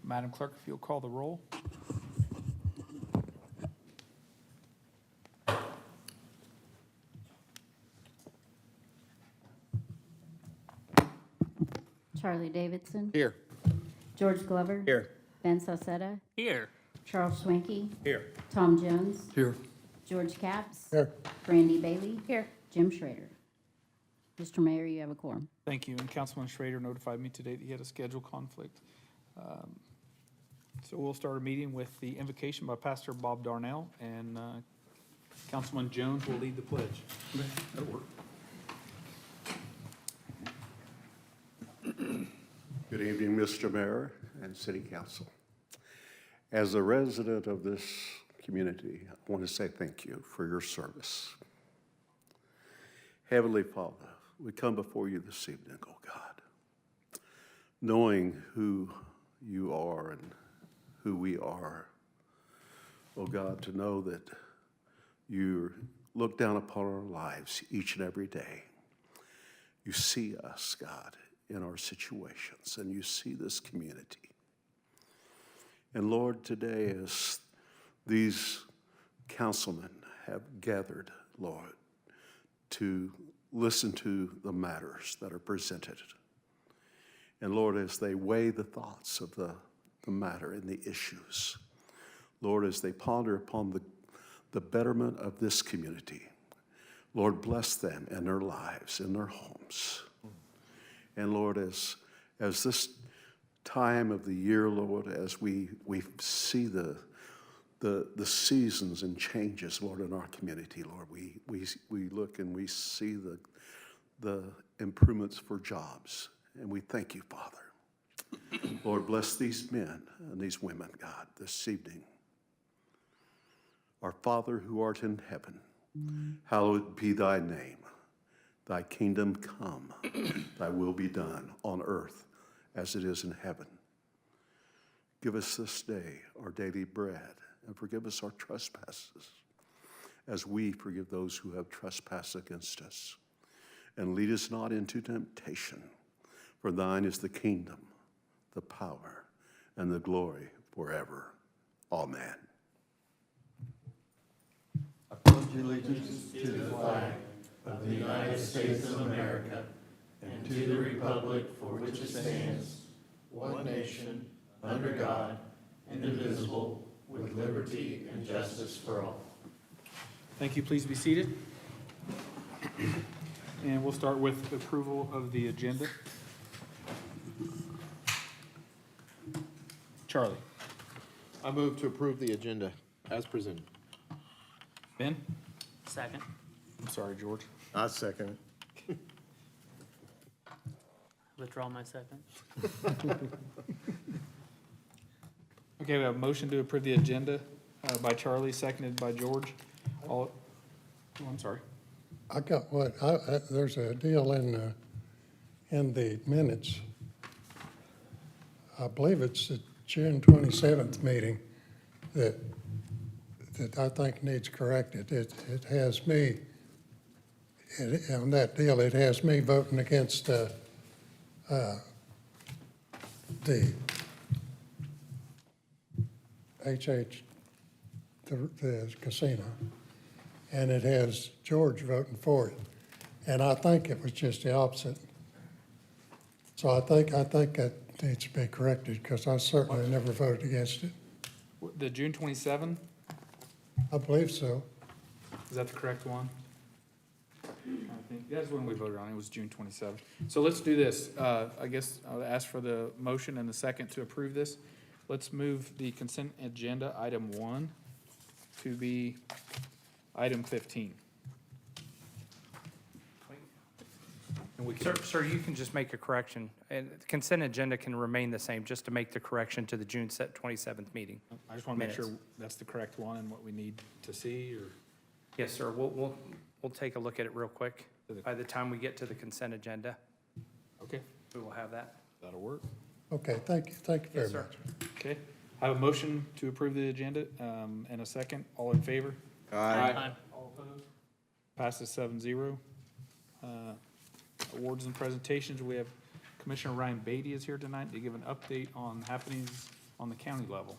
Madam Clerk, if you'll call the roll. Charlie Davidson. Here. George Glover. Here. Ben Sosetta. Here. Charles Schwenke. Here. Tom Jones. Here. George Capps. Here. Brandy Bailey. Here. Jim Schrader. Mr. Mayor, you have a quorum. Thank you. And Councilman Schrader notified me today that he had a schedule conflict. So we'll start a meeting with the invocation by Pastor Bob Darnell, and Councilman Jones will lead the pledge. That'll work. Good evening, Mr. Mayor and City Council. As a resident of this community, I want to say thank you for your service. Heavenly Father, we come before you this evening, oh God, knowing who you are and who we are. Oh God, to know that you look down upon our lives each and every day. You see us, God, in our situations, and you see this community. And Lord, today as these councilmen have gathered, Lord, to listen to the matters that are presented. And Lord, as they weigh the thoughts of the matter and the issues, Lord, as they ponder upon the betterment of this community, Lord, bless them in their lives, in their homes. And Lord, as this time of the year, Lord, as we see the seasons and changes, Lord, in our community, Lord, we look and we see the improvements for jobs, and we thank you, Father. Lord, bless these men and these women, God, this evening. Our Father who art in heaven, hallowed be thy name. Thy kingdom come, thy will be done on earth as it is in heaven. Give us this day our daily bread, and forgive us our trespasses, as we forgive those who have trespassed against us. And lead us not into temptation, for thine is the kingdom, the power, and the glory forever. Amen. I pledge allegiance to the flag of the United States of America and to the republic for which it stands, one nation, under God, indivisible, with liberty and justice for all. Thank you. Please be seated. And we'll start with approval of the agenda. Charlie. I move to approve the agenda as presented. Ben? Second. I'm sorry, George. I second it. Withdraw my second. Okay, we have a motion to approve the agenda by Charlie, seconded by George. All, oh, I'm sorry. I got what, there's a deal in the minutes. I believe it's the June 27th meeting that I think needs corrected. It has me, on that deal, it has me voting against the casino. And it has George voting for it. And I think it was just the opposite. So I think that needs to be corrected, because I certainly never voted against it. The June 27, I believe so. is that the correct one? I think that's when we voted on it, was June 27. So let's do this. I guess I'll ask for the motion and the second to approve this. Let's move the consent agenda, item 1, to be item 15. And we can, Sir, you can just make a correction, and the consent agenda can remain the same, just to make the correction to the June 27th meeting. I just want to make sure minutes. that's the correct one and what we need to see, or? Yes, sir, we'll take a look at it real quick. By the time we get to the consent agenda, Okay, we will have that. that'll work. Okay, thank you very Yes, sir. much. Okay, I have a motion to approve the agenda, and a second. All in favor? Aye. All opposed? Passes 7-0. Awards and presentations, we have Commissioner Ryan Beatty is here tonight to give an update on happenings on the county level.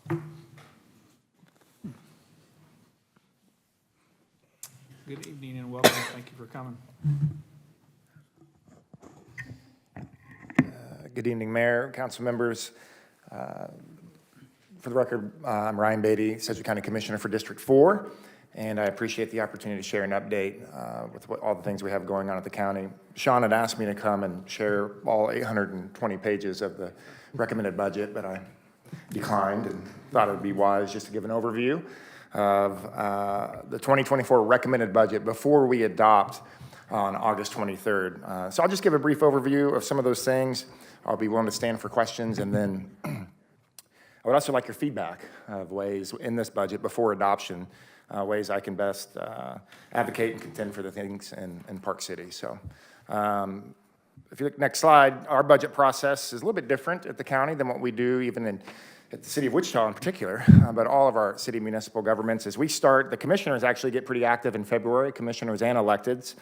Good evening and welcome. Thank you for coming. Good evening, Mayor, council members. For the record, I'm Ryan Beatty, Sedgwick County Commissioner for District 4, and I appreciate the opportunity to share an update with all the things we have going on at the county. Sean had asked me to come and share all 820 pages of the recommended budget, but I declined and thought it would be wise just to give an overview of the 2024 recommended budget before we adopt on August 23rd. So I'll just give a brief overview of some of those things. I'll be willing to stand for questions, and then I would also like your feedback of ways in this budget before adoption, ways I can best advocate and contend for the things in Park City. So if you look next slide, our budget process is a little bit different at the county than what we do even at the city of Wichita in particular, but all of our city municipal governments. As we start, the commissioners actually get pretty active in February, commissioners and electeds.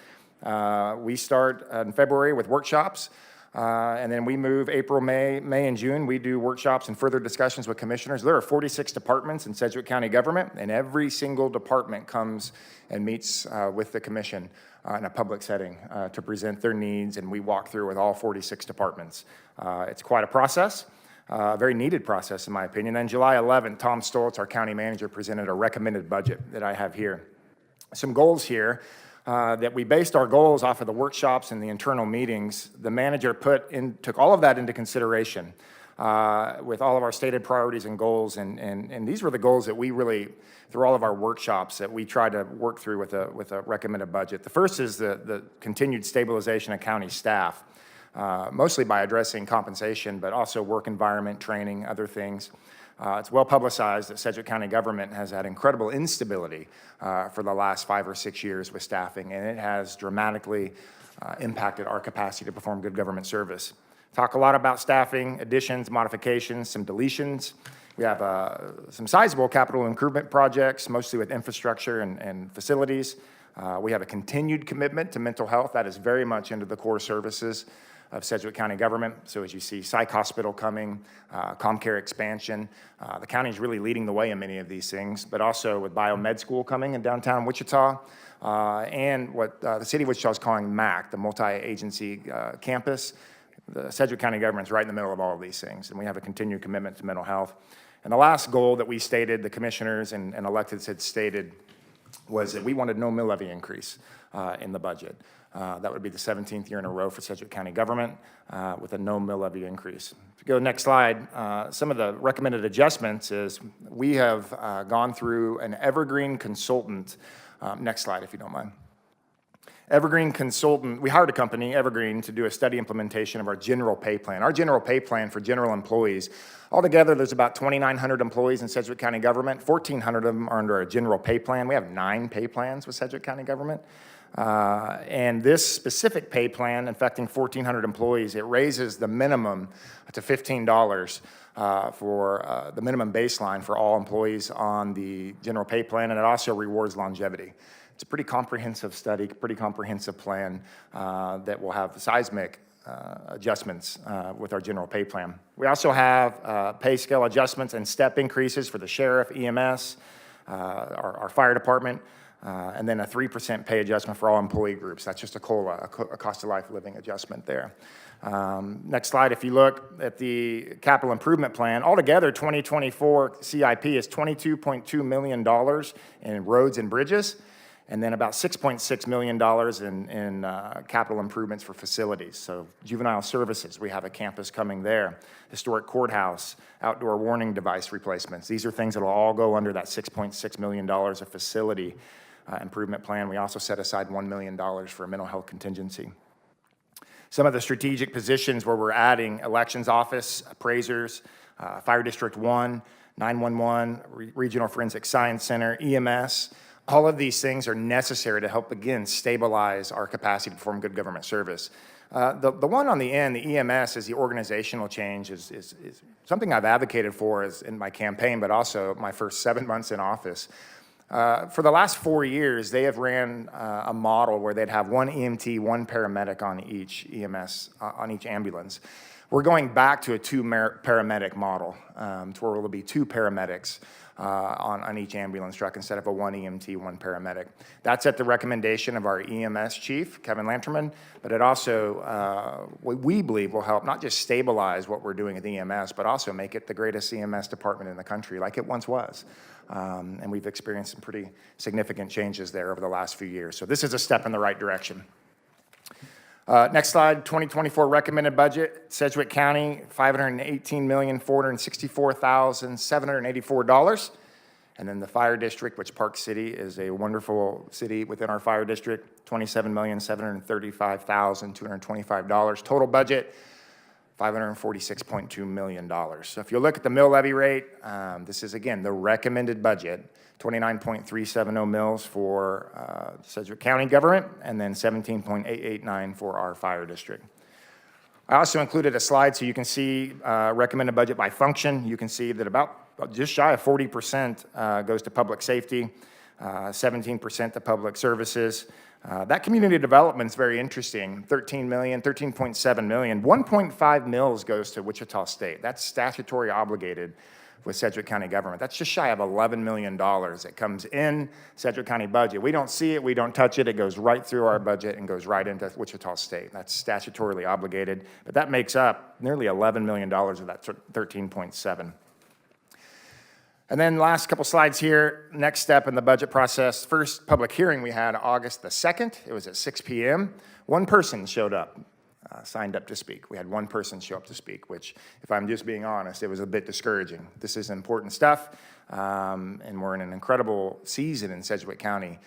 We start in February with workshops. And then we move April, May, and June. We do workshops and further discussions with commissioners. There are 46 departments in Sedgwick County government, and every single department comes and meets with the commission in a public setting to present their needs, and we walk through with all 46 departments. It's quite a process, a very needed process in my opinion. On July 11th, Tom Stoltz, our county manager, presented a recommended budget that I have here. Some goals here. That we based our goals off of the workshops and the internal meetings. The manager took all of that into consideration with all of our stated priorities and goals, and these were the goals that we really, through all of our workshops, that we tried to work through with a recommended budget. The first is the continued stabilization of county staff, mostly by addressing compensation, but also work environment, training, other things. It's well publicized that Sedgwick County government has had incredible instability for the last 5 or 6 years with staffing, and it has dramatically impacted our capacity to perform good government service. Talk a lot about staffing, additions, modifications, some deletions. We have some sizable capital improvement projects, mostly with infrastructure and facilities. We have a continued commitment to mental health. That is very much into the core services of Sedgwick County government. So as you see, psych hospital coming, ComCare expansion. The county is really leading the way in many of these things, but also with biomed school coming in downtown Wichita, and what the city of Wichita is calling MAC, the multi-agency campus. The Sedgwick County government is right in the middle of all of these things, and we have a continued commitment to mental health. And the last goal that we stated, the commissioners and electeds had stated, was that we wanted no mill levy increase in the budget. That would be the 17th year in a row for Sedgwick County government with a no mill levy increase. If you go to the next slide, some of the recommended adjustments is we have gone through an Evergreen consultant. Next slide, if you don't mind. Evergreen consultant, we hired a company, Evergreen, to do a study implementation of our general pay plan. Our general pay plan for general employees, altogether there's about 2,900 employees in Sedgwick County government. 1,400 of them are under a general pay plan. We have 9 pay plans with Sedgwick County government. And this specific pay plan affecting 1,400 employees, it raises the minimum to $15 for the minimum baseline for all employees on the general pay plan, and it also rewards longevity. It's a pretty comprehensive study, pretty comprehensive plan that will have seismic adjustments with our general pay plan. We also have pay scale adjustments and step increases for the sheriff, EMS, our fire department, and then a 3% pay adjustment for all employee groups. That's just a COLA, a cost of life living adjustment there. Next slide, if you look at the capital improvement plan, altogether 2024 CIP is $22.2 million in roads and bridges, and then about $6.6 million in capital improvements for facilities. So juvenile services, we have a campus coming there. Historic courthouse, outdoor warning device replacements. These are things that will all go under that $6.6 million of facility improvement plan. We also set aside $1 million for a mental health contingency. Some of the strategic positions where we're adding elections office, appraisers, Fire District 1, 911, Regional Forensic Science Center, EMS. All of these things are necessary to help, again, stabilize our capacity to perform good government service. The one on the end, the EMS, is the organizational change, is something I've advocated for in my campaign, but also my first 7 months in office. For the last 4 years, they have ran a model where they'd have one EMT, one paramedic on each EMS, on each ambulance. We're going back to a paramedic model, to where there'll be 2 paramedics on each ambulance truck instead of a 1 EMT, 1 paramedic. That's at the recommendation of our EMS chief, Kevin Lanterman, but it also, we believe, will help not just stabilize what we're doing at the EMS, but also make it the greatest EMS department in the country, like it once was. And we've experienced some pretty significant changes there over the last few years. So this is a step in the right direction. Next slide, 2024 recommended budget, Sedgwick County, $518,464,784. And then the fire district, which Park City is a wonderful city within our fire district, $27,735,225. Total budget, $546.2 million. So if you look at the mill levy rate, this is, again, the recommended budget, 29.370 mills for Sedgwick County government, and then 17.889 for our fire district. I also included a slide so you can see recommended budget by function. You can see that about just shy of 40% goes to public safety, 17% to public services. That community development is very interesting, 13 million, 13.7 million. 1.5 mills goes to Wichita State. That's statutory obligated with Sedgwick County government. That's just shy of $11 million that comes in Sedgwick County budget. We don't see it, we don't touch it. It goes right through our budget and goes right into Wichita State. That's statutorily obligated, but that makes up nearly $11 million of that 13.7. And then last couple slides here, next step in the budget process. First public hearing we had August the 2nd. It was at 6 p.m. One person showed up, signed up to speak. We had one person show up to speak, which, if I'm just being honest, it was a bit discouraging. This is important stuff, and we're in an incredible season in Sedgwick County.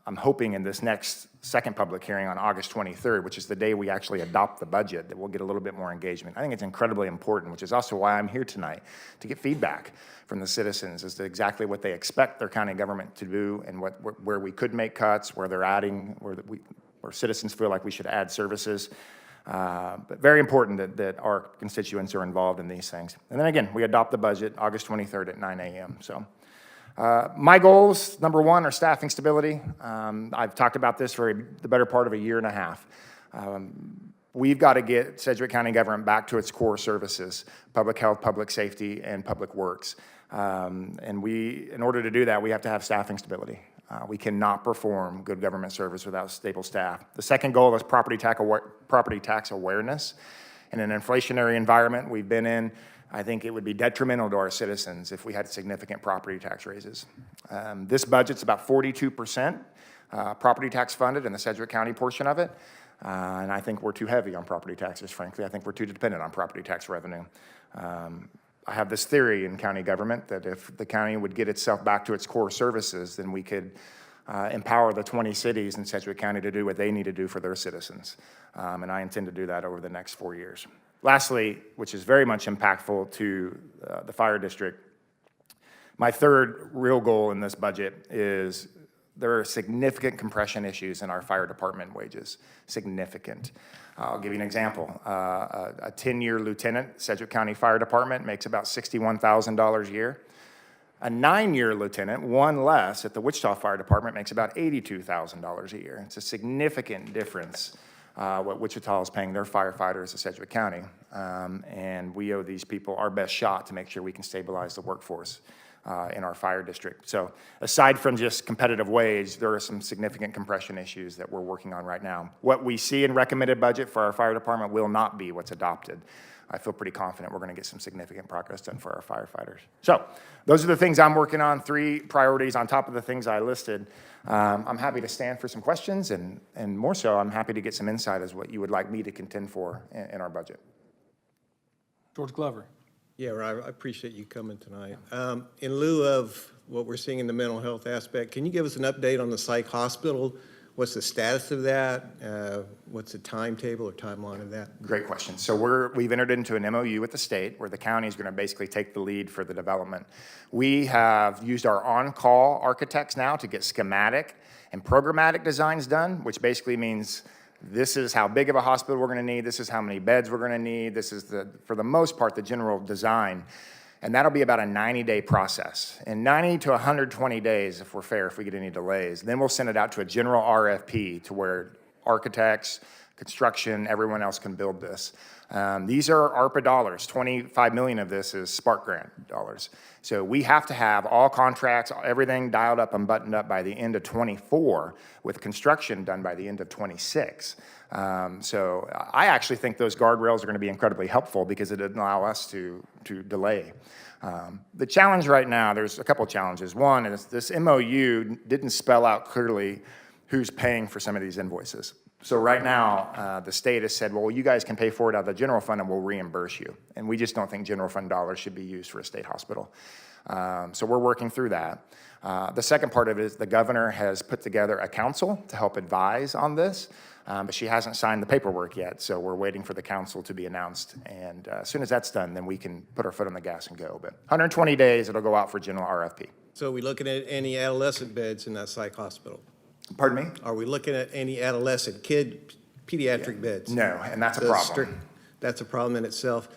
I'm hoping in this next second public hearing on August 23rd, which is the day we actually adopt the budget, that we'll get a little bit more engagement. I think it's incredibly important, which is also why I'm here tonight, to get feedback from the citizens as to exactly what they expect their county government to do and where we could make cuts, where they're adding, where citizens feel like we should add services. But very important that our constituents are involved in these things. And then again, we adopt the budget August 23rd at 9 a.m. So. My goals, number one, are staffing stability. I've talked about this for the better part of a year and a half. We've got to get Sedgwick County government back to its core services, public health, public safety, and public works. And in order to do that, we have to have staffing stability. We cannot perform good government service without stable staff. The second goal is property tax awareness. In an inflationary environment we've been in, I think it would be detrimental to our citizens if we had significant property tax raises. This budget's about 42% property tax funded in the Sedgwick County portion of it. And I think we're too heavy on property taxes, frankly. I think we're too dependent on property tax revenue. I have this theory in county government that if the county would get itself back to its core services, then we could empower the 20 cities in Sedgwick County to do what they need to do for their citizens. And I intend to do that over the next 4 years. Lastly, which is very much impactful to the fire district, my third real goal in this budget is there are significant compression issues in our fire department wages, significant. I'll give you an example. A 10-year lieutenant, Sedgwick County Fire Department, makes about $61,000 a year. A 9-year lieutenant, one less, at the Wichita Fire Department makes about $82,000 a year. It's a significant difference what Wichita is paying their firefighters at Sedgwick County. And we owe these people our best shot to make sure we can stabilize the workforce in our fire district. So aside from just competitive wage, there are some significant compression issues that we're working on right now. What we see in recommended budget for our fire department will not be what's adopted. I feel pretty confident we're going to get some significant progress done for our firefighters. So those are the things I'm working on, 3 priorities on top of the things I listed. I'm happy to stand for some questions, and more so, I'm happy to get some insight as what you would like me to contend for in our budget. George Glover. Yeah, Rob, I appreciate you coming tonight. In lieu of what we're seeing in the mental health aspect, can you give us an update on the psych hospital? What's the status of that? What's the timetable or timeline of that? Great question. So we've entered into an MOU with the state where the county is going to basically take the lead for the development. We have used our on-call architects now to get schematic and programmatic designs done, which basically means this is how big of a hospital we're going to need, this is how many beds we're going to need, this is, for the most part, the general design. And that'll be about a 90-day process. In 90 to 120 days, if we're fair, if we get any delays, then we'll send it out to a general RFP to where architects, construction, everyone else can build this. These are ARPA dollars. 25 million of this is Spark Grant dollars. So we have to have all contracts, everything dialed up and buttoned up by the end of '24, with construction done by the end of '26. So I actually think those guardrails are going to be incredibly helpful because it didn't allow us to delay. The challenge right now, there's a couple of challenges. One is this MOU didn't spell out clearly who's paying for some of these invoices. So right now, the state has said, well, you guys can pay for it out of the general fund and we'll reimburse you. And we just don't think general fund dollars should be used for a state hospital. So we're working through that. The second part of it is the governor has put together a council to help advise on this, but she hasn't signed the paperwork yet. So we're waiting for the council to be announced. And as soon as that's done, then we can put our foot on the gas and go. But 120 days, it'll go out for general RFP. So are we looking at any adolescent beds in that psych hospital? Pardon me? Are we looking at any adolescent pediatric beds? No, and that's a The problem. strict- That's a problem in itself.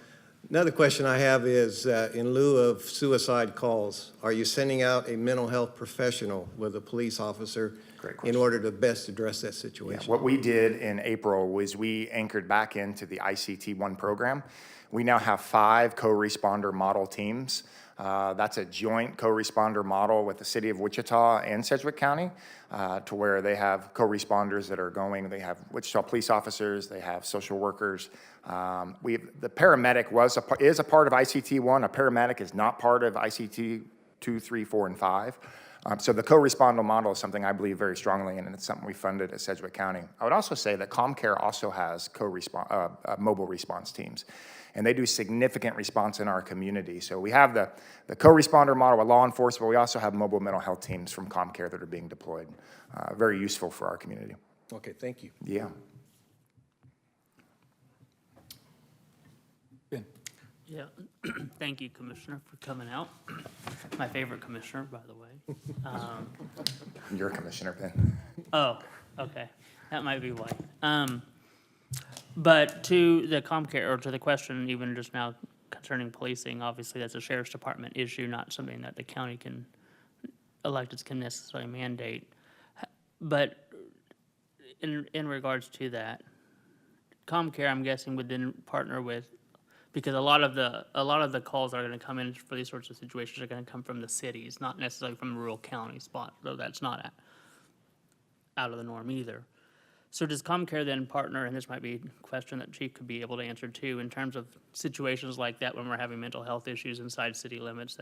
Another question I have is, in lieu of suicide calls, are you sending out a mental health professional with a police officer Great in question. order to best address that Yeah, situation? what we did in April was we anchored back into the ICT-1 program. We now have 5 co-responder model teams. That's a joint co-responder model with the city of Wichita and Sedgwick County, to where they have co-responders that are going. They have Wichita police officers, they have social workers. The paramedic is a part of ICT-1. A paramedic is not part of ICT 2, 3, 4, and 5. So the co-responder model is something I believe very strongly in, and it's something we funded at Sedgwick County. I would also say that ComCare also has mobile response teams, and they do significant response in our community. So we have the co-responder model with law enforcement, but we also have mobile mental health teams from ComCare that are being deployed. Very useful for our community. Okay, thank you. Yeah. Ben? Yeah, thank you, Commissioner, for coming out. My favorite commissioner, by the way. You're a commissioner, Ben. Oh, okay, that might be why. But to the ComCare, or to the question even just now concerning policing, obviously that's a sheriff's department issue, not something that the county can, electeds can necessarily mandate. But in regards to that, ComCare, I'm guessing, would then partner with, because a lot of the calls that are going to come in for these sorts of situations are going to come from the cities, not necessarily from the rural county spot, though that's not out of the norm either. So does ComCare then partner, and this might be a question that Chief could be able to answer too, in terms of situations like that when we're having mental health issues inside city limits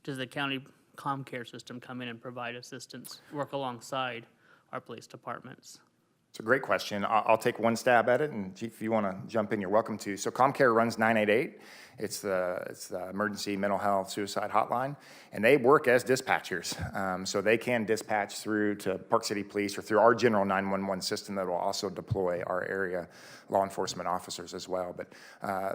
does the county ComCare system come in and provide assistance, work alongside our police departments? It's a great question. I'll take one stab at it, and Chief, if you want to jump in, you're welcome to. So ComCare runs 988. It's the emergency mental health suicide hotline, and they work as dispatchers. So they can dispatch through to Park City Police or through our general 911 system that will also deploy our area law enforcement officers as well. But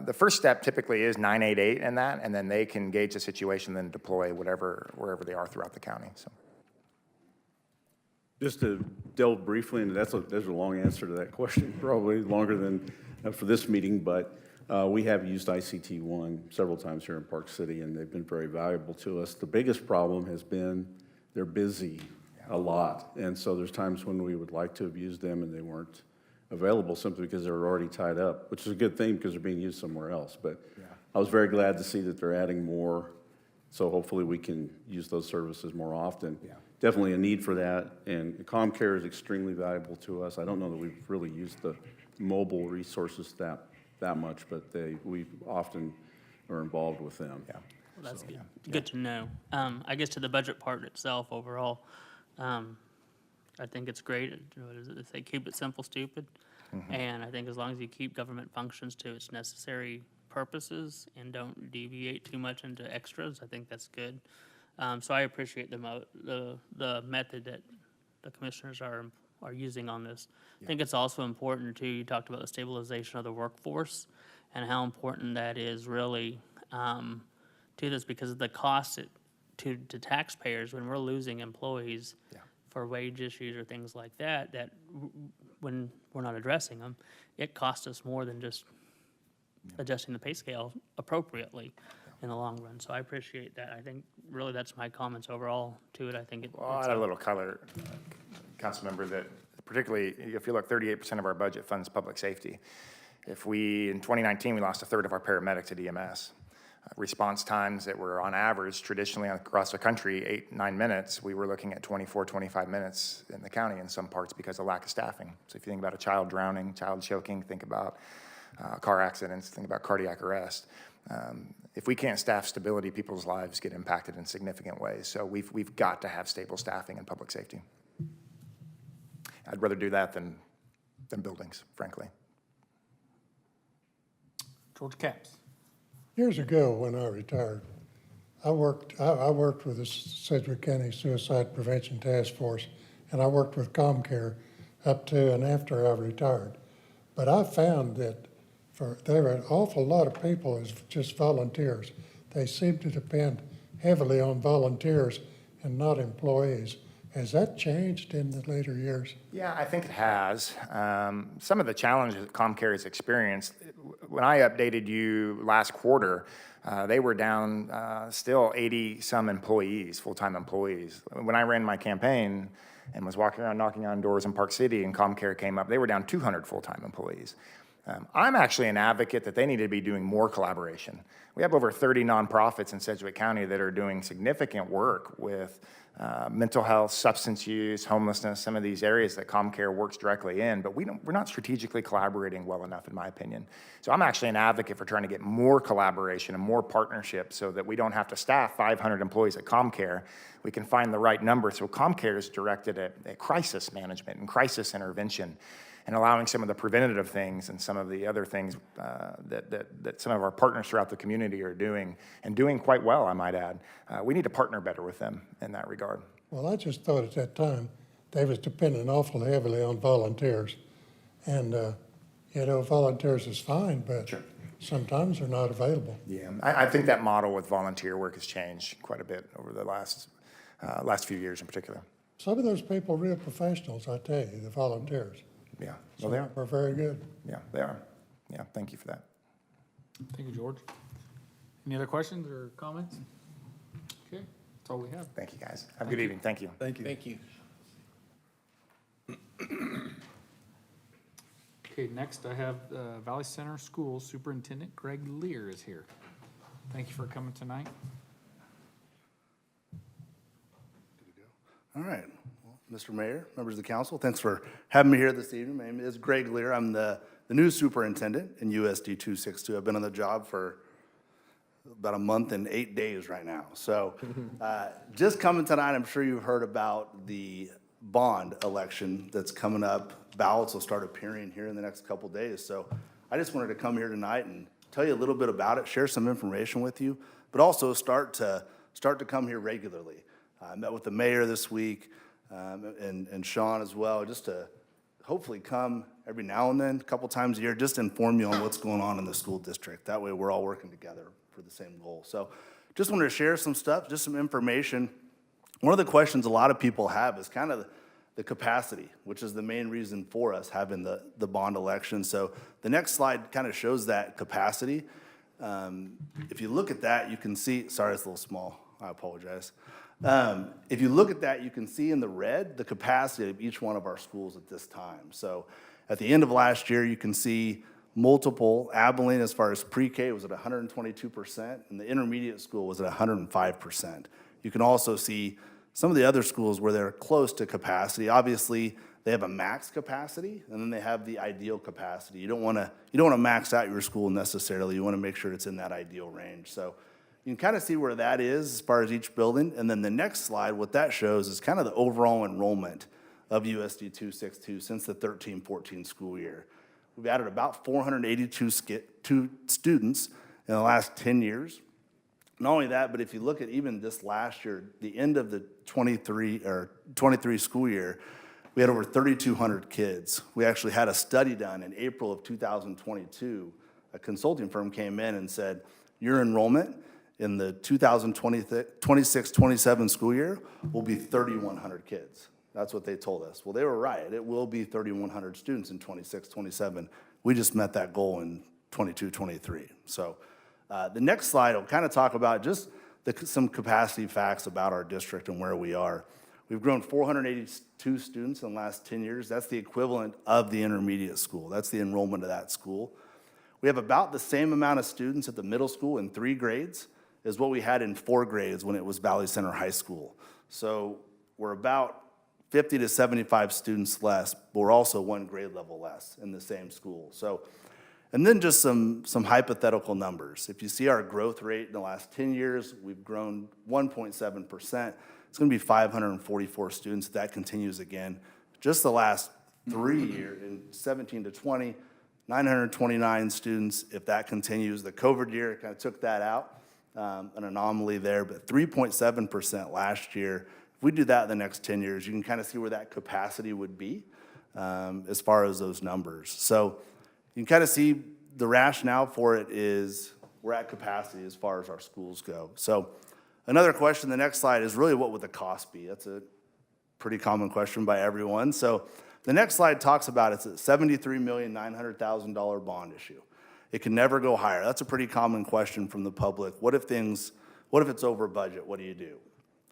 the first step typically is 988 in that, and then they can gauge the situation, then deploy wherever they are throughout the county. So. Just to delve briefly into that's a long answer to that question, probably longer than for this meeting, but we have used ICT-1 several times here in Park City, and they've been very valuable to us. The biggest problem has been they're busy a lot, and so there's times when we would like to have used them and they weren't available simply because they were already tied up, which is a good thing because they're being used somewhere else. But I was very glad to see that they're adding more, so hopefully we can use those services more often. Definitely a need for that, and ComCare is extremely valuable to us. I don't know that we've really used the mobile resources that much, but we often are involved with them. Well, that's good. Good to know. I guess to the budget part itself overall, I think it's great. What is it? They say keep it simple, stupid. And I think as long as you keep government functions to its necessary purposes and don't deviate too much into extras, I think that's good. So I appreciate the method that the commissioners are using on this. I think it's also important too, you talked about the stabilization of the workforce and how important that is really to this, because of the cost to taxpayers when we're losing employees for wage issues or things like that, when we're not addressing them, it costs us more than just adjusting the pay scale appropriately. in the long run. So I appreciate that. I think really that's my comments overall to it. I think Well, I'll add a little color, Councilmember, that particularly if you look, 38% of our budget funds public safety. If we, in 2019, we lost a third of our paramedics at EMS. Response times that were on average traditionally across the country, 8-9 minutes, we were looking at 24-25 minutes in the county in some parts because of lack of staffing. So if you think about a child drowning, child choking, think about car accidents, think about cardiac arrest. If we can't staff stability, people's lives get impacted in significant ways. So we've got to have stable staffing in public safety. I'd rather do that than buildings, frankly. George Capps. Years ago, when I retired, I worked with the Sedgwick County Suicide Prevention Task Force, and I worked with ComCare up to and after I retired. But I found that there were an awful lot of people as just volunteers. They seem to depend heavily on volunteers and not employees. Has that changed in the later years? Yeah, I think it has. Some of the challenges that ComCare has experienced, when I updated you last quarter, they were down still 80-some employees, full-time employees. When I ran my campaign and was walking around knocking on doors in Park City and ComCare came up, they were down 200 full-time employees. I'm actually an advocate that they need to be doing more collaboration. We have over 30 nonprofits in Sedgwick County that are doing significant work with mental health, substance use, homelessness, some of these areas that ComCare works directly in, but we're not strategically collaborating well enough, in my opinion. So I'm actually an advocate for trying to get more collaboration and more partnership so that we don't have to staff 500 employees at ComCare. We can find the right number. So ComCare is directed at crisis management and crisis intervention, and allowing some of the preventative things and some of the other things that some of our partners throughout the community are doing, and doing quite well, I might add. We need to partner better with them in that regard. Well, I just thought at that time, they was depending awful heavily on volunteers. And, volunteers is fine, but Sure. sometimes they're not available. Yeah, I think that model with volunteer work has changed quite a bit over the last few years in particular. Some of those people are real professionals, I tell you, the volunteers. Yeah, well, they are. We're very good. Yeah, they are. Yeah, thank you for that. Thank you, George. Any other questions or comments? Okay, that's all we have. Thank you, guys. Have a good evening. Thank you. Thank you. Okay, next I have Valley Center School Superintendent Greg Lear is here. Thank you for coming tonight. All right. Well, Mr. Mayor, members of the council, thanks for having me here this evening. My name is Greg Lear. I'm the new superintendent in USD 262. I've been on the job for about a month and 8 days right now. So just coming tonight, I'm sure you've heard about the bond election that's coming up. Ballots will start appearing here in the next couple days. So I just wanted to come here tonight and tell you a little bit about it, share some information with you, but also start to come here regularly. I met with the mayor this week and Sean as well, just to hopefully come every now and then, a couple times a year, just to inform you on what's going on in the school district. That way we're all working together for the same goal. So just wanted to share some stuff, just some information. One of the questions a lot of people have is kind of the capacity, which is the main reason for us having the bond election. So the next slide kind of shows that capacity. If you look at that, you can see, sorry, it's a little small, I apologize. If you look at that, you can see in the red the capacity of each one of our schools at this time. So at the end of last year, you can see multiple. Abilene, as far as pre-K, was at 122%, and the intermediate school was at 105%. You can also see some of the other schools where they're close to capacity. Obviously, they have a max capacity, and then they have the ideal capacity. You don't want to max out your school necessarily. You want to make sure it's in that ideal range. So you can kind of see where that is as far as each building. And then the next slide, what that shows is kind of the overall enrollment of USD 262 since the 13-14 school year. We've added about 482 students in the last 10 years. Not only that, but if you look at even this last year, the end of the 23 school year, we had over 3,200 kids. We actually had a study done in April of 2022. A consulting firm came in and said, your enrollment in the 2026-27 school year will be 3,100 kids. That's what they told us. Well, they were right. It will be 3,100 students in 26-27. We just met that goal in 22-23. So The next slide will kind of talk about just some capacity facts about our district and where we are. We've grown 482 students in the last 10 years. That's the equivalent of the intermediate school. That's the enrollment of that school. We have about the same amount of students at the middle school in 3 grades as what we had in 4 grades when it was Valley Center High School. So we're about 50 to 75 students less, but we're also 1 grade level less in the same school. So, and then just some hypothetical numbers. If you see our growth rate in the last 10 years, we've grown 1.7%. It's going to be 544 students. That continues again. Just the last 3 years, in 17 to 20, 929 students. If that continues, the COVID year kind of took that out, an anomaly there, but 3.7% last year. If we do that in the next 10 years, you can kind of see where that capacity would be as far as those numbers. So you can kind of see the rationale for it is we're at capacity as far as our schools go. So another question, the next slide, is really what would the cost be? That's a pretty common question by everyone. So the next slide talks about it's a $73,900,000 bond issue. It can never go higher. That's a pretty common question from the public. What if it's over budget? What do you do?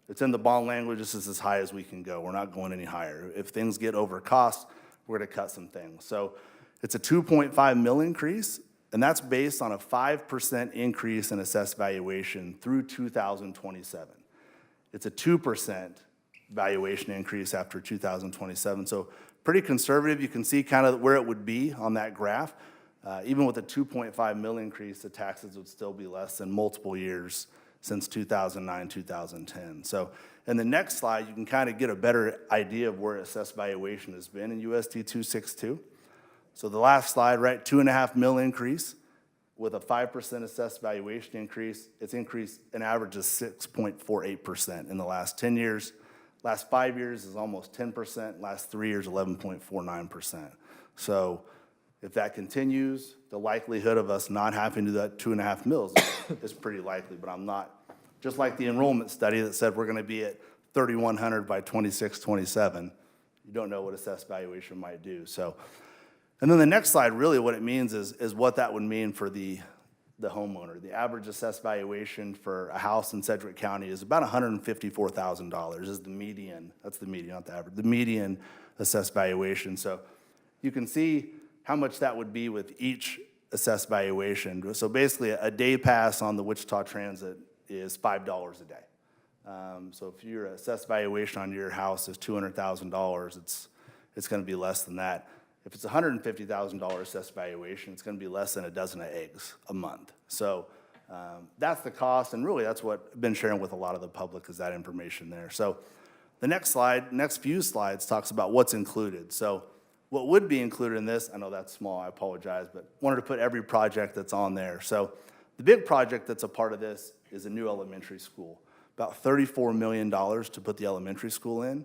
It's in the bond language, this is as high as we can go. We're not going any higher. If things get over cost, we're gonna cut some things. So it's a 2.5 mil increase, and that's based on a 5% increase in assessed valuation through 2027. It's a 2% valuation increase after 2027. So pretty conservative. You can see kind of where it would be on that graph. Even with a 2.5 mil increase, the taxes would still be less than multiple years since 2009, 2010. So in the next slide, you can kind of get a better idea of where assessed valuation has been in USD 262. So the last slide, right, 2.5 mil increase with a 5% assessed valuation increase. It's increased an average of 6.48% in the last 10 years. Last 5 years is almost 10%. Last 3 years, 11.49%. So if that continues, the likelihood of us not having to do that 2.5 mils is pretty likely, but I'm not. Just like the enrollment study that said we're gonna be at 3,100 by 26, 27, you don't know what assessed valuation might do. So, and then the next slide, really what it means is what that would mean for the homeowner. The average assessed valuation for a house in Sedgwick County is about $154,000 is the median. That's the median, not the average. The median assessed valuation. So you can see how much that would be with each assessed valuation. So basically, a day pass on the Wichita Transit is $5 a day. So if your assessed valuation on your house is $200,000, it's going to be less than that. If it's $150,000 assessed valuation, it's going to be less than a dozen of eggs a month. So that's the cost, and really that's what I've been sharing with a lot of the public is that information there. So the next slide, next few slides talks about what's included. So what would be included in this, I know that's small, I apologize, but wanted to put every project that's on there. So the big project that's a part of this is a new elementary school. About $34 million to put the elementary school in.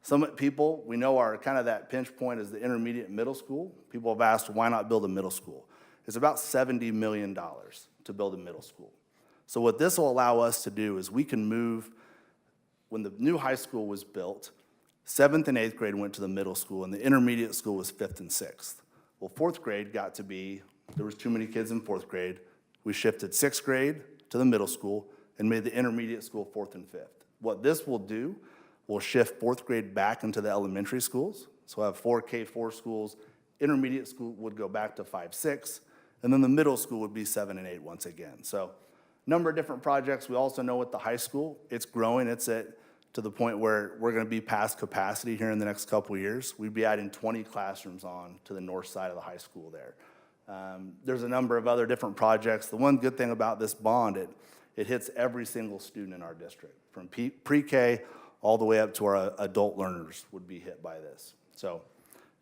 Some people we know are kind of that pinch point is the intermediate middle school. People have asked, why not build a middle school? It's about $70 million to build a middle school. So what this will allow us to do is we can move, when the new high school was built, 7th and 8th grade went to the middle school, and the intermediate school was 5th and 6th. Well, 4th grade got to be, there was too many kids in 4th grade. We shifted 6th grade to the middle school and made the intermediate school 4th and 5th. What this will do, we'll shift 4th grade back into the elementary schools. So we'll have 4 K-4 schools. Intermediate school would go back to 5, 6, and then the middle school would be 7 and 8 once again. So number of different projects. We also know with the high school, it's growing. It's to the point where we're going to be past capacity here in the next couple of years. We'd be adding 20 classrooms on to the north side of the high school there. There's a number of other different projects. The one good thing about this bond, it hits every single student in our district, from pre-K all the way up to our adult learners would be hit by this. So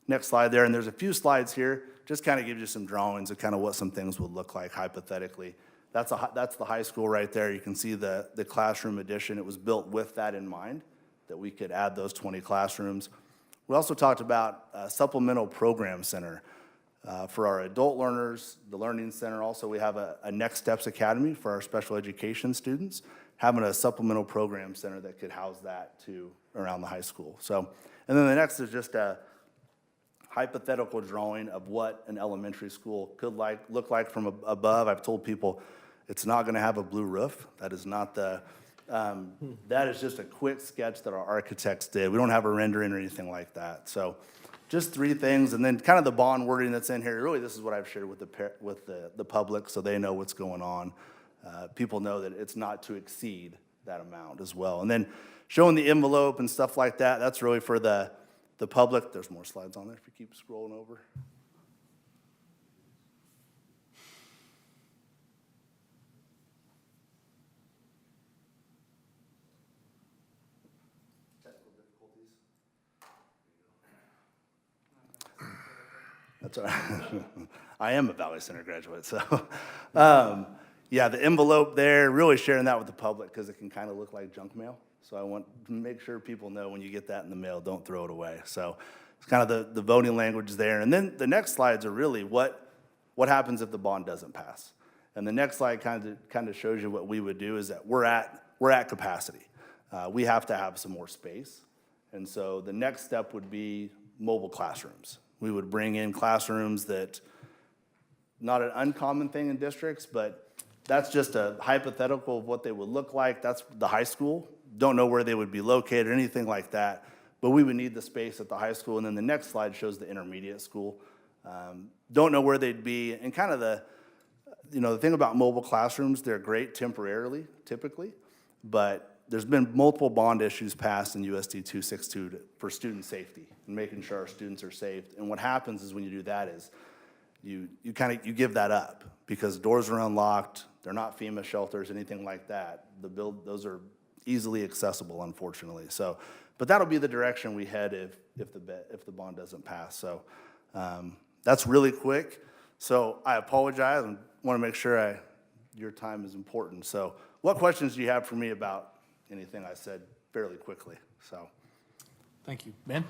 next slide there, and there's a few slides here, just kind of gives you some drawings of kind of what some things would look like hypothetically. That's the high school right there. You can see the classroom addition. It was built with that in mind, that we could add those 20 classrooms. We also talked about a supplemental program center for our adult learners, the Learning Center. Also, we have a Next Steps Academy for our special education students, having a supplemental program center that could house that too around the high school. So, and then the next is just a hypothetical drawing of what an elementary school could look like from above. I've told people It's not gonna have a blue roof. That is not the, that is just a quick sketch that our architects did. We don't have a rendering or anything like that. So just 3 things, and then kind of the bond wording that's in here. Really, this is what I've shared with the public, so they know what's going on. People know that it's not to exceed that amount as well. And then showing the envelope and stuff like that, that's really for the public. There's more slides on there if you keep scrolling over. That's all right. I am a Valley Center graduate, so. Yeah, the envelope there, really sharing that with the public because it can kind of look like junk mail. So I want to make sure people know when you get that in the mail, don't throw it away. So it's kind of the voting language there. And then the next slides are really what happens if the bond doesn't pass. And the next slide kind of shows you what we would do is that we're at capacity. We have to have some more space. And so the next step would be mobile classrooms. We would bring in classrooms that, not an uncommon thing in districts, but that's just a hypothetical of what they would look like. That's the high school. Don't know where they would be located or anything like that, but we would need the space at the high school. And then the next slide shows the intermediate school. Don't know where they'd be. And kind of the thing about mobile classrooms, they're great temporarily, typically, but there's been multiple bond issues passed in USD 262 for student safety and making sure our students are safe. And what happens is when you do that is you give that up because doors are unlocked. They're not FEMA shelters, anything like that. Those are easily accessible, unfortunately. So, but that'll be the direction we head if the bond doesn't pass. So that's really quick. So I apologize and want to make sure your time is important. So what questions do you have for me about anything I said fairly quickly? So. Thank you. Ben?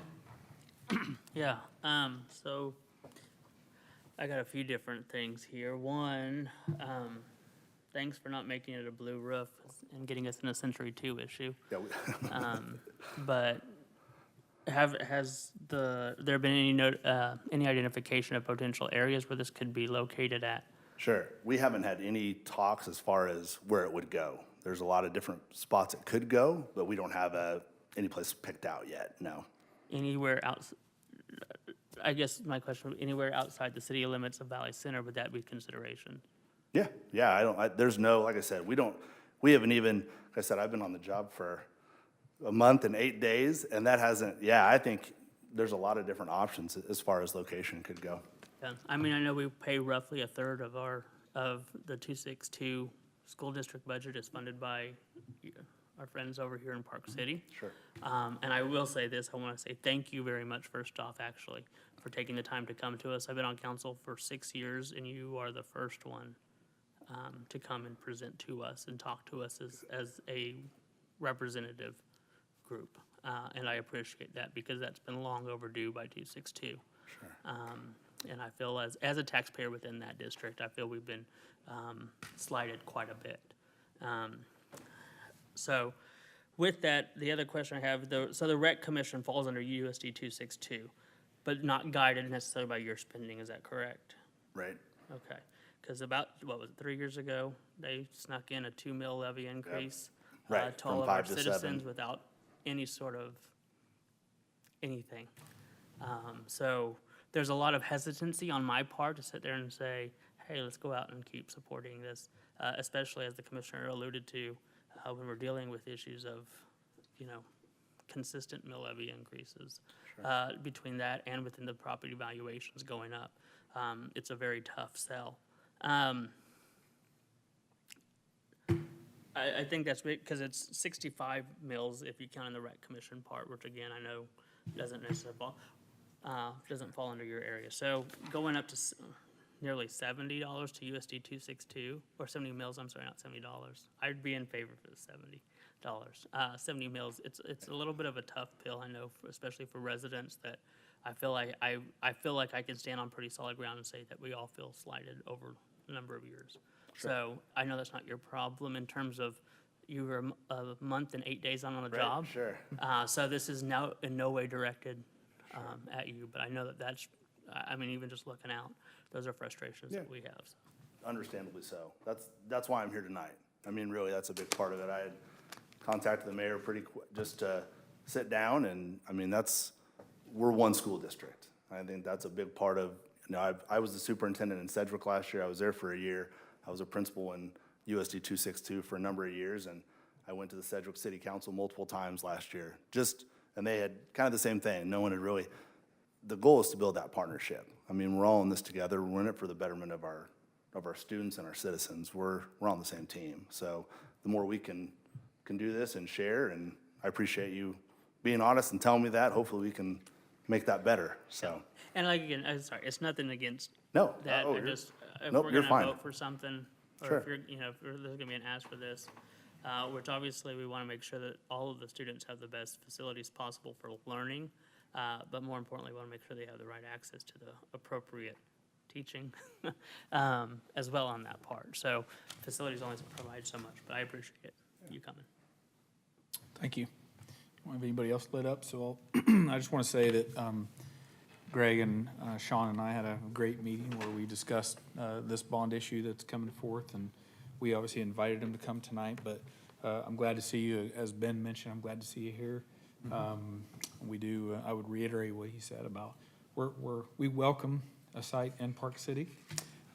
Yeah, so I got a few different things here. One, thanks for not making it a blue roof and getting us in a Century 2 issue. Yeah, But has there been any identification of potential areas where this could be located at? Sure. We haven't had any talks as far as where it would go. There's a lot of different spots it could go, but we don't have any place picked out yet, no. Anywhere else, I guess my question would be anywhere outside the city limits of Valley Center, would that be consideration? Yeah, there's no, like I said, we haven't even, like I said, I've been on the job for a month and 8 days, and that hasn't, I think there's a lot of different options as far as location could go. Yeah, I mean, I know we pay roughly a third of the 262 school district budget is funded by our friends over here in Park City. Sure. And I will say this, I want to say thank you very much, first off, actually, for taking the time to come to us. I've been on council for 6 years, and you are the first one to come and present to us and talk to us as a representative group. And I appreciate that because that's been long overdue by 262. Sure. And I feel as a taxpayer within that district, I feel we've been slighted quite a bit. So with that, the other question I have, so the rec commission falls under USD 262, but not guided necessarily by your spending, is that correct? Right. Okay, because about, 3 years ago, they snuck in a 2 mil levy increase Right, to all from of our 5 to 7. citizens without any sort of anything. So there's a lot of hesitancy on my part to sit there and say, hey, let's go out and keep supporting this, especially as the commissioner alluded to, when we're dealing with issues of, consistent mill levy increases. Between that and within the property valuations going up, it's a very tough sell. I think that's because it's 65 mills if you count in the rec commission part, which again, I know doesn't necessarily fall under your area. So going up to nearly $70 to USD 262, or 70 mills, I'm sorry, not $70. I'd be in favor for the $70. 70 mills, it's a little bit of a tough pill, I know, especially for residents that I feel like I can stand on pretty solid ground and say that we all feel slighted over a number of years. Sure. So I know that's not your problem in terms of you were a month and 8 days on the job. Sure. So this is now in no way directed at you, but I know that's, even just looking out, those are frustrations that we have. So. understandably so. That's why I'm here tonight. I mean, really, that's a big part of it. I had contacted the mayor pretty quick, just to sit down, and, I mean, we're one school district. I think that's a big part of, I was the superintendent in Sedgwick last year. I was there for a year. I was a principal in USD 262 for a number of years, and I went to the Sedgwick City Council multiple times last year. And they had kind of the same thing. No one had really, the goal is to build that partnership. I mean, we're all in this together. We're in it for the betterment of our students and our citizens. We're on the same team. So the more we can do this and share, and I appreciate you being honest and telling me that. Hopefully we can make that better, so. And like, again, I'm sorry, it's nothing against No. that. Oh, I you're- just, if nope, we're you're gonna fine. vote for something, or Sure. if you're, if there's gonna be an ask for this, which obviously we wanna make sure that all of the students have the best facilities possible for learning, but more importantly, we wanna make sure they have the right access to the appropriate teaching, as well on that part. So facilities only provide so much, but I appreciate you coming. Thank you. Don't have anybody else lit up, so I just want to say that Greg and Sean and I had a great meeting where we discussed this bond issue that's coming forth, and we obviously invited him to come tonight, but I'm glad to see you, as Ben mentioned, I'm glad to see you here. I would reiterate what he said about, we welcome a site in Park City,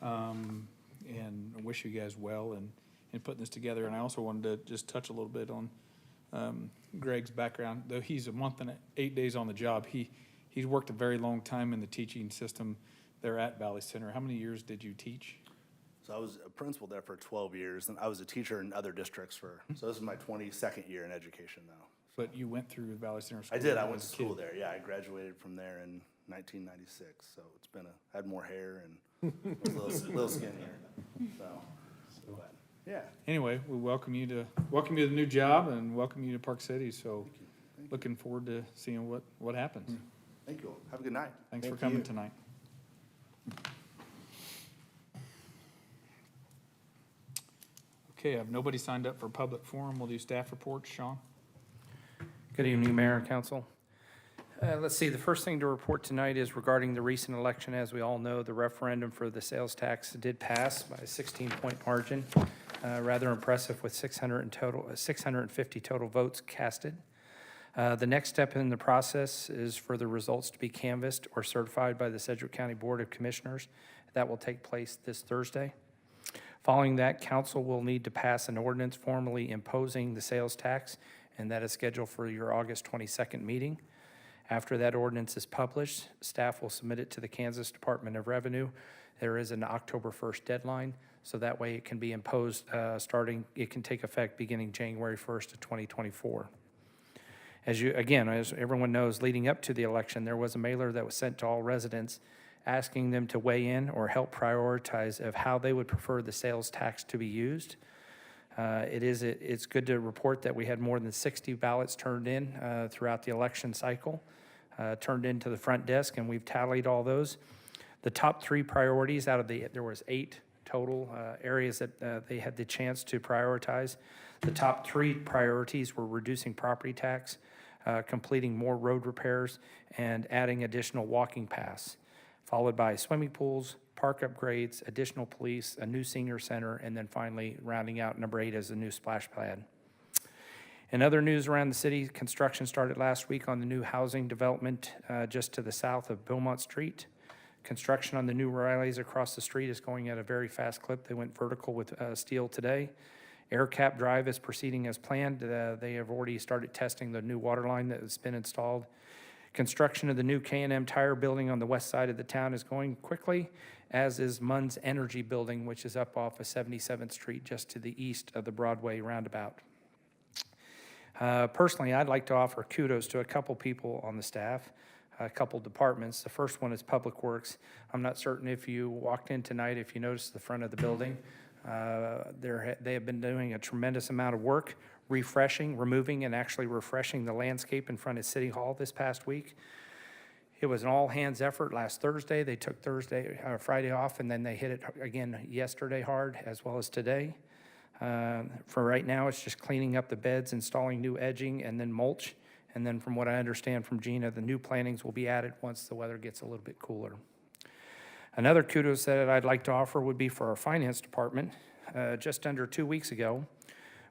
and I wish you guys well in putting this together. And I also wanted to just touch a little bit on Greg's background. Though he's a month and 8 days on the job, he's worked a very long time in the teaching system there at Valley Center. How many years did you teach? So I was a principal there for 12 years, and I was a teacher in other districts so this is my 22nd year in education now. But you went through Valley Center School. I did, I went as to a kid. school there, yeah, I graduated from there in 1996, so it's been I had more hair and was a little skinnier, so, but, yeah. Anyway, we welcome you to the new job and welcome you to Park City. So looking forward to seeing what happens. Thank you all, have a good night. Thanks for coming tonight. Okay, I have nobody signed up for public forum. We'll do staff reports. Sean? Good evening, Mayor and Council. Let's see, the first thing to report tonight is regarding the recent election. As we all know, the referendum for the sales tax did pass by a 16-point margin. Rather impressive with 650 total votes casted. The next step in the process is for the results to be canvassed or certified by the Sedgwick County Board of Commissioners. That will take place this Thursday. Following that, council will need to pass an ordinance formally imposing the sales tax, and that is scheduled for your August 22nd meeting. After that ordinance is published, staff will submit it to the Kansas Department of Revenue. There is an October 1st deadline, so that way it can be imposed it can take effect beginning January 1st of 2024. As everyone knows, leading up to the election, there was a mailer that was sent to all residents asking them to weigh in or help prioritize of how they would prefer the sales tax to be used. It's good to report that we had more than 60 ballots turned in throughout the election cycle, turned into the front desk, and we've tallied all those. The top three priorities there was 8 total areas that they had the chance to prioritize. The top 3 priorities were reducing property tax, completing more road repairs, and adding additional walking paths, followed by swimming pools, park upgrades, additional police, a new senior center, and then finally rounding out number 8 as a new splash pad. In other news around the city, construction started last week on the new housing development just to the south of Beaumont Street. Construction on the new Rileys across the street is going at a very fast clip. They went vertical with steel today. AirCap Drive is proceeding as planned. They have already started testing the new water line that has been installed. Construction of the new K&M Tire building on the west side of the town is going quickly, as is Munn's Energy building, which is up off of 77th Street just to the east of the Broadway roundabout. Personally, I'd like to offer kudos to a couple people on the staff, a couple departments. The first one is Public Works. I'm not certain if you walked in tonight, if you noticed the front of the building. They have been doing a tremendous amount of work, removing and actually refreshing the landscape in front of City Hall this past week. It was an all-hands effort last Thursday. They took Friday off, and then they hit it again yesterday hard, as well as today. For right now, it's just cleaning up the beds, installing new edging, and then mulch. And then from what I understand from Gina, the new plantings will be added once the weather gets a little bit cooler. Another kudos that I'd like to offer would be for our finance department. Just under 2 weeks ago,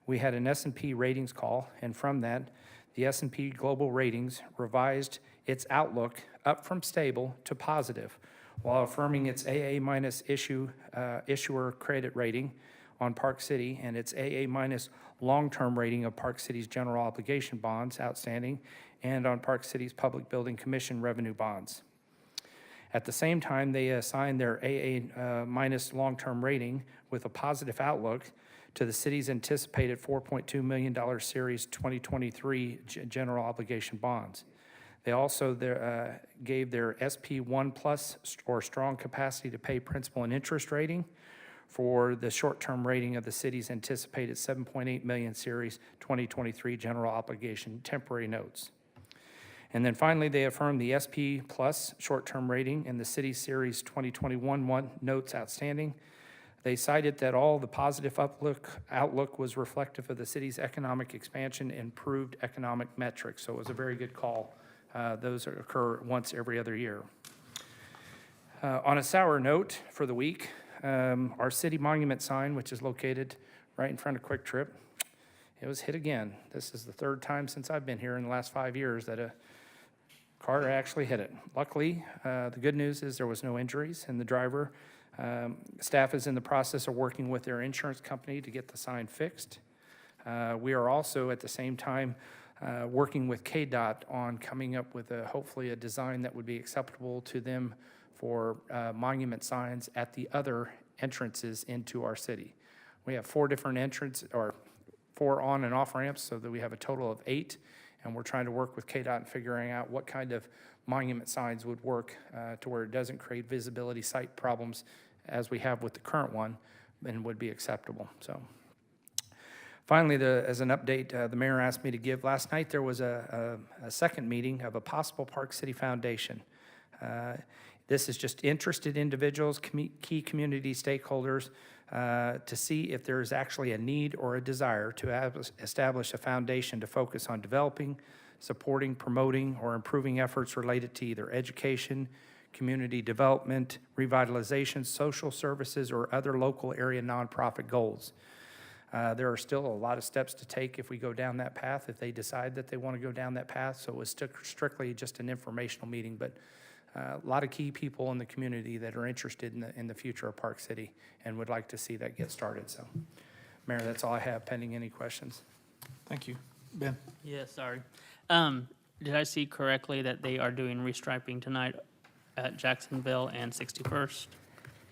we had an S&P ratings call, and from that, the S&P Global Ratings revised its outlook up from stable to positive, while affirming its AA- issuer credit rating on Park City and its AA- long-term rating of Park City's general obligation bonds outstanding and on Park City's Public Building Commission revenue bonds. At the same time, they assigned their AA- long-term rating with a positive outlook to the city's anticipated $4.2 million Series 2023 general obligation bonds. They also gave their SP1 plus or strong capacity to pay principal and interest rating for the short-term rating of the city's anticipated $7.8 million Series 2023 general obligation temporary notes. And then finally, they affirmed the SP plus short-term rating in the city's Series 2021 notes outstanding. They cited that all the positive outlook was reflective of the city's economic expansion and improved economic metrics. So it was a very good call. Those occur once every other year. On a sour note for the week, our city monument sign, which is located right in front of Quick Trip, it was hit again. This is the third time since I've been here in the last 5 years that a car actually hit it. Luckily, the good news is there was no injuries, and the driver, staff is in the process of working with their insurance company to get the sign fixed. We are also at the same time working with KDOT on coming up with hopefully a design that would be acceptable to them for monument signs at the other entrances into our city. We have 4 different or 4 on and off ramps, so that we have a total of 8, and we're trying to work with KDOT and figuring out what kind of monument signs would work to where it doesn't create visibility site problems as we have with the current one and would be acceptable. So finally, as an update, the mayor asked me to give, last night there was a second meeting of a possible Park City Foundation. This is just interested individuals, key community stakeholders, to see if there is actually a need or a desire to establish a foundation to focus on developing, supporting, promoting, or improving efforts related to either education, community development, revitalization, social services, or other local area nonprofit goals. There are still a lot of steps to take if we go down that path, if they decide that they want to go down that path. So it was strictly just an informational meeting, but a lot of key people in the community that are interested in the future of Park City and would like to see that get started. So, Mayor, that's all I have pending any questions. Thank you. Ben? Yeah, sorry. Did I see correctly that they are doing restriping tonight at Jacksonville and 61st?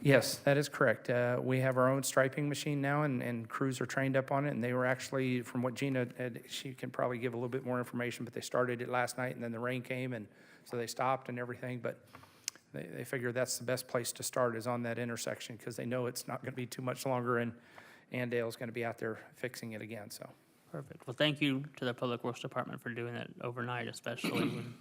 Yes, that is correct. We have our own striping machine now, and crews are trained up on it, and they were actually, from what Gina had, she can probably give a little bit more information, but they started it last night, and then the rain came, and so they stopped and everything, but they figure that's the best place to start is on that intersection, because they know it's not going to be too much longer, and Andale's going to be out there fixing it again, so. Perfect. Well, thank you to the Public Works Department for doing that overnight, especially when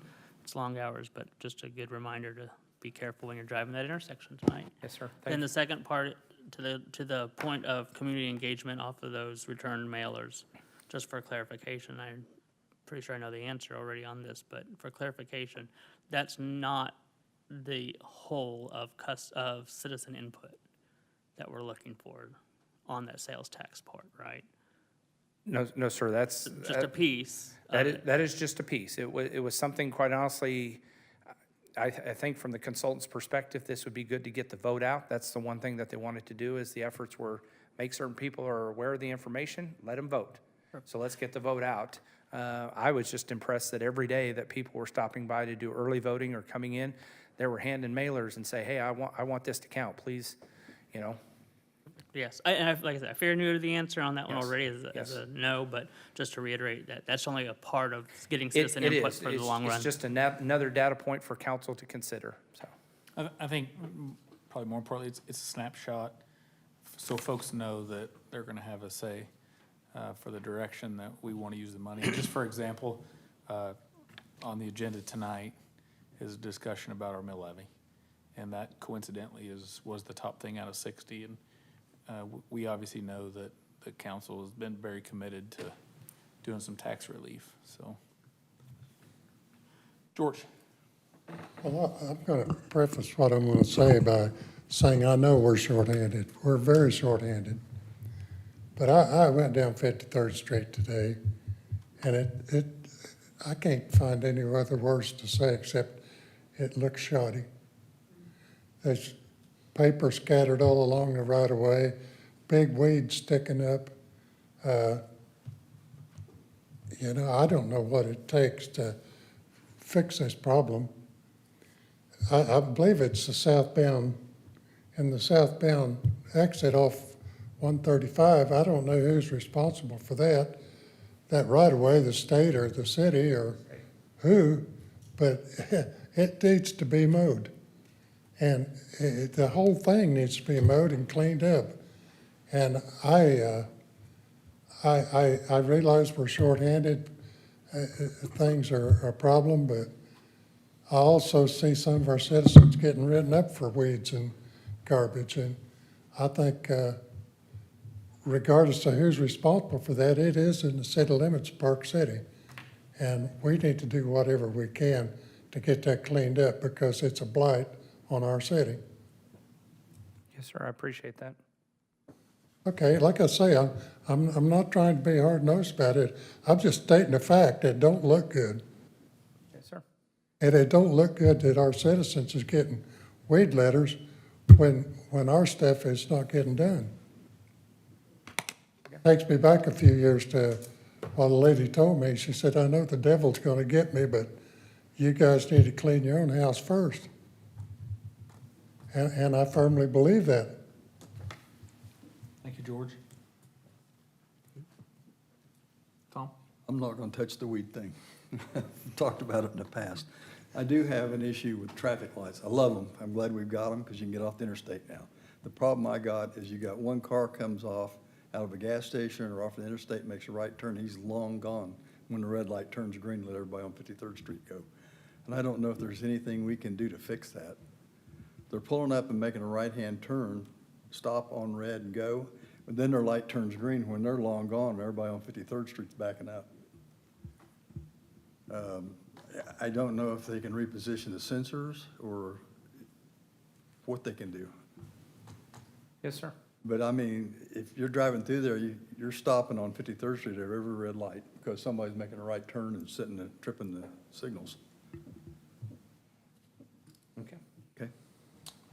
it's long hours, but just a good reminder to be careful when you're driving that intersection tonight. Yes, sir. Then the second part, to the point of community engagement off of those returned mailers, just for clarification, I'm pretty sure I know the answer already on this, but for clarification, that's not the whole of citizen input that we're looking for on that sales tax part, right? No, sir, that's. Just a piece. That is just a piece. It was something, quite honestly, I think from the consultant's perspective, this would be good to get the vote out. That's the one thing that they wanted to do, is the efforts were make certain people are aware of the information, let them vote. So let's get the vote out. I was just impressed that every day that people were stopping by to do early voting or coming in, they were handing mailers and say, hey, I want this to count, please, you know. Yes, like I said, I fear knew the answer on that one Yes, already as yes. a no, but just to reiterate that that's only a part of getting It citizen input is. for the long run. It's just another data point for council to consider, so. I think probably more importantly, it's a snapshot, so folks know that they're gonna have a say for the direction that we want to use the money. Just for example, on the agenda tonight is a discussion about our mill levy. And that coincidentally was the top thing out of 60. And we obviously know that the council has been very committed to doing some tax relief, so. George? Well, I'm going to preface what I'm going to say by saying I know we're shorthanded. We're very shorthanded. But I went down 53rd Street today, and I can't find any other words to say except it looks shoddy. There's paper scattered all along the right of way, big weeds sticking up. You know, I don't know what it takes to fix this problem. I believe it's the southbound exit off 135. I don't know who's responsible for that right of way, the state or the city or who, but it needs to be mowed. And the whole thing needs to be mowed and cleaned up. And I realize we're shorthanded. Things are a problem, but I also see some of our citizens getting written up for weeds and garbage. And I think regardless of who's responsible for that, it is in the city limits of Park City. And we need to do whatever we can to get that cleaned up because it's a blight on our city. Yes, sir, I appreciate that. Okay, like I say, I'm not trying to be hard-nosed about it. I'm just stating a fact. It don't look good. Yes, sir. And it don't look good that our citizens is getting weed letters when our stuff is not getting done. Takes me back a few years to what a lady told me. She said, I know the devil's gonna get me, but you guys need to clean your own house first. And I firmly believe that. Thank you, George. Tom? I'm not going to touch the weed thing. We've talked about it in the past. I do have an issue with traffic lights. I love them. I'm glad we've got them because you can get off the interstate now. The problem I got is you got one car comes off out of a gas station or off the interstate, makes a right turn, he's long gone when the red light turns green, let everybody on 53rd Street go. And I don't know if there's anything we can do to fix that. They're pulling up and making a right-hand turn, stop on red and go, but then their light turns green when they're long gone, and everybody on 53rd Street's backing up. I don't know if they can reposition the sensors or what they can do. Yes, sir. But I mean, if you're driving through there, you're stopping on 53rd Street at every red light because somebody's making a right turn and sitting and tripping the signals. Okay. Okay?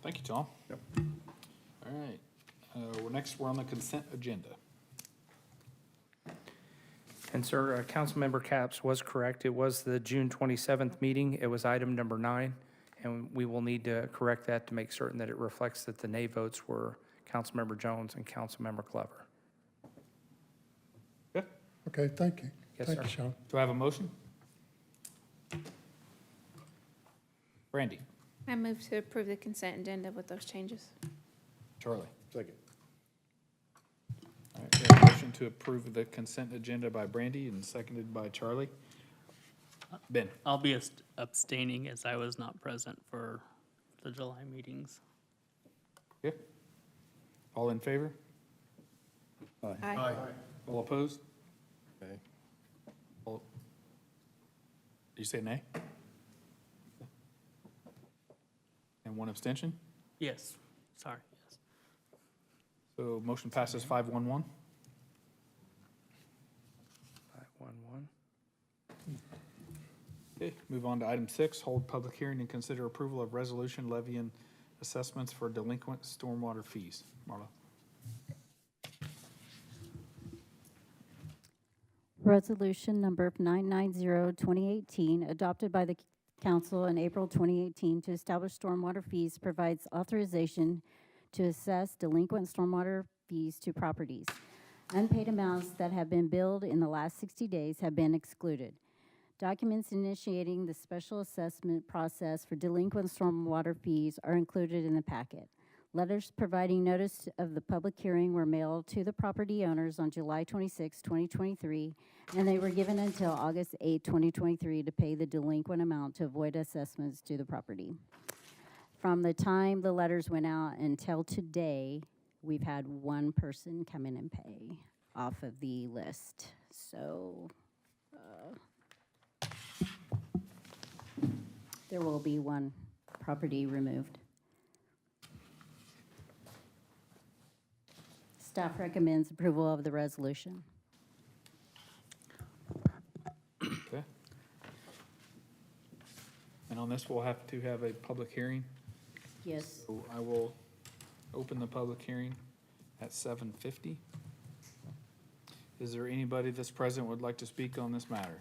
Thank you, Tom. Yep. All right. We're on the consent agenda. And sir, Councilmember Capps was correct. It was the June 27th meeting. It was item number 9, and we will need to correct that to make certain that it reflects that the nay votes were Councilmember Jones and Councilmember Glover. Yeah. Okay, thank you. Yes, Thank sir. you, Sean. Do I have a motion? Brandy? I move to approve the consent agenda with those changes. Charlie? Second. All right, we have a motion to approve the consent agenda by Brandy and seconded by Charlie. Ben? I'll be abstaining as I was not present for the July meetings. Yeah. All in favor? Aye. All opposed? Okay. All, you say nay? And one abstention? Yes, sorry, yes. So motion passes 5-1-1. 511. Okay, move on to item 6, hold public hearing and consider approval of resolution levying assessments for delinquent stormwater fees. Marla? Resolution number 990-2018, adopted by the council in April 2018 to establish stormwater fees, provides authorization to assess delinquent stormwater fees to properties. Unpaid amounts that have been billed in the last 60 days have been excluded. Documents initiating the special assessment process for delinquent stormwater fees are included in the packet. Letters providing notice of the public hearing were mailed to the property owners on July 26, 2023, and they were given until August 8, 2023 to pay the delinquent amount to avoid assessments to the property. From the time the letters went out until today, we've had one person come in and pay off of the list. So, There will be one property removed. Staff recommends approval of the resolution. Okay. And on this, we'll have to have a public hearing. Yes. So I will open the public hearing at 7:50. Is there anybody that's present would like to speak on this matter?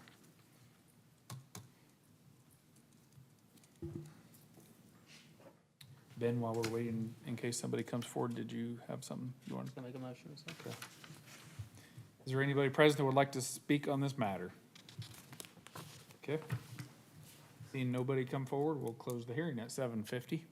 Ben, while we're waiting, in case somebody comes forward, did you have something you wanted? Gonna make a motion, so. Okay. Is there anybody present that would like to speak on this matter? Okay. Seeing nobody come forward, we'll close the hearing at 7:50.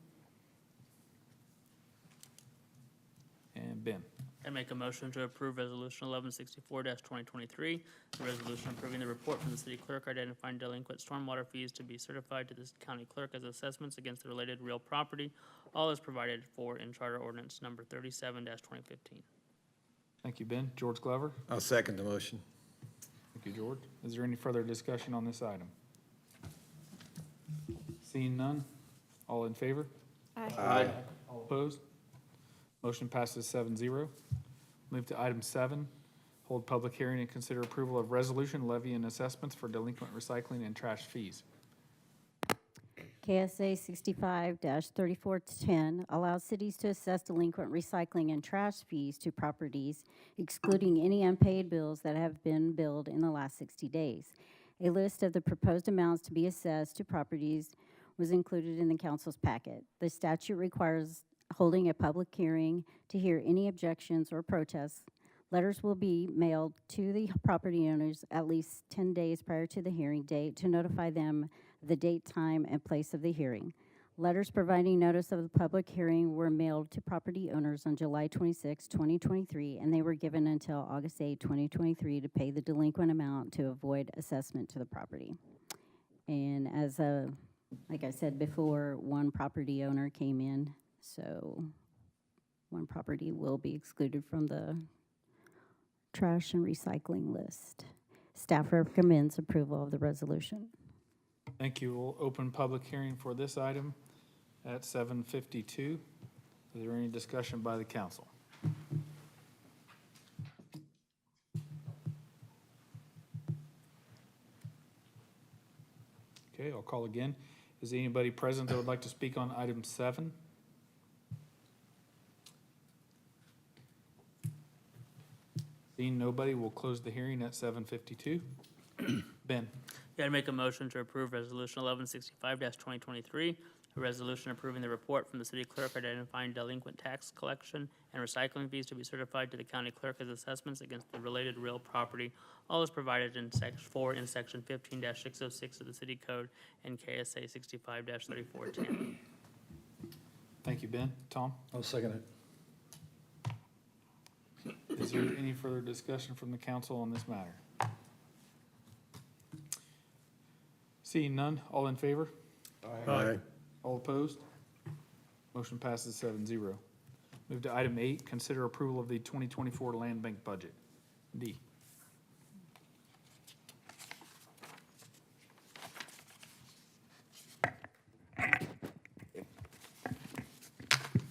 And Ben, I make a motion to approve Resolution 1164-2023, a resolution approving the report from the city clerk identifying delinquent stormwater fees to be certified to the county clerk as assessments against the related real property, all is provided for in Charter Ordinance Number 37-2015. thank you, Ben. George Glover? I'll second the motion. Thank you, George. Is there any further discussion on this item? Seeing none, all in favor? Aye. All opposed? Motion passes 7-0. Move to item 7, hold public hearing and consider approval of resolution levying assessments for delinquent recycling and trash fees. KSA 65-3410 allows cities to assess delinquent recycling and trash fees to properties, excluding any unpaid bills that have been billed in the last 60 days. A list of the proposed amounts to be assessed to properties was included in the council's packet. The statute requires holding a public hearing to hear any objections or protests. Letters will be mailed to the property owners at least 10 days prior to the hearing date to notify them of the date, time, and place of the hearing. Letters providing notice of the public hearing were mailed to property owners on July 26, 2023, and they were given until August 8, 2023 to pay the delinquent amount to avoid assessment to the property. And like I said before, one property owner came in, so one property will be excluded from the trash and recycling list. Staff recommends approval of the resolution. Thank you. We'll open public hearing for this item at 7:52. Is there any discussion by the council? Okay, I'll call again. Is anybody present that would like to speak on item 7? Seeing nobody, we'll close the hearing at 7:52. Ben, Yeah, I'd make a motion to approve Resolution 1165-2023, a resolution approving the report from the city clerk identifying delinquent tax collection and recycling fees to be certified to the county clerk as assessments against the related real property. All is provided in section 15-606 of the city code and KSA 65-3410. thank you, Ben. Tom, I'll second it. is there any further discussion from the council on this matter? Seeing none, all in favor? Aye. All opposed? Motion passes 7-0. Move to item 8, consider approval of the 2024 Land Bank budget. D.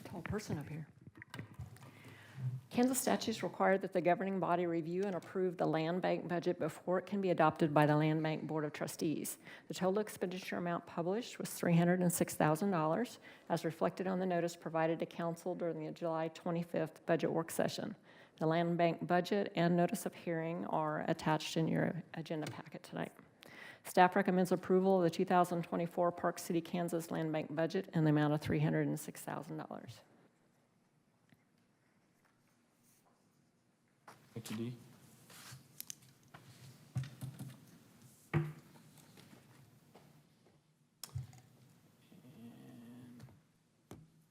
Tall person up here. Kansas statutes require that the governing body review and approve the land bank budget before it can be adopted by the Land Bank Board of Trustees. The total expenditure amount published was $306,000, as reflected on the notice provided to council during the July 25th budget work session. The land bank budget and notice of hearing are attached in your agenda packet tonight. Staff recommends approval of the 2024 Park City, Kansas Land Bank budget in the amount of $306,000. Thank you, D.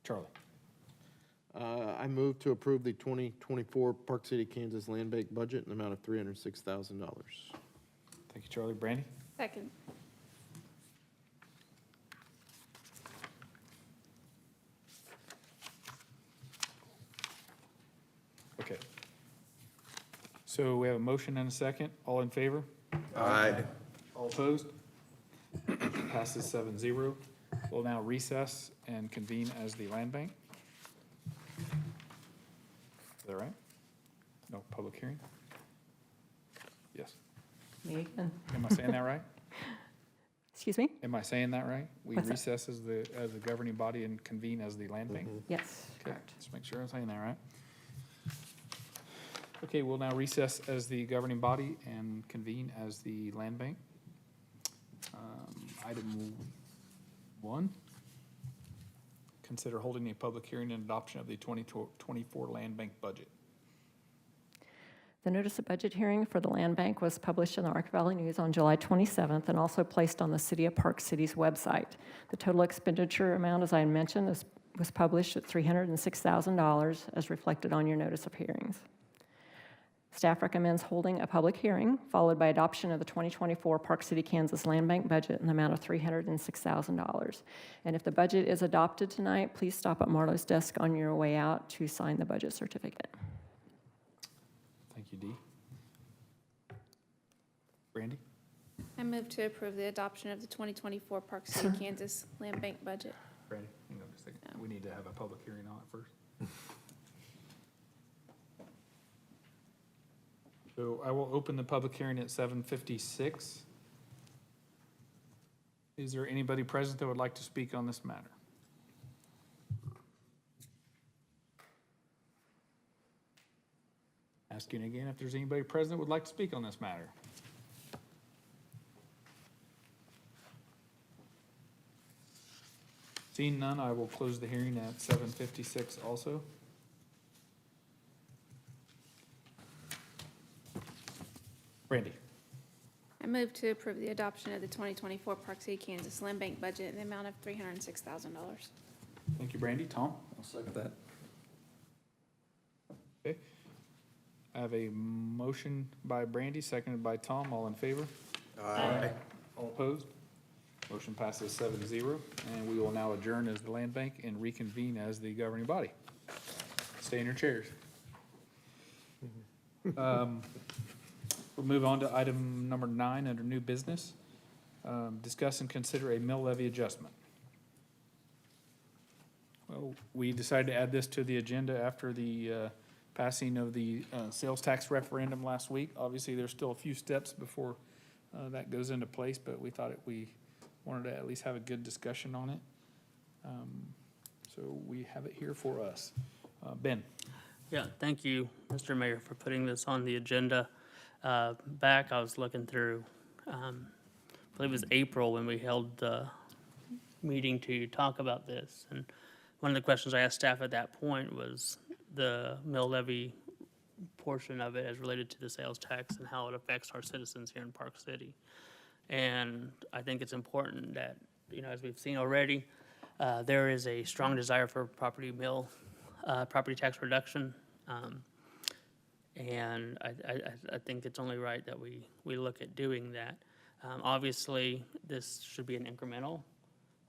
Charlie. I move to approve the 2024 Park City, Kansas Land Bank budget in the amount of $306,000. Thank you, Charlie. Brandy? Second. Okay. So we have a motion and a second. All in favor? Aye. All opposed? Motion passes 7-0. We'll now recess and convene as the land bank. Is that right? No public hearing? Yes. Me again. Am I saying that right? Excuse me? Am I saying that right? We What's that? recess as the governing body and convene as the land bank? Yes, Okay, correct. just make sure I'm saying that right. Okay, we'll now recess as the governing body and convene as the land bank. Item 1, consider holding a public hearing and adoption of the 2024 land bank budget. The notice of budget hearing for the land bank was published in the Ark Valley News on July 27th and also placed on the City of Park City's website. The total expenditure amount, as I mentioned, was published at $306,000 as reflected on your notice of hearings. Staff recommends holding a public hearing, followed by adoption of the 2024 Park City, Kansas Land Bank budget in the amount of $306,000. And if the budget is adopted tonight, please stop at Marlo's desk on your way out to sign the budget certificate. Thank you, Dee. Brandy? I move to approve the adoption of the 2024 Park City, Kansas Land Bank budget. Brandy, hang on just a second. We need to have a public hearing on it first. So I will open the public hearing at 7:56. Is there anybody present that would like to speak on this matter? Asking again if there's anybody present that would like to speak on this matter. Seeing none, I will close the hearing at 7:56 also. Brandy? I move to approve the adoption of the 2024 Park City, Kansas Land Bank budget in the amount of $306,000. Thank you, Brandy. Tom? I'll second that. Okay. I have a motion by Brandy, seconded by Tom. All in favor? Aye. All opposed? Motion passes 7-0, and we will now adjourn as the land bank and reconvene as the governing body. Stay in your chairs. We'll move on to item number 9 under new business. Discuss and consider a mill levy adjustment. Well, we decided to add this to the agenda after the passing of the sales tax referendum last week. Obviously, there's still a few steps before that goes into place, but we thought we wanted to at least have a good discussion on it. So we have it here for us. Ben? Yeah, thank you, Mr. Mayor, for putting this on the agenda. Back, I was looking through, I believe it was April when we held the meeting to talk about this. And one of the questions I asked staff at that point was the mill levy portion of it as related to the sales tax and how it affects our citizens here in Park City. And I think it's important that, you know, as we've seen already, there is a strong desire for property tax reduction. And I think it's only right that we look at doing that. Obviously, this should be an incremental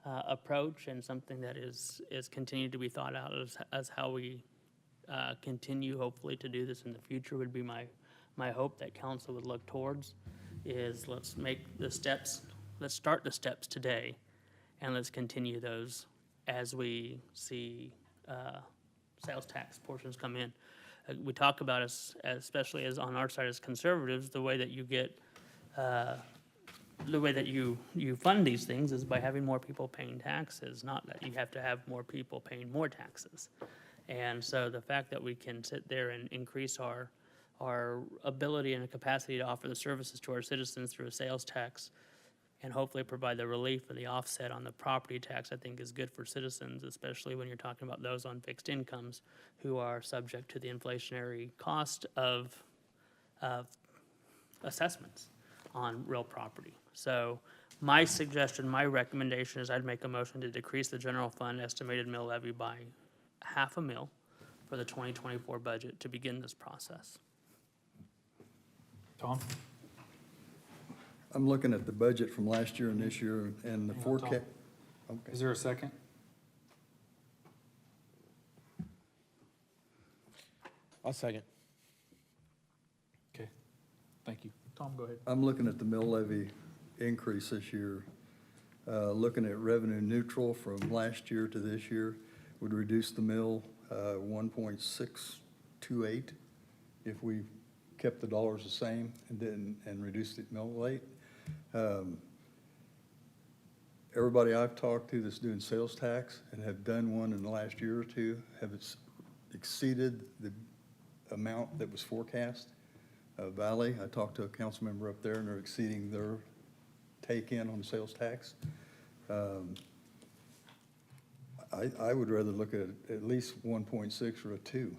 approach and something that is continued to be thought out as how we continue hopefully to do this in the future would be my hope that council would look towards is let's start the steps today and let's continue those as we see sales tax portions come in. We talk about especially as on our side as conservatives, the way that you get, the way that you fund these things is by having more people paying taxes, not that you have to have more people paying more taxes. And so the fact that we can sit there and increase our ability and capacity to offer the services to our citizens through a sales tax and hopefully provide the relief or the offset on the property tax, I think is good for citizens, especially when you're talking about those on fixed incomes who are subject to the inflationary cost of assessments on real property. So my suggestion, my recommendation is I'd make a motion to decrease the general fund estimated mill levy by $0.5 for the 2024 budget to begin this process. Tom? I'm looking at the budget from last year and this year and the Hang on, Tom. forecast. Okay. Is there a second? I'll second. Okay, thank you. Tom, go ahead. I'm looking at the mill levy increase this year. looking at revenue neutral from last year to this year, would reduce the mill 1.628 if we kept the dollars the same and reduced the mill rate. Everybody I've talked to that's doing sales tax and have done one in the last year or two have exceeded the amount that was forecast. Valley, I talked to a council member up there, and they're exceeding their take-in on sales tax. I would rather look at least 1.6 or a 2.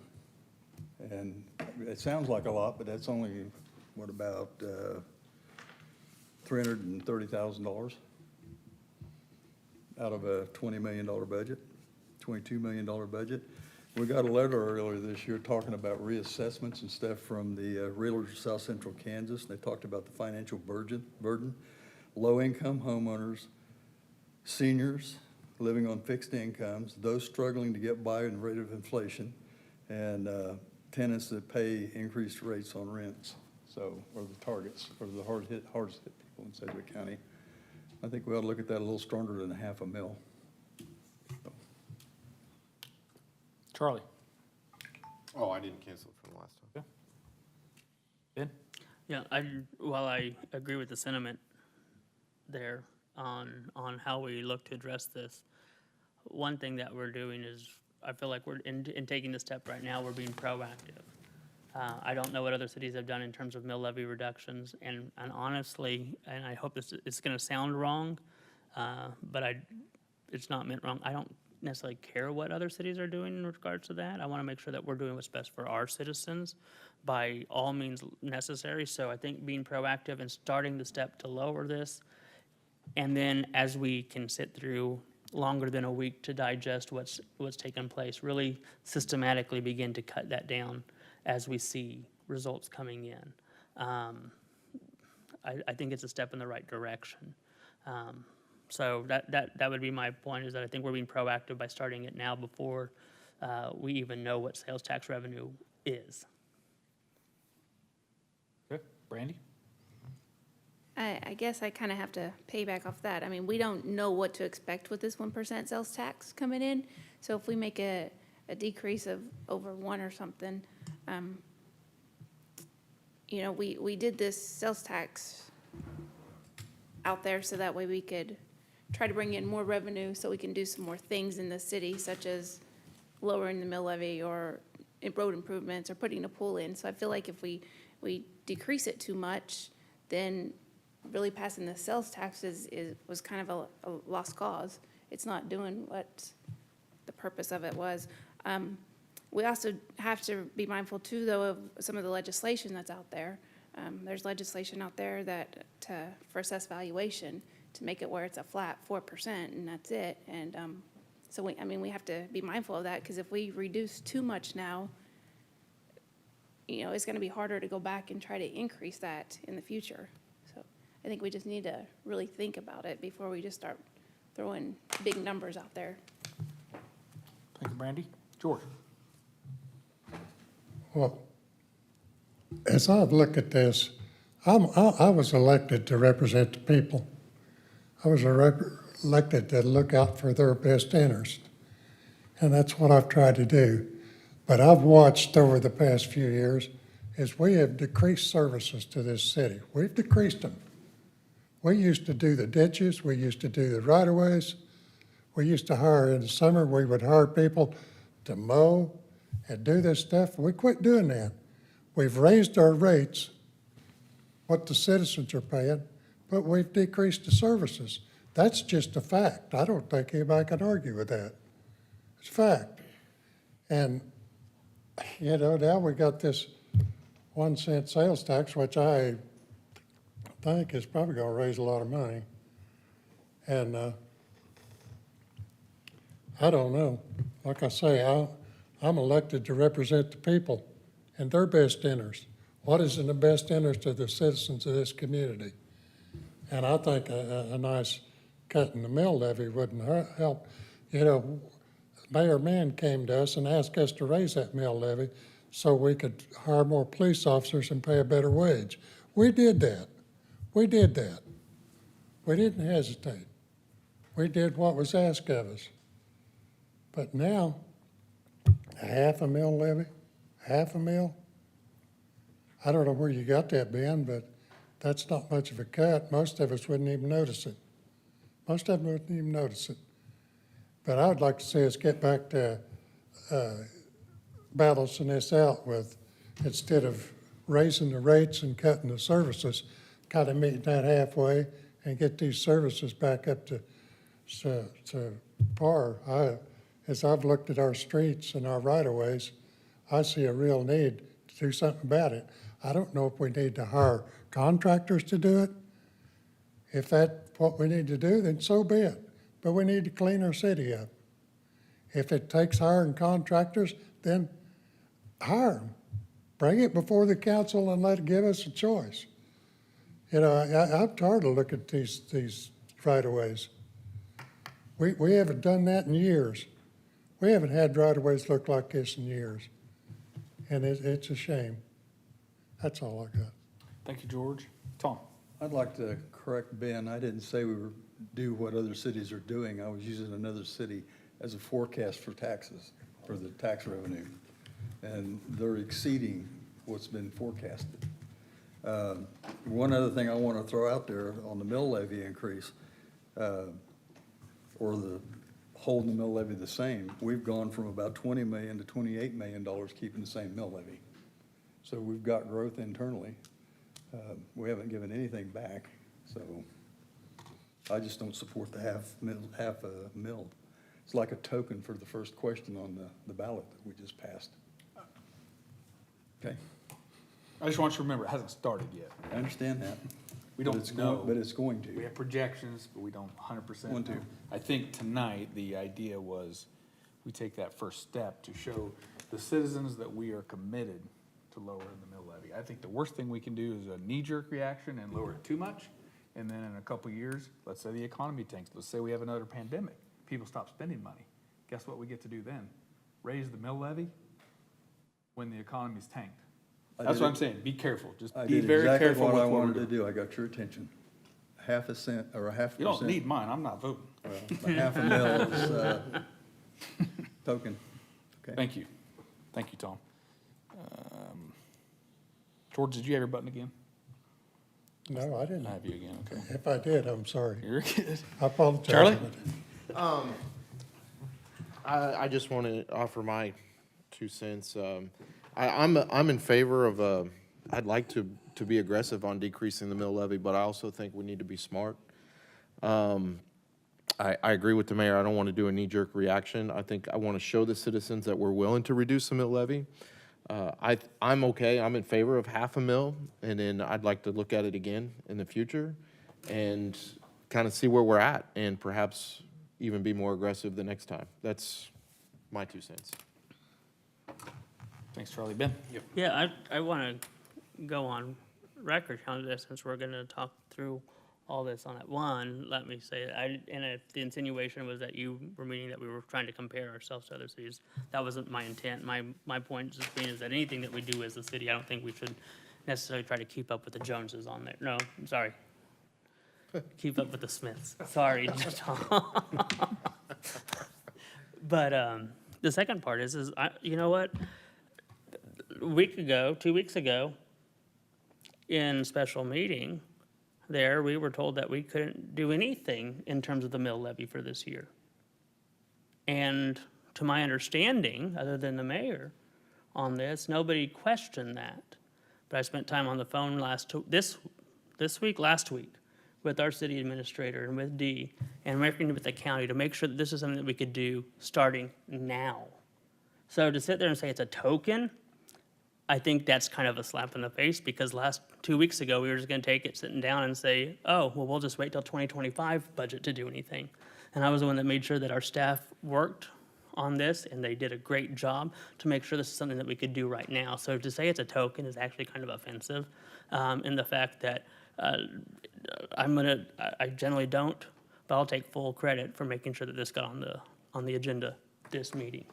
And it sounds like a lot, but that's only, what, about $330,000 out of a $20 million budget, $22 million budget. We got a letter earlier this year talking about reassessments and stuff from the Realtors of South Central Kansas. They talked about the financial burden, low-income homeowners, seniors living on fixed incomes, those struggling to get by in the rate of inflation, and tenants that pay increased rates on rents, or the targets, or the hardest hit people in Sedgwick County. I think we ought to look at that a little stronger than $500,000. Charlie? Oh, I didn't cancel it from the last time. Ben? Yeah, while I agree with the sentiment there on how we look to address this, one thing that we're doing is, I feel like we're, in taking this step right now, we're being proactive. I don't know what other cities have done in terms of mill levy reductions, and honestly, and I hope this is gonna sound wrong, but it's not meant wrong. I don't necessarily care what other cities are doing in regards to that. I wanna make sure that we're doing what's best for our citizens by all means necessary. So I think being proactive and starting the step to lower this, and then as we can sit through longer than a week to digest what's taken place, really systematically begin to cut that down as we see results coming in. I think it's a step in the right direction. So that would be my point, is that I think we're being proactive by starting it now before we even know what sales tax revenue is. Okay, Brandy? I guess I kind of have to piggyback off that. I mean, we don't know what to expect with this 1% sales tax coming in. So if we make a decrease of over 1 or something, you know, we did this sales tax out there so that way we could try to bring in more revenue so we can do some more things in the city, such as lowering the mill levy or road improvements or putting a pool in. So I feel like if we decrease it too much, then really passing the sales taxes was kind of a lost cause. It's not doing what the purpose of it was. We also have to be mindful too, though, of some of the legislation that's out there. There's legislation out there that for assessed valuation to make it where it's a flat 4% and that's it. And so we have to be mindful of that, because if we reduce too much now, you know, it's going to be harder to go back and try to increase that in the future. So I think we just need to really think about it before we just start throwing big numbers out there. Thank you, Brandy. George? Well, as I've looked at this, I was elected to represent the people. I was elected to look out for their best interest, and that's what I've tried to do. But I've watched over the past few years as we have decreased services to this city. We've decreased them. We used to do the ditches, we used to do the right-of-ways, we used to hire, in the summer, we would hire people to mow and do this stuff. We quit doing that. We've raised our rates, what the citizens are paying, but we've decreased the services. That's just a fact. I don't think anybody can argue with that. It's a fact. And, you know, now we got this 1 cent sales tax, which I think is probably gonna raise a lot of money. And I don't know. Like I say, I'm elected to represent the people and their best interest. What is in the best interest of the citizens of this community? And I think a nice cut in the mill levy wouldn't help. You know, Mayor Mann came to us and asked us to raise that mill levy so we could hire more police officers and pay a better wage. We did that. We did that. We didn't hesitate. we did what was asked of us. But now, a $500,000 levy, $500,000? I don't know where you got that, Ben, but that's not much of a cut. Most of us wouldn't even notice it. Most of them wouldn't even notice it. But I would like to see us get back to balancing this out with, instead of raising the rates and cutting the services, kind of meeting that halfway and get these services back up to par. As I've looked at our streets and our right-of-ways, I see a real need to do something about it. I don't know if we need to hire contractors to do it. If that's what we need to do, then so be it. But we need to clean our city up. If it takes hiring contractors, then hire them. Bring it before the council and let it give us a choice. You know, I'm tired of looking at these right-of-ways. We haven't done that in years. We haven't had right-of-ways look like this in years. And it's a shame. That's all I got. Thank you, George. Tom? I'd like to correct Ben. I didn't say we were do what other cities are doing. I was using another city as a forecast for taxes, for the tax revenue. And they're exceeding what's been forecasted. One other thing I want to throw out there on the mill levy increase, or the holding the mill levy the same, we've gone from about $20 million to $28 million keeping the same mill levy. So we've got growth internally. We haven't given anything back, so I just don't support the half a mill. It's like a token for the first question on the ballot that we just passed. Okay, I just want you to remember, it hasn't started yet. I understand that. We But don't it's know. But it's going We to. have projections, but we don't 100% One, know. two. I think tonight, the idea was we take that first step to show the citizens that we are committed to lowering the mill levy. I think the worst thing we can do is a knee-jerk reaction and lower it too much. And then in a couple of years, let's say the economy tanks, let's say we have another pandemic, people stop spending money. Guess what we get to do then? Raise the mill levy when the economy's tanked. That's what I'm saying, be careful, just I be did very exactly careful what with I what we're wanted to doing. do. I got your attention. Half a cent or a half You percent. don't need mine, I'm not voting. A half a mil is token. Okay. Thank you. Thank you, Tom. George, did you have your button again? No, I didn't. I have you again, okay. If I did, I'm sorry. You're good. I apologize. Charlie? I just want to offer my 2 cents. I'm in favor of, I'd like to be aggressive on decreasing the mill levy, but I also think we need to be smart. I agree with the mayor. I don't want to do a knee-jerk reaction. I think I want to show the citizens that we're willing to reduce the mill levy. I'm okay. I'm in favor of $500,000, and then I'd like to look at it again in the future and kind of see where we're at, and perhaps even be more aggressive the next time. That's my 2 cents. Thanks, Charlie. Ben? Yeah, I want to go on record on this since we're going to talk through all this on it. One, let me say, and if the insinuation was that you were meaning that we were trying to compare ourselves to other cities, that wasn't my intent. My point just being is that anything that we do as a city, I don't think we should necessarily try to keep up with the Joneses on there. No, I'm sorry. Keep up with the Smiths. Sorry, Tom. But the second part is you know what? A week ago, 2 weeks ago, in special meeting, there, we were told that we couldn't do anything in terms of the mill levy for this year. And to my understanding, other than the mayor on this, nobody questioned that. But I spent time on the phone last week, with our city administrator and with Dee, and working with the county to make sure that this is something that we could do starting now. So to sit there and say it's a token, I think that's kind of a slap in the face, because 2 weeks ago, we were just gonna take it sitting down and say, oh, well, we'll just wait till 2025 budget to do anything. And I was the one that made sure that our staff worked on this, and they did a great job to make sure this is something that we could do right now. So to say it's a token is actually kind of offensive, in the fact that I generally don't, but I'll take full credit for making sure that this got on the agenda this meeting.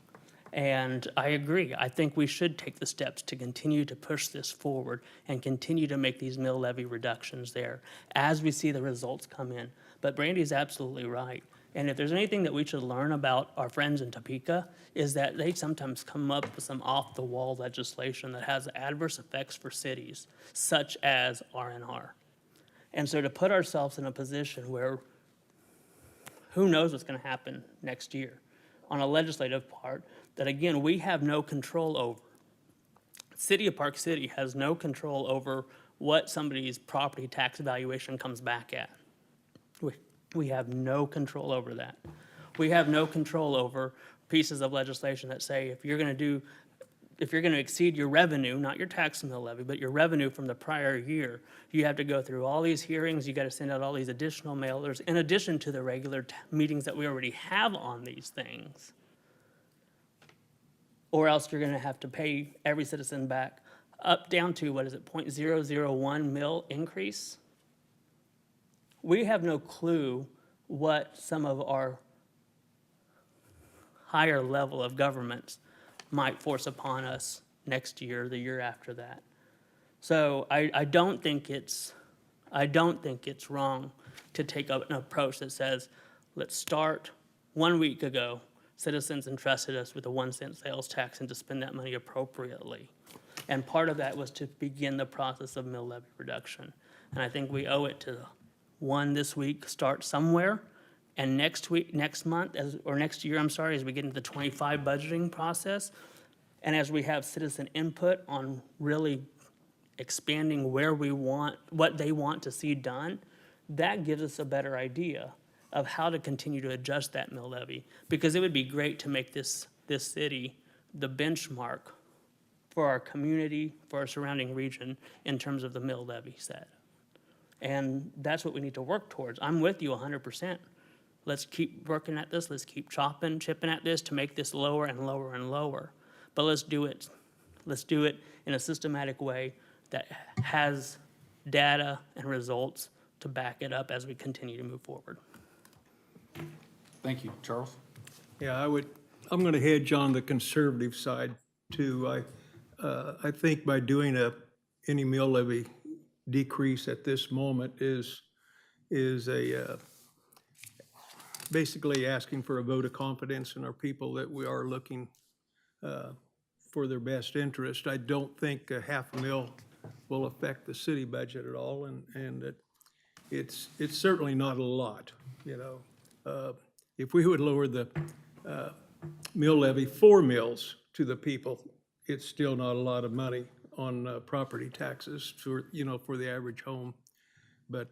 And I agree. I think we should take the steps to continue to push this forward and continue to make these mill levy reductions there as we see the results come in. But Brandy's absolutely right. And if there's anything that we should learn about our friends in Topeka, is that they sometimes come up with some off-the-wall legislation that has adverse effects for cities, such as RNR. And so to put ourselves in a position where who knows what's going to happen next year on a legislative part that, again, we have no control over. City of Park City has no control over what somebody's property tax valuation comes back at. We have no control over that. We have no control over pieces of legislation that say if you're going to exceed your revenue, not your tax mill levy, but your revenue from the prior year, you have to go through all these hearings, you got to send out all these additional mailers, in addition to the regular meetings that we already have on these things. Or else you're going to have to pay every citizen back up down to, what is it, 0.001 mil increase? We have no clue what some of our higher level of governments might force upon us next year, the year after that. So I don't think it's wrong to take up an approach that says, let's start 1 week ago, citizens entrusted us with a 1 cent sales tax and to spend that money appropriately. And part of that was to begin the process of mill levy reduction. And I think we owe it to this week, start somewhere, and next month, or next year, as we get into the 25 budgeting process, and as we have citizen input on really expanding what they want to see done, that gives us a better idea of how to continue to adjust that mill levy. Because it would be great to make this city the benchmark for our community, for our surrounding region, in terms of the mill levy set. And that's what we need to work towards. I'm with you 100%. Let's keep working at this. Let's keep chipping at this to make this lower and lower and lower. But let's do it in a systematic way that has data and results to back it up as we continue to move forward. Thank you. Charles? Yeah, I'm going to hedge on the conservative side too. I think by doing any mill levy decrease at this moment is basically asking for a vote of confidence in our people that we are looking for their best interest. I don't think a $0.5 will affect the city budget at all, and that it's certainly not a lot, you know. If we would lower the mill levy 4 mills to the people, it's still not a lot of money on property taxes for the average home. But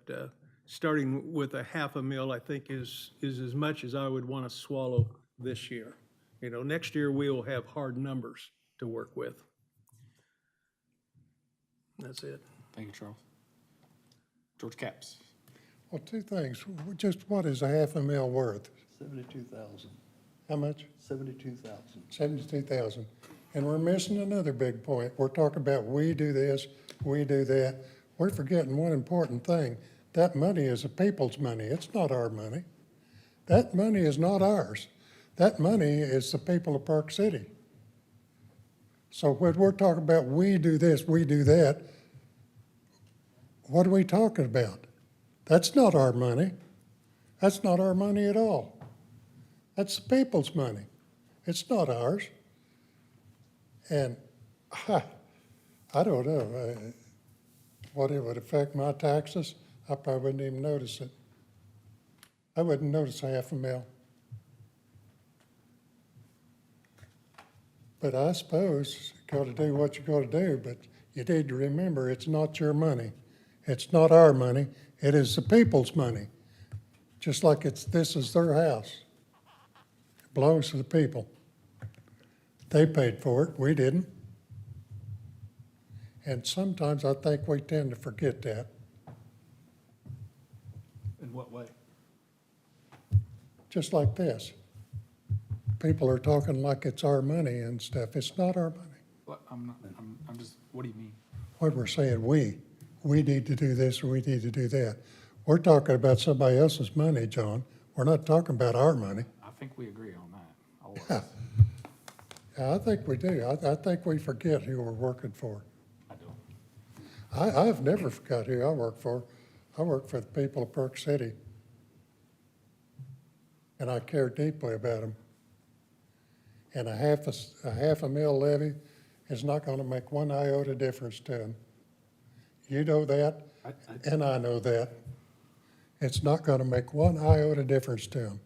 starting with a $0.5 I think is as much as I would want to swallow this year. You know, next year we will have hard numbers to work with. That's it. Thank you, Charles. George Capps? Well, two things. Just what is a $0.5 worth? 72,000. How much? 72,000. 72,000. And we're missing another big point. We're talking about we do this, we do that. We're forgetting one important thing. That money is the people's money. It's not our money. That money is not ours. That money is the people of Park City. So when we're talking about we do this, we do that, what are we talking about? That's not our money. That's not our money at all. That's the people's money. It's not ours. And I don't know what it would affect my taxes. I probably wouldn't even notice it. I wouldn't notice $0.5. But I suppose you got to do what you got to do, but you need to remember it's not your money. It's not our money. It is the people's money. Just like this is their house. It belongs to the people. They paid for it, we didn't. And sometimes I think we tend to forget that. In what way? Just like this. People are talking like it's our money and stuff. It's not our money. What, I'm just, what do you mean? What we're saying, we need to do this or we need to do that. We're talking about somebody else's money, John. We're not talking about our money. I think we agree on that. All of Yeah. us. Yeah, I think we do. I think we forget who we're working for. I don't. I've never forgot who I work for. I work for the people of Park City. and I care deeply about them. And a half a mil levy is not gonna make one iota difference to them. You know that, and I know that. It's not gonna make one iota difference to them.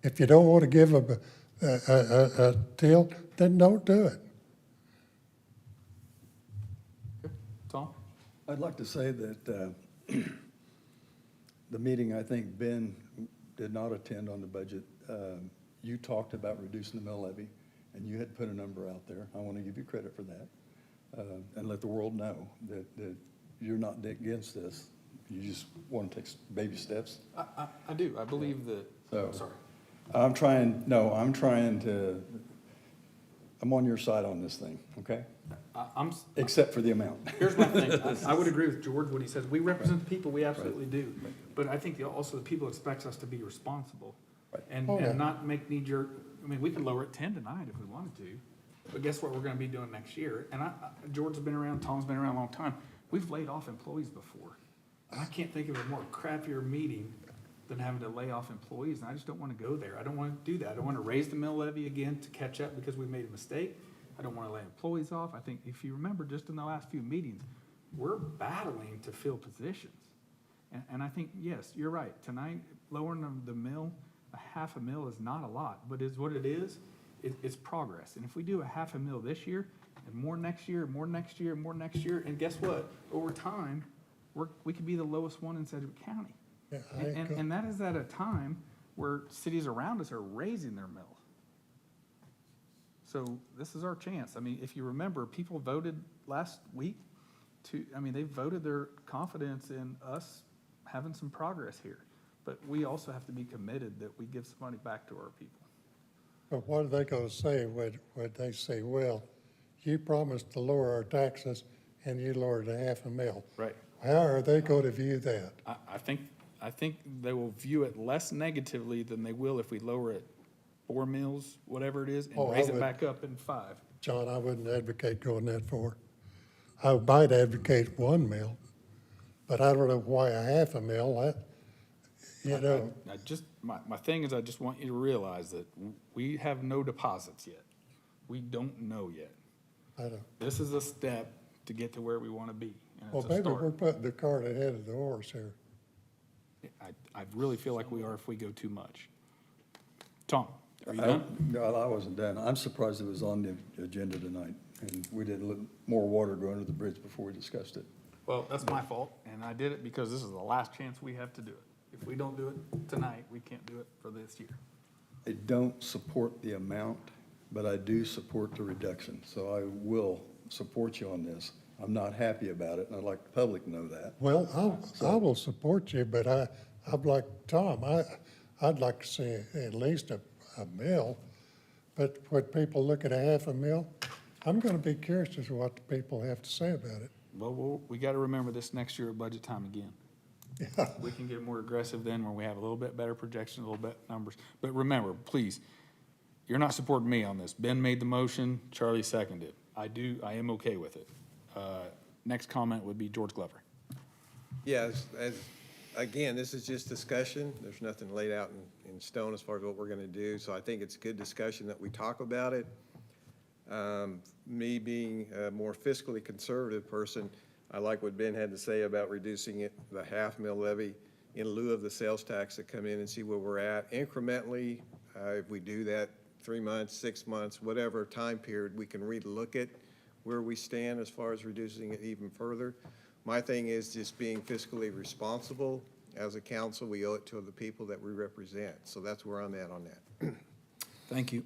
If you don't wanna give them a deal, then don't do it. Tom? I'd like to say that the meeting, I think Ben did not attend on the budget. You talked about reducing the mill levy, and you had put a number out there. I want to give you credit for that, and let the world know that you're not against this. You just want to take baby steps. I do. I believe that, So, sorry. I'm on your side on this thing, okay? Except for the amount. Here's my thing. I would agree with George when he says, we represent the people, we absolutely do. But I think also the people expect us to be responsible and not make knee-jerk, I mean, we could lower it 10 tonight if we wanted to. But guess what we're gonna be doing next year? And George's been around, Tom's been around a long time. We've laid off employees before. And I can't think of a more crappier meeting than having to lay off employees, and I just don't wanna go there. I don't wanna do that. I don't wanna raise the mill levy again to catch up because we made a mistake. I don't wanna lay employees off. I think if you remember, just in the last few meetings, we're battling to fill positions. And I think, yes, you're right. Tonight, lowering the mill, a half a mil is not a lot, but is what it is, it's progress. And if we do a half a mil this year, and more next year, more next year, more next year, and guess what? Over time, we could be the lowest one in Sedgwick County. Yeah, And that is at a time where cities around us are raising their mills. So this is our chance. I mean, if you remember, people voted last week they voted their confidence in us having some progress here. But we also have to be committed that we give some money back to our people. But what are they gonna say when they say, well, you promised to lower our taxes and you lowered a half a mil? Right. How are they gonna view that? I think they will view it less negatively than they will if we lower it 4 mills, whatever it is, and raise it back up in 5. John, I wouldn't advocate going that far. I might advocate 1 mil, but I don't know why a half a mil, My thing is, I just want you to realize that we have no deposits yet. We don't know yet. I don't. This is a step to get to where we want to be, and Well, it's a maybe start. we're putting the cart ahead of the horse here. I really feel like we are if we go too much. Tom, are you done? No, I wasn't done. I'm surprised it was on the agenda tonight, and we did a little more water go under the bridge before we discussed it. Well, that's my fault, and I did it because this is the last chance we have to do it. If we don't do it tonight, we can't do it for this year. I don't support the amount, but I do support the reduction, so I will support you on this. I'm not happy about it, and I'd like the public to know that. Well, I will support you, but I'm like Tom, I'd like to see at least a mil. But when people look at a half a mil, I'm gonna be curious as to what the people have to say about it. Well, we got to remember this next year at budget time again. Yeah. We can get more aggressive then when we have a little bit better projection, a little bit numbers. But remember, please, you're not supporting me on this. Ben made the motion, Charlie seconded. I am okay with it. Next comment would be George Glover. Yes, again, this is just discussion. There's nothing laid out in stone as far as what we're gonna do, so I think it's a good discussion that we talk about it. Me being a more fiscally conservative person, I like what Ben had to say about reducing it, the half mil levy in lieu of the sales tax to come in and see where we're at. Incrementally, if we do that 3 months, 6 months, whatever time period, we can relook at where we stand as far as reducing it even further. My thing is just being fiscally responsible. As a council, we owe it to the people that we represent. So that's where I'm at on that. Thank you.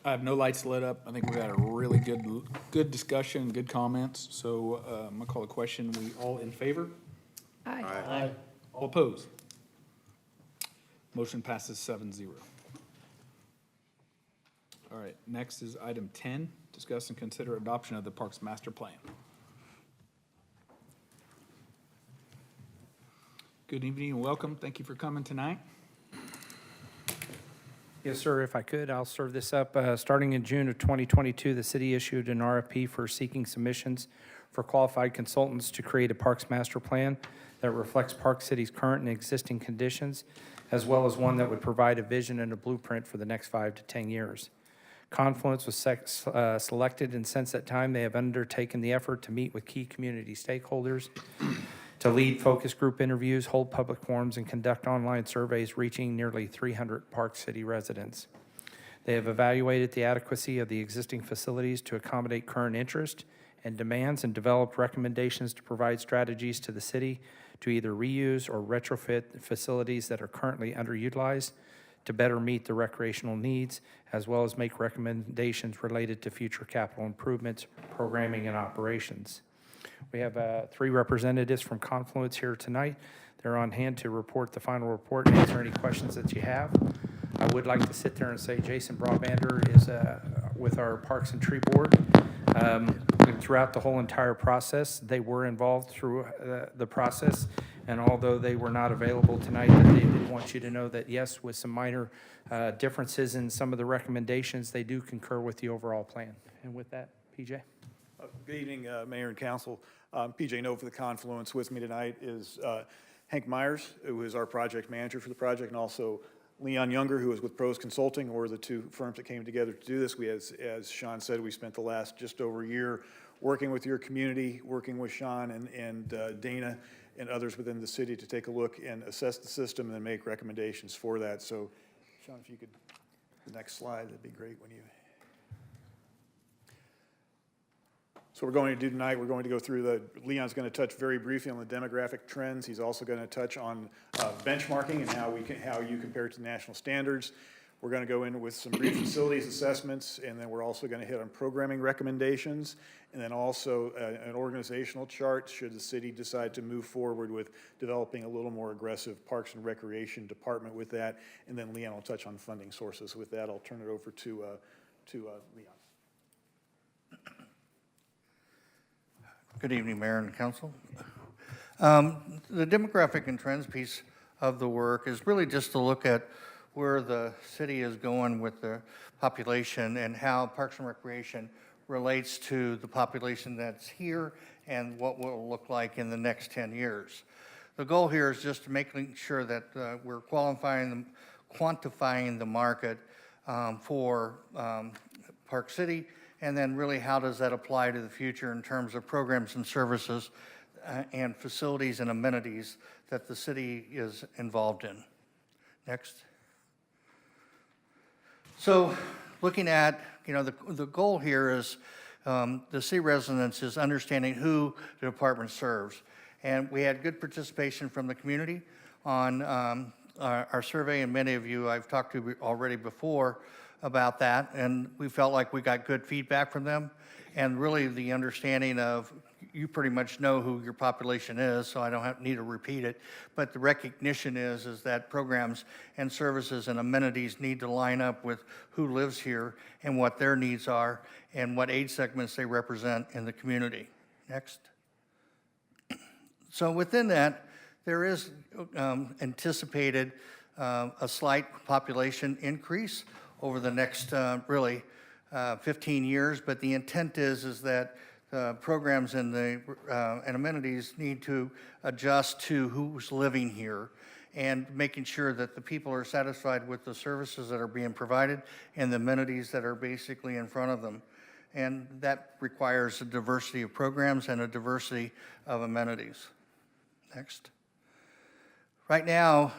I have no lights lit up. I think we had a really good discussion, good comments. So I'm gonna call the question. We all in favor? Aye. All opposed? Motion passes 7-0. All right, next is item 10, discuss and consider adoption of the Parks Master Plan. Good evening and welcome. Thank you for coming tonight. Yes, sir, if I could, I'll serve this up. Starting in June of 2022, the city issued an RFP for seeking submissions for qualified consultants to create a Parks Master Plan that reflects Park City's current and existing conditions as well as one that would provide a vision and a blueprint for the next 5 to 10 years. Confluence was selected, and since that time, they have undertaken the effort to meet with key community stakeholders, to lead focus group interviews, hold public forums, and conduct online surveys reaching nearly 300 Park City residents. They have evaluated the adequacy of the existing facilities to accommodate current interest and demands, and developed recommendations to provide strategies to the city to either reuse or retrofit facilities that are currently underutilized to better meet the recreational needs, as well as make recommendations related to future capital improvements, programming, and operations. We have 3 representatives from Confluence here tonight. They're on hand to report the final report and answer any questions that you have. I would like to sit there and say Jason Broadbander is with our Parks and Tree Board. And throughout the whole entire process, they were involved through the process. And although they were not available tonight, they did want you to know that, yes, with some minor differences in some of the recommendations, they do concur with the overall plan. And with that, PJ? Good evening, Mayor and Council. PJ Noe for the Confluence. With me tonight is Hank Myers, who is our project manager for the project, and also Leon Younger, who is with Pros Consulting, or the 2 firms that came together to do this. As Sean said, we spent the last just over a year working with your community, working with Sean and Dana and others within the city to take a look and assess the system and then make recommendations for that. So, Sean, if you could, the next slide, that'd be great when you. So we're going to do tonight, we're going to go through Leon's going to touch very briefly on the demographic trends. He's also going to touch on benchmarking and how you compare it to national standards. We're going to go in with some brief facilities assessments, and then we're also going to hit on programming recommendations, and then also an organizational chart should the city decide to move forward with developing a little more aggressive Parks and Recreation department with that. And then Leon will touch on funding sources. With that, I'll turn it over to Leon. Good evening, Mayor and Council. The demographic and trends piece of the work is really just to look at where the city is going with the population and how Parks and Recreation relates to the population that's here and what will look like in the next 10 years. The goal here is just making sure that we're quantifying the market for Park City, and then really how does that apply to the future in terms of programs and services and facilities and amenities that the city is involved in. Next. So looking at, the goal here is the city residents is understanding who the department serves. And we had good participation from the community on our survey, and many of you I've talked to already before about that, and we felt like we got good feedback from them, and really the understanding of, you pretty much know who your population is, so I don't need to repeat it, but the recognition is that programs and services and amenities need to line up with who lives here and what their needs are and what age segments they represent in the community. Next. So within that, there is anticipated a slight population increase over the next 15 years, but the intent is that programs and and amenities need to adjust to who's living here and making sure that the people are satisfied with the services that are being provided and the amenities that are basically in front of them. And that requires a diversity of programs and a diversity of amenities. Next. Right now,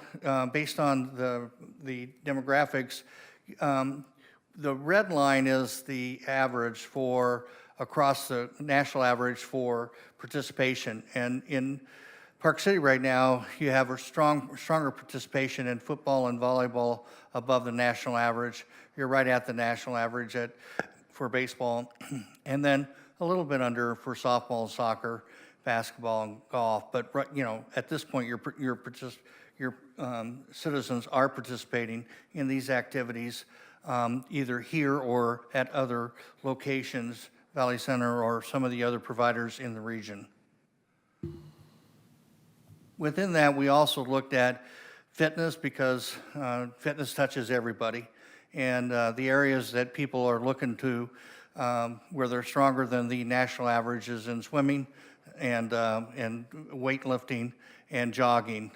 based on the demographics, the red line is the average for across the national average for participation. And in Park City right now, you have a stronger participation in football and volleyball above the national average. You're right at the national average for baseball, and then a little bit under for softball, soccer, basketball, and golf. But at this point, your citizens are participating in these activities, either here or at other locations, Valley Center or some of the other providers in the region. Within that, we also looked at fitness, because fitness touches everybody. And the areas that people are looking to, where they're stronger than the national average, is in swimming and weightlifting and jogging.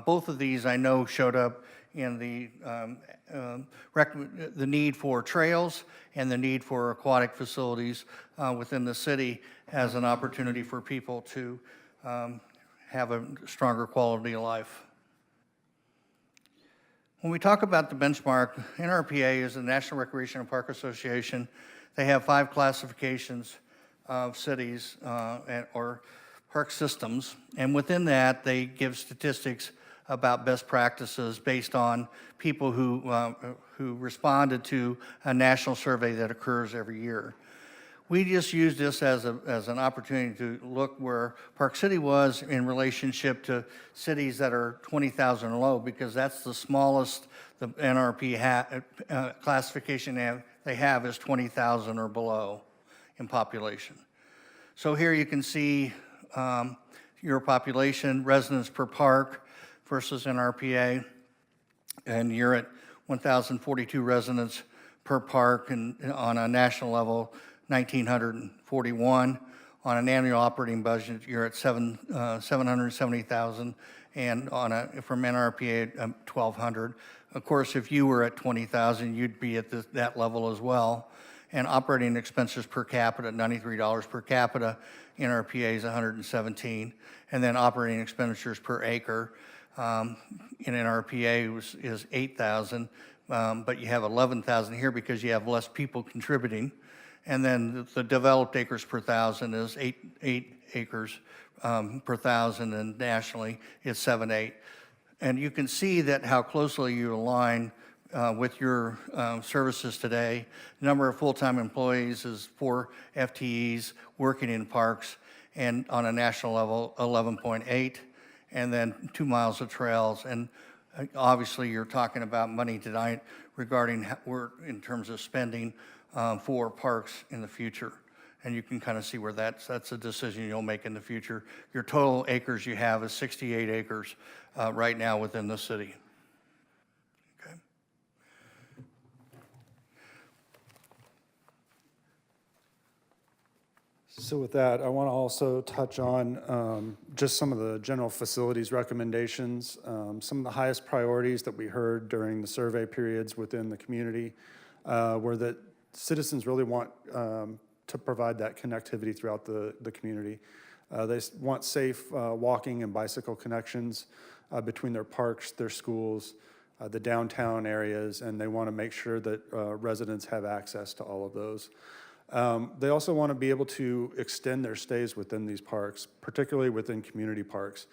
Both of these I know showed up in the need for trails and the need for aquatic facilities within the city as an opportunity for people to have a stronger quality of life. When we talk about the benchmark, NRPA is the National Recreation and Park Association. They have 5 classifications of cities or park systems, and within that, they give statistics about best practices based on people who responded to a national survey that occurs every year. We just use this as an opportunity to look where Park City was in relationship to cities that are 20,000 or low, because that's the smallest the NRP classification they have is 20,000 or below in population. So here you can see your population, residents per park versus NRPA, and you're at 1,042 residents per park, and on a national level, 1,941. On an annual operating budget, you're at 770,000, and from NRPA, 1,200. Of course, if you were at 20,000, you'd be at that level as well. And operating expenses per capita, $93 per capita. NRPA is 117. And then operating expenditures per acre in NRPA is 8,000, but you have 11,000 here because you have less people contributing. And then the developed acres per thousand is 8 acres per thousand, and nationally it's 7-8. And you can see that how closely you align with your services today. The number of full-time employees is 4 FTEs working in parks, and on a national level, 11.8, and then 2 miles of trails. And obviously, you're talking about money tonight regarding in terms of spending for parks in the future. And you can kind of see where that's a decision you'll make in the future. Your total acres you have is 68 acres right now within the city. Okay. So with that, I want to also touch on just some of the general facilities recommendations, some of the highest priorities that we heard during the survey periods within the community were that citizens really want to provide that connectivity throughout the community. They want safe walking and bicycle connections between their parks, their schools, the downtown areas, and they want to make sure that residents have access to all of those. They also want to be able to extend their stays within these parks, particularly within community parks.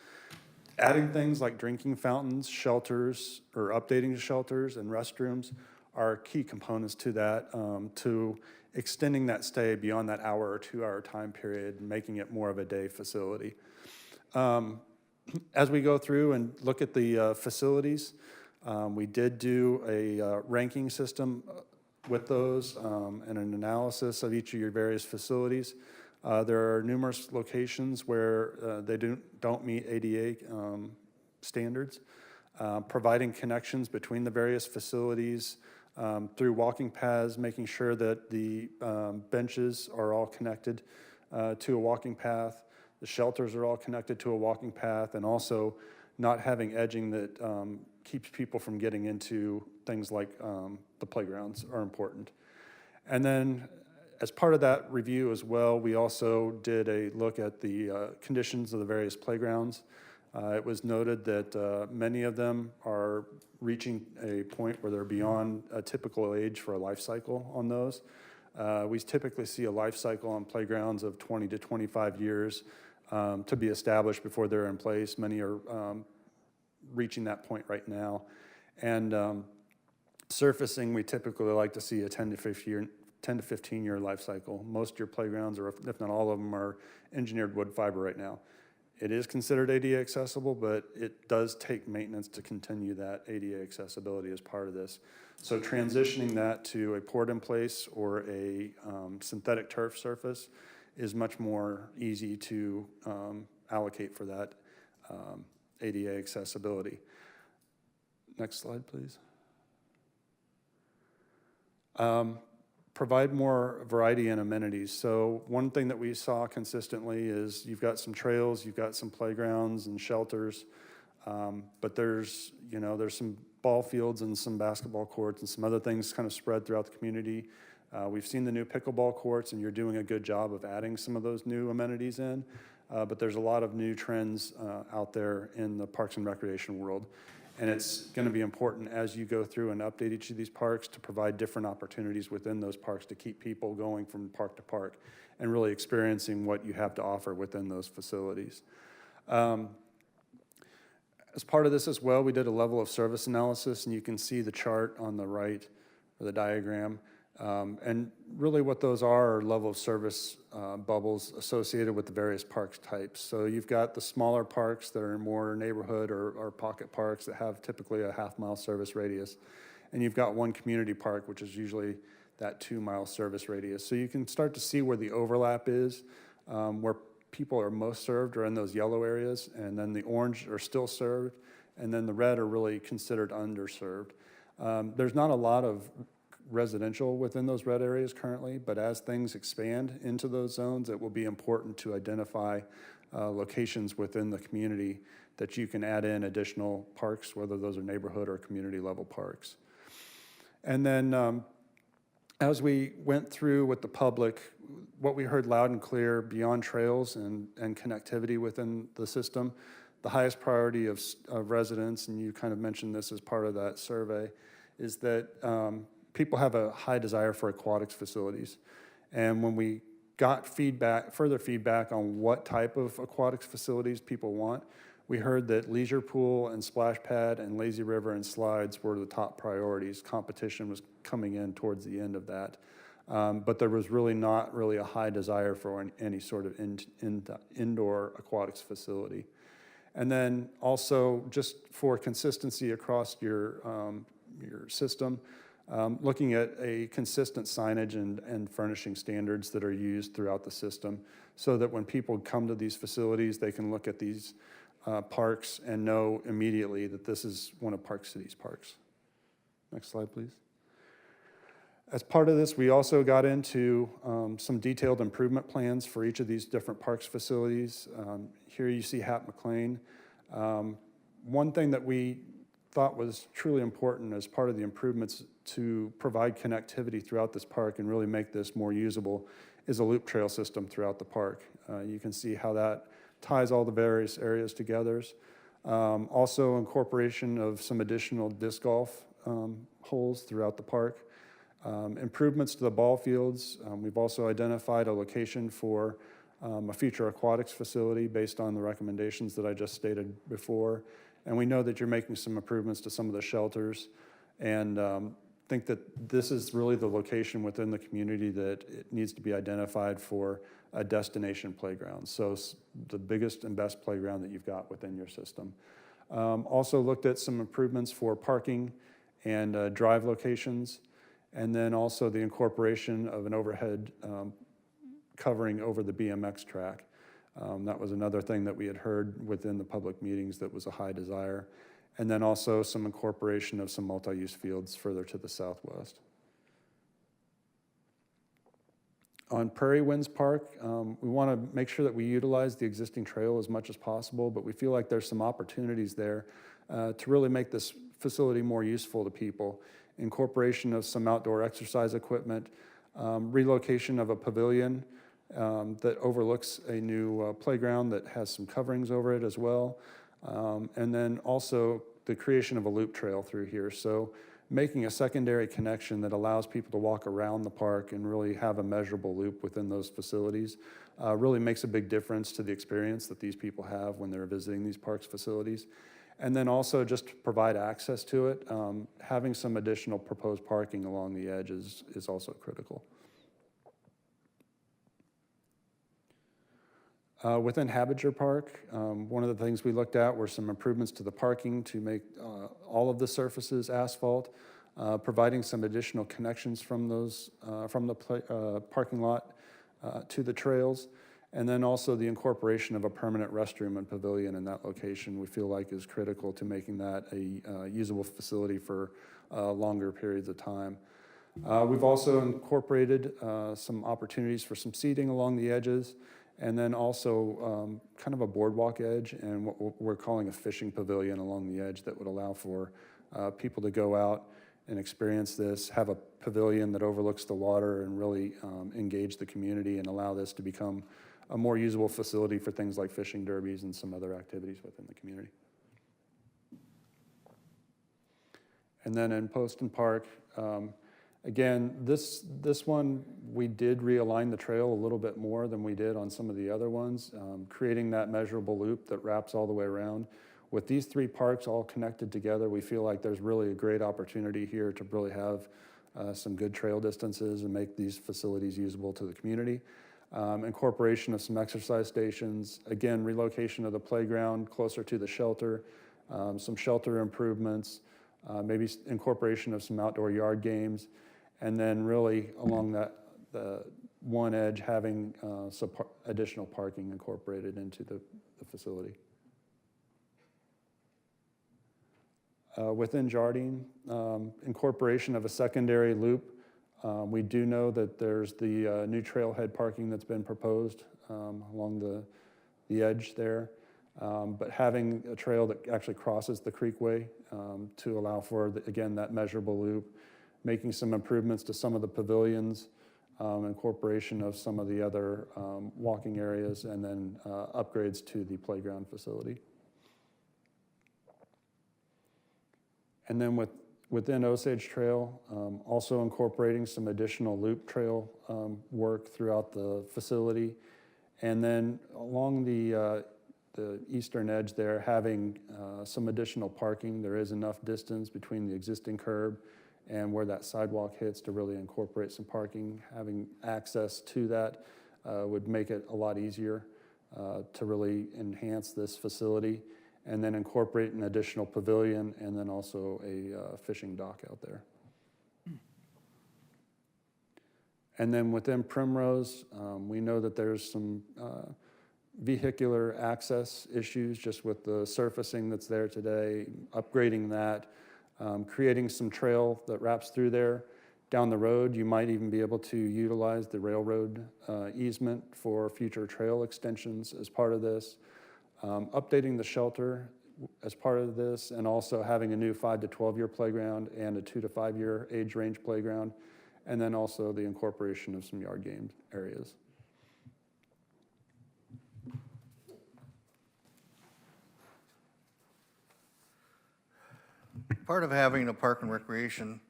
Adding things like drinking fountains, shelters, or updating shelters and restrooms are key components to that, to extending that stay beyond that hour or 2 hour time period, making it more of a day facility. As we go through and look at the facilities, we did do a ranking system with those and an analysis of each of your various facilities. There are numerous locations where they don't meet ADA standards. Providing connections between the various facilities through walking paths, making sure that the benches are all connected to a walking path, the shelters are all connected to a walking path, and also not having edging that keeps people from getting into things like the playgrounds are important. And then as part of that review as well, we also did a look at the conditions of the various playgrounds. It was noted that many of them are reaching a point where they're beyond a typical age for a life cycle on those. We typically see a life cycle on playgrounds of 20 to 25 years to be established before they're in place. Many are reaching that point right now. And surfacing, we typically like to see a 10 to 15 year life cycle. Most of your playgrounds, or if not all of them, are engineered wood fiber right now. It is considered ADA accessible, but it does take maintenance to continue that ADA accessibility as part of this. So transitioning that to a poured-in-place or a synthetic turf surface is much more easy to allocate for that ADA accessibility. Next slide, please. Provide more variety and amenities. So one thing that we saw consistently is you've got some trails, you've got some playgrounds and shelters, but there's some ball fields and some basketball courts and some other things kind of spread throughout the community. We've seen the new pickleball courts, and you're doing a good job of adding some of those new amenities in. But there's a lot of new trends out there in the parks and recreation world. And it's going to be important as you go through and update each of these parks to provide different opportunities within those parks to keep people going from park to park and really experiencing what you have to offer within those facilities. As part of this as well, we did a level of service analysis, and you can see the chart on the right, or the diagram. And really what those are level of service bubbles associated with the various parks types. So you've got the smaller parks that are more neighborhood or pocket parks that have typically a half-mile service radius. And you've got one community park, which is usually that 2-mile service radius. So you can start to see where the overlap is, where people are most served are in those yellow areas, and then the orange are still served, and then the red are really considered underserved. There's not a lot of residential within those red areas currently, but as things expand into those zones, it will be important to identify locations within the community that you can add in additional parks, whether those are neighborhood or community level parks. And then as we went through with the public, what we heard loud and clear beyond trails and connectivity within the system, the highest priority of residents, and you kind of mentioned this as part of that survey, is that people have a high desire for aquatics facilities. And when we got further feedback on what type of aquatics facilities people want, we heard that leisure pool and splash pad and lazy river and slides were the top priorities. Competition was coming in towards the end of that. But there was not really a high desire for any sort of indoor aquatics facility. And then also just for consistency across your system, looking at a consistent signage and furnishing standards that are used throughout the system so that when people come to these facilities, they can look at these parks and know immediately that this is one of Park City's parks. Next slide, please. As part of this, we also got into some detailed improvement plans for each of these different parks facilities. Here you see Hap McLean. One thing that we thought was truly important as part of the improvements to provide connectivity throughout this park and really make this more usable is a loop trail system throughout the park. You can see how that ties all the various areas together. Also incorporation of some additional disc golf holes throughout the park. Improvements to the ball fields. We've also identified a location for a future aquatics facility based on the recommendations that I just stated before. And we know that you're making some improvements to some of the shelters, and think that this is really the location within the community that it needs to be identified for a destination playground. So the biggest and best playground that you've got within your system. Also looked at some improvements for parking and drive locations, and then also the incorporation of an overhead covering over the BMX track. That was another thing that we had heard within the public meetings that was a high desire. And then also some incorporation of some multi-use fields further to the southwest. On Prairie Winds Park, we want to make sure that we utilize the existing trail as much as possible, but we feel like there's some opportunities there to really make this facility more useful to people. Incorporation of some outdoor exercise equipment, relocation of a pavilion that overlooks a new playground that has some coverings over it as well. And then also the creation of a loop trail through here. So making a secondary connection that allows people to walk around the park and really have a measurable loop within those facilities really makes a big difference to the experience that these people have when they're visiting these parks facilities. And then also just to provide access to it, having some additional proposed parking along the edge is also critical. Within Habiger Park, one of the things we looked at were some improvements to the parking to make all of the surfaces asphalt, providing some additional connections from those from the parking lot to the trails, and then also the incorporation of a permanent restroom and pavilion in that location we feel like is critical to making that a usable facility for longer periods of time. We've also incorporated some opportunities for some seating along the edges, and then also kind of a boardwalk edge and what we're calling a fishing pavilion along the edge that would allow for people to go out and experience this, have a pavilion that overlooks the water and really engage the community and allow this to become a more usable facility for things like fishing derbies and some other activities within the community. And then in Poston Park, again, this one, we did realign the trail a little bit more than we did on some of the other ones, creating that measurable loop that wraps all the way around. With these three parks all connected together, we feel like there's really a great opportunity here to really have some good trail distances and make these facilities usable to the community. Incorporation of some exercise stations, again, relocation of the playground closer to the shelter, some shelter improvements, maybe incorporation of some outdoor yard games, and then really along the one edge having some additional parking incorporated into the facility. Within Jardine, incorporation of a secondary loop. We do know that there's the new trailhead parking that's been proposed along the edge there, but having a trail that actually crosses the creekway to allow for, again, that measurable loop, making some improvements to some of the pavilions, incorporation of some of the other walking areas, and then upgrades to the playground facility. And then within Osage Trail, also incorporating some additional loop trail work throughout the facility. And then along the eastern edge there, having some additional parking. There is enough distance between the existing curb and where that sidewalk hits to really incorporate some parking. Having access to that would make it a lot easier to really enhance this facility. And then incorporate an additional pavilion and then also a fishing dock out there. And then within Primrose, we know that there's some vehicular access issues just with the surfacing that's there today, upgrading that, creating some trail that wraps through there. Down the road, you might even be able to utilize the railroad easement for future trail extensions as part of this. Updating the shelter as part of this, and also having a new 5 to 12-year playground and a 2 to 5-year age range playground, and then also the incorporation of some yard game areas. Part of having a park and recreation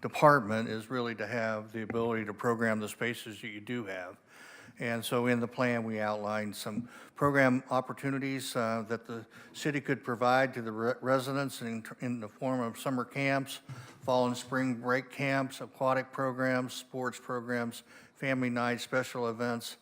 department is really to have the ability to program the spaces that you do have. And so in the plan, we outlined some program opportunities that the city could provide to the residents in the form of summer camps, fall and spring break camps, aquatic programs, sports programs, family nights, special events,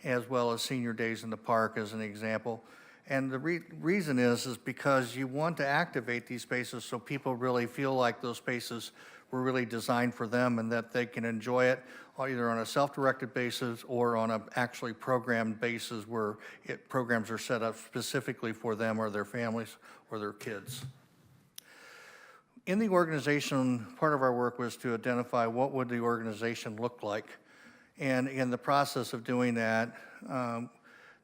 as well as senior days in the park as an example. And the reason is because you want to activate these spaces so people really feel like those spaces were really designed for them and that they can enjoy it either on a self-directed basis or on a actually programmed basis where programs are set up specifically for them or their families or their kids. In the organization, part of our work was to identify what would the organization look like. And in the process of doing that,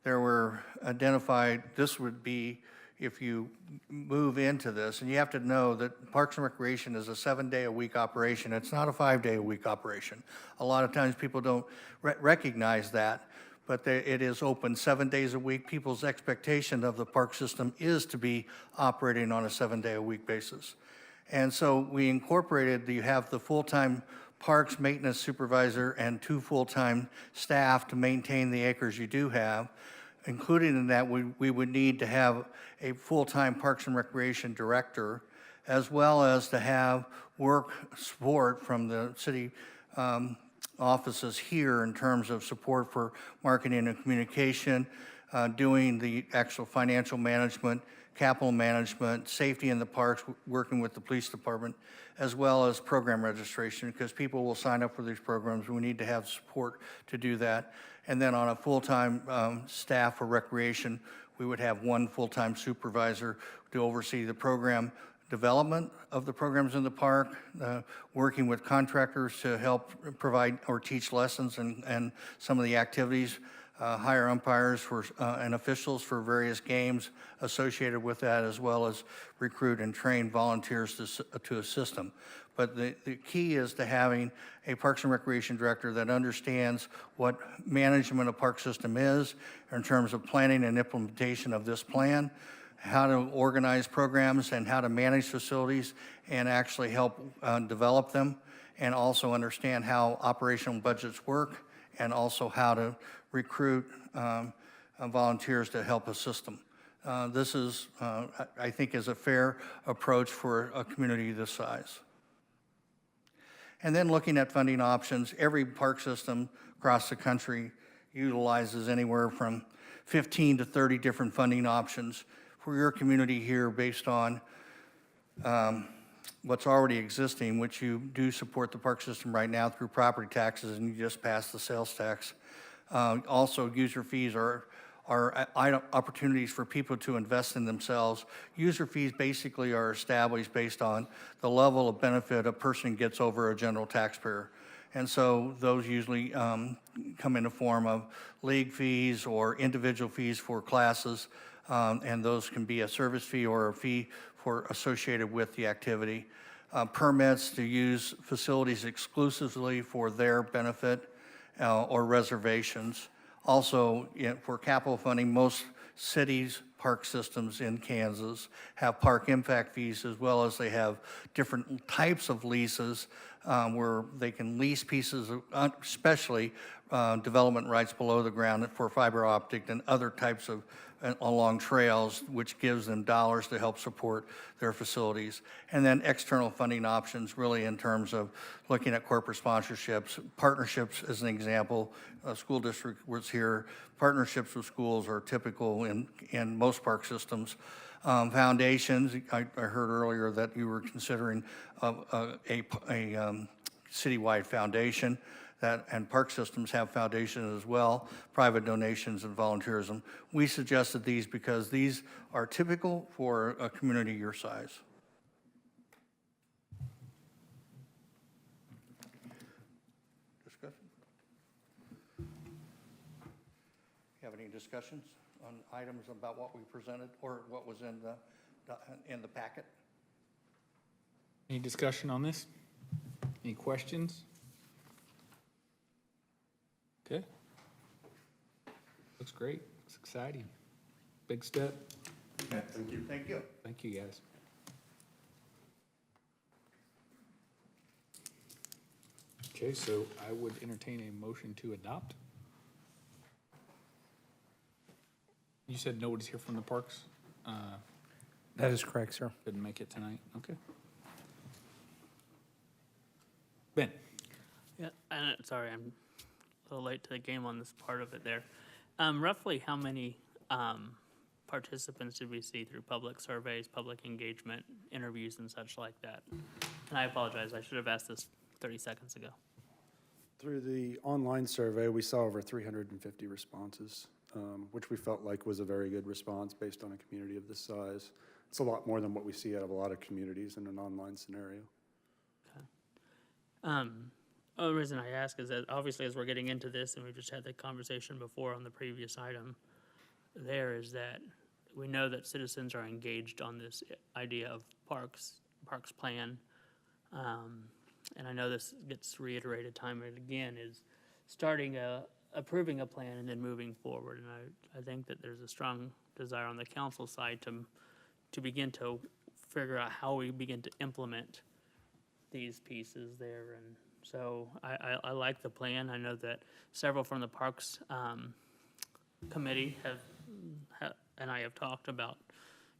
there were identified, this would be if you move into this, and you have to know that Parks and Recreation is a 7-day-a-week operation. It's not a 5-day-a-week operation. A lot of times people don't recognize that, but it is open 7 days a week. People's expectation of the park system is to be operating on a 7-day-a-week basis. And so we incorporated, you have the full-time parks maintenance supervisor and 2 full-time staff to maintain the acres you do have. Included in that, we would need to have a full-time Parks and Recreation director, as well as to have work support from the city offices here in terms of support for marketing and communication, doing the actual financial management, capital management, safety in the parks, working with the police department, as well as program registration, because people will sign up for these programs. We need to have support to do that. And then on a full-time staff for recreation, we would have 1 full-time supervisor to oversee the program development of the programs in the park, working with contractors to help provide or teach lessons and some of the activities, hire umpires for, and officials for various games associated with that, as well as recruit and train volunteers to assist them. But the key is to having a Parks and Recreation Director that understands what management of park system is in terms of planning and implementation of this plan, how to organize programs and how to manage facilities and actually help develop them, and also understand how operational budgets work, and also how to recruit volunteers to help assist them. This is, I think, is a fair approach for a community this size. And then looking at funding options, every park system across the country utilizes anywhere from 15 to 30 different funding options. For your community here, based on what's already existing, which you do support the park system right now through property taxes, and you just passed the sales tax. Also, user fees are opportunities for people to invest in themselves. User fees basically are established based on the level of benefit a person gets over a general taxpayer. And so those usually come in the form of league fees or individual fees for classes, and those can be a service fee or a fee for associated with the activity. Permits to use facilities exclusively for their benefit or reservations. Also, for capital funding, most cities, park systems in Kansas have park impact fees, as well as they have different types of leases where they can lease pieces, especially development rights below the ground for fiber optic and other types of along trails, which gives them dollars to help support their facilities. And then external funding options, really in terms of looking at corporate sponsorships, partnerships as an example. A school district was here. Partnerships with schools are typical in most park systems. Foundations, I heard earlier that you were considering a citywide foundation. And park systems have foundations as well, private donations and volunteerism. We suggested these because these are typical for a community your size. Discussion? You have any discussions on items about what we presented or what was in the packet? Any discussion on this? Any questions? Okay. Looks great. Looks exciting. Big step. Thank you. Thank you. Thank you, guys. Okay, so I would entertain a motion to adopt. You said nobody's here from the parks? That is correct, sir. Couldn't make it tonight. Okay. Ben? Yeah, and sorry, I'm a little late to the game on this part of it there. Roughly how many participants did we see through public surveys, public engagement, interviews and such like that? And I apologize, I should have asked this 30 seconds ago. Through the online survey, we saw over 350 responses, which we felt like was a very good response based on a community of this size. It's a lot more than what we see out of a lot of communities in an online scenario. Okay. The reason I ask is that obviously as we're getting into this, and we just had the conversation before on the previous item, there is that we know that citizens are engaged on this idea of parks plan. And I know this gets reiterated time and again, is approving a plan and then moving forward. And I think that there's a strong desire on the council side to begin to figure out how we begin to implement these pieces there. And so I like the plan. I know that several from the Parks Committee and I have talked about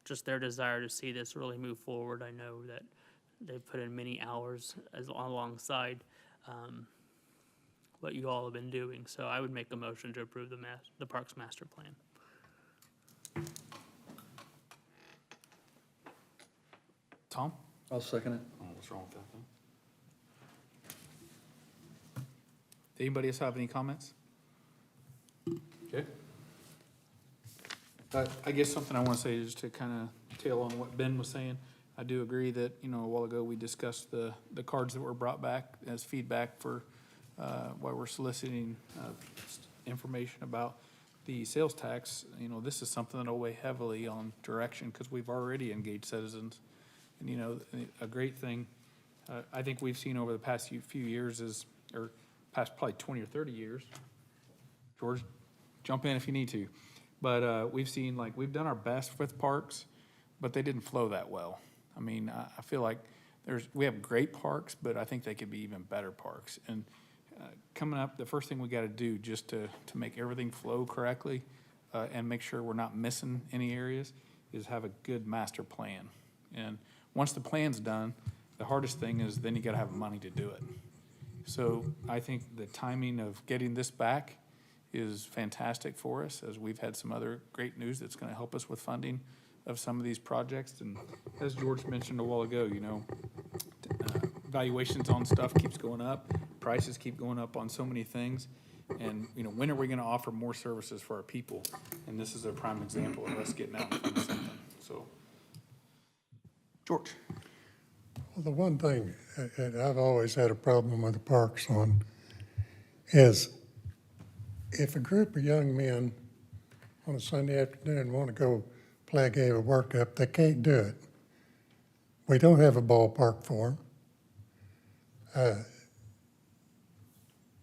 just their desire to see this really move forward. I know that they've put in many hours alongside what you all have been doing. So I would make a motion to approve the Parks Master Plan. Tom? I'll second it. Oh, what's wrong with that, though? Anybody else have any comments? Okay. I guess something I want to say is to kind of tail on what Ben was saying. I do agree that, a while ago we discussed the cards that were brought back as feedback for why we're soliciting information about the sales tax, you know, this is something that'll weigh heavily on direction, because we've already engaged citizens. And, you know, a great thing, I think we've seen over the past few years is, or past probably 20 or 30 years, George, jump in if you need to, but we've seen, like, we've done our best with parks, but they didn't flow that well. I mean, I feel like we have great parks, but I think they could be even better parks. And coming up, the first thing we got to do just to make everything flow correctly and make sure we're not missing any areas is have a good master plan. And once the plan's done, the hardest thing is then you got to have money to do it. So I think the timing of getting this back is fantastic for us, as we've had some other great news that's going to help us with funding of some of these projects. And as George mentioned a while ago, you know, valuations on stuff keeps going up, prices keep going up on so many things. And, you know, when are we going to offer more services for our people? And this is a prime example of us getting out in front of something. So, George. Well, the one thing that I've always had a problem with the parks on is if a group of young men on a Sunday afternoon want to go play a game of workup, they can't do it. We don't have a ballpark for them.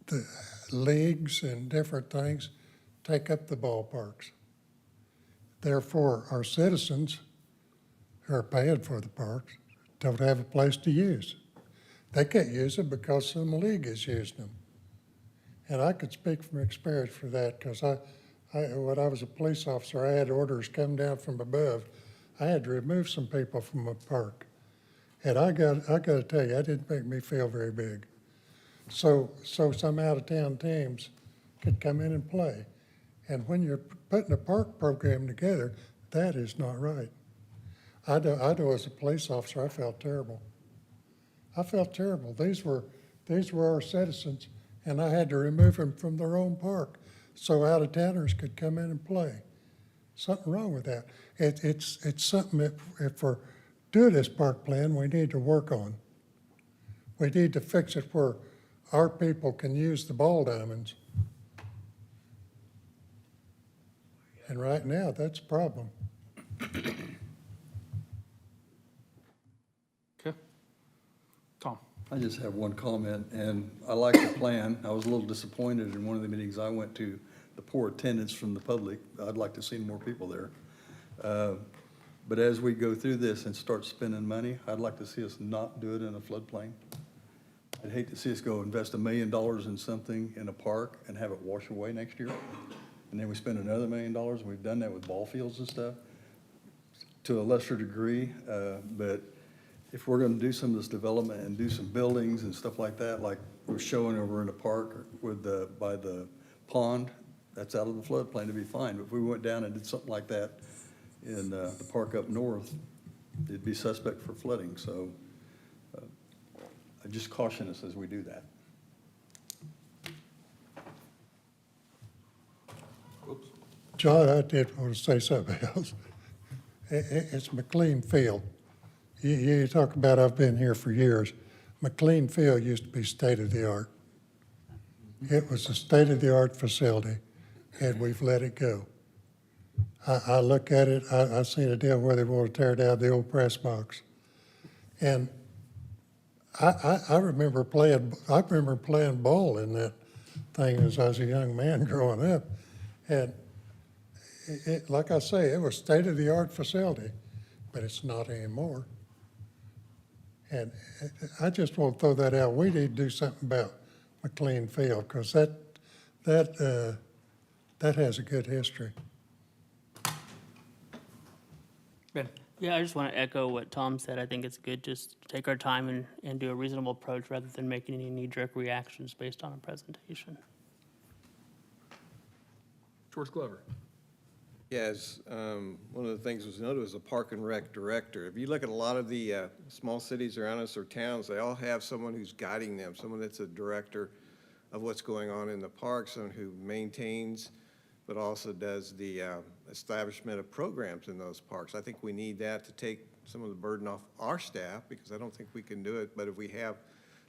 The leagues and different things take up the ballparks. Therefore, our citizens who are paying for the parks don't have a place to use. They can't use it because some league is using them. And I could speak from experience for that, because when I was a police officer, I had orders come down from above. I had to remove some people from a park. And I got to tell you, that didn't make me feel very big. So some out-of-town teams could come in and play. And when you're putting a park program together, that is not right. I know as a police officer, I felt terrible. I felt terrible. These were our citizens, and I had to remove them from their own park so out-of-towners could come in and play. Something wrong with that. It's something that if we're doing this park plan, we need to work on. We need to fix it where our people can use the ball diamonds. And right now, that's a problem. Okay. Tom. I just have one comment, and I like the plan. I was a little disappointed in one of the meetings I went to, the poor attendance from the public. I'd like to see more people there. But as we go through this and start spending money, I'd like to see us not do it in a floodplain. I'd hate to see us go invest $1 million in something in a park and have it wash away next year. And then we spend another $1 million, and we've done that with ball fields and stuff to a lesser degree. But if we're gonna do some of this development and do some buildings and stuff like that, like we're showing over in the park with by the pond, that's out of the floodplain to be fine. But if we went down and did something like that in the park up north, it'd be suspect for flooding. So I just caution us as we do that. John, I did want to say something else. It's McLean Field. You talk about, I've been here for years. McLean Field used to be state-of-the-art. It was a state-of-the-art facility, and we've let it go. I look at it, I seen a deal where they want to tear down the old press box. And I remember playing ball in that thing as I was a young man growing up. And like I say, it was state-of-the-art facility, but it's not anymore. And I just want to throw that out. We need to do something about McLean Field, because that has a good history. Ben. Yeah, I just want to echo what Tom said. I think it's good just to take our time and do a reasonable approach rather than making any knee-jerk reactions based on a presentation. George Glover. Yes, one of the things was noted was a park and rec director. If you look at a lot of the small cities around us or towns, they all have someone who's guiding them, someone that's a director of what's going on in the park, someone who maintains, but also does the establishment of programs in those parks. I think we need that to take some of the burden off our staff, because I don't think we can do it. But if we have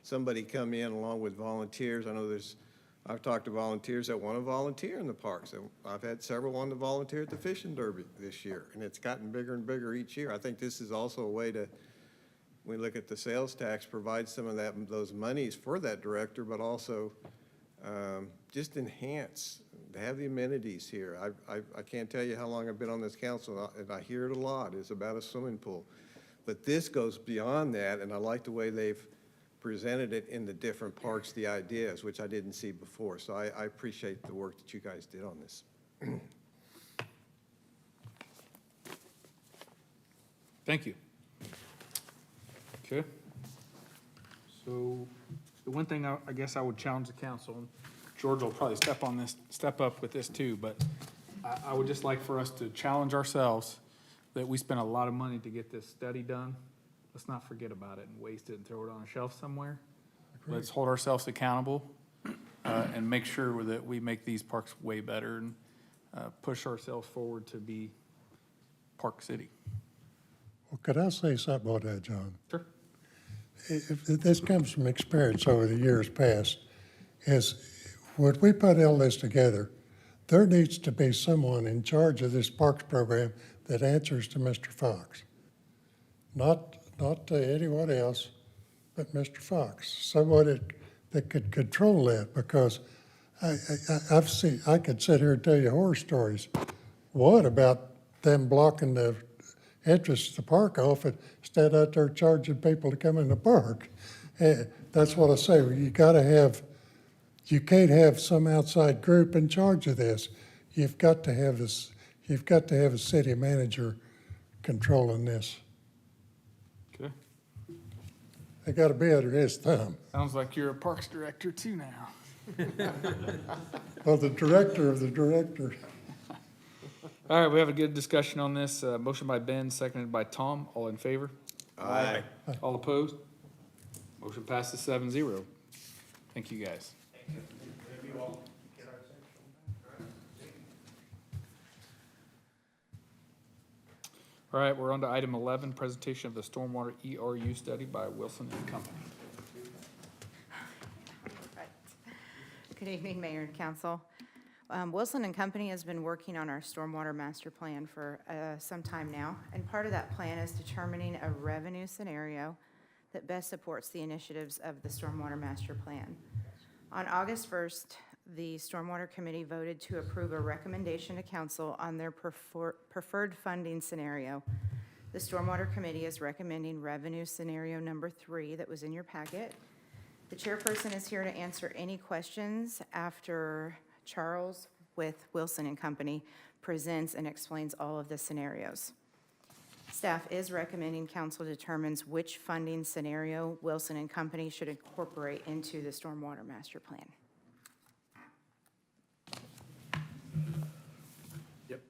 somebody come in along with volunteers, I know there's I've talked to volunteers that want to volunteer in the parks. And I've had several want to volunteer at the fishing derby this year, and it's gotten bigger and bigger each year. I think this is also a way to, when we look at the sales tax, provide some of those monies for that director, but also just enhance, to have the amenities here. I can't tell you how long I've been on this council, and I hear it a lot, it's about a swimming pool. But this goes beyond that, and I like the way they've presented it in the different parks, the ideas, which I didn't see before. So I appreciate the work that you guys did on this. Thank you. Okay. So the one thing I guess I would challenge the council, and George will probably step up with this too, but I would just like for us to challenge ourselves that we spent a lot of money to get this study done. Let's not forget about it and waste it and throw it on a shelf somewhere. Let's hold ourselves accountable and make sure that we make these parks way better and push ourselves forward to be Park City. Well, could I say something about that, John? Sure. If this comes from experience over the years past, is when we put all this together, there needs to be someone in charge of this parks program that answers to Mr. Fox. Not to anyone else, but Mr. Fox. Someone that could control that, because I could sit here and tell you horror stories. One about them blocking the entrance to the park off and stand out there charging people to come in the park. That's what I say. You can't have some outside group in charge of this. You've got to have a city manager controlling this. Okay. They got to be under his thumb. Sounds like you're a parks director too now. Well, the director of the director. All right, we have a good discussion on this. Motion by Ben, seconded by Tom. All in favor? Aye. All opposed? Motion passes 7-0. Thank you, guys. All right, we're on to item 11, presentation of the stormwater ERU study by Wilson and Company. Good evening, Mayor and Council. Wilson and Company has been working on our stormwater master plan for some time now, and part of that plan is determining a revenue scenario that best supports the initiatives of the stormwater master plan. On August 1st, the Stormwater Committee voted to approve a recommendation to Council on their preferred funding scenario. The Stormwater Committee is recommending revenue scenario number 3 that was in your packet. The chairperson is here to answer any questions after Charles with Wilson and Company presents and explains all of the scenarios. Staff is recommending Council determines which funding scenario Wilson and Company should incorporate into the stormwater master plan. Yep.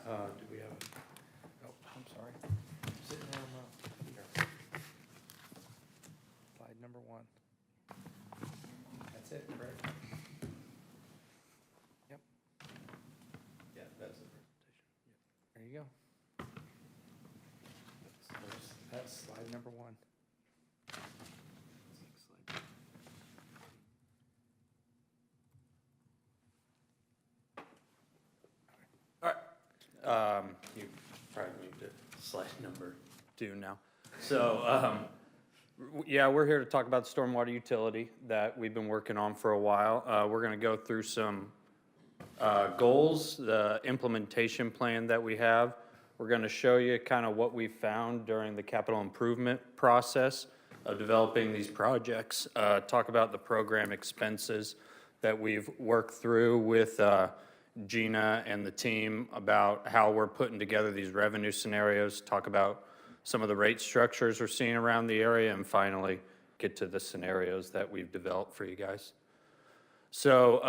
Do we have a, oh, I'm sorry. Sitting down low. Slide number 1. That's it, correct? Yep. Yeah, that's the presentation. There you go. That's slide number 1. You probably moved to slide number 2 now. So, yeah, we're here to talk about the stormwater utility that we've been working on for a while. We're going to go through some goals, the implementation plan that we have. We're going to show you kind of what we found during the capital improvement process of developing these projects. Talk about the program expenses that we've worked through with Gina and the team about how we're putting together these revenue scenarios, talk about some of the rate structures we're seeing around the area, and finally get to the scenarios that we've developed for you guys. So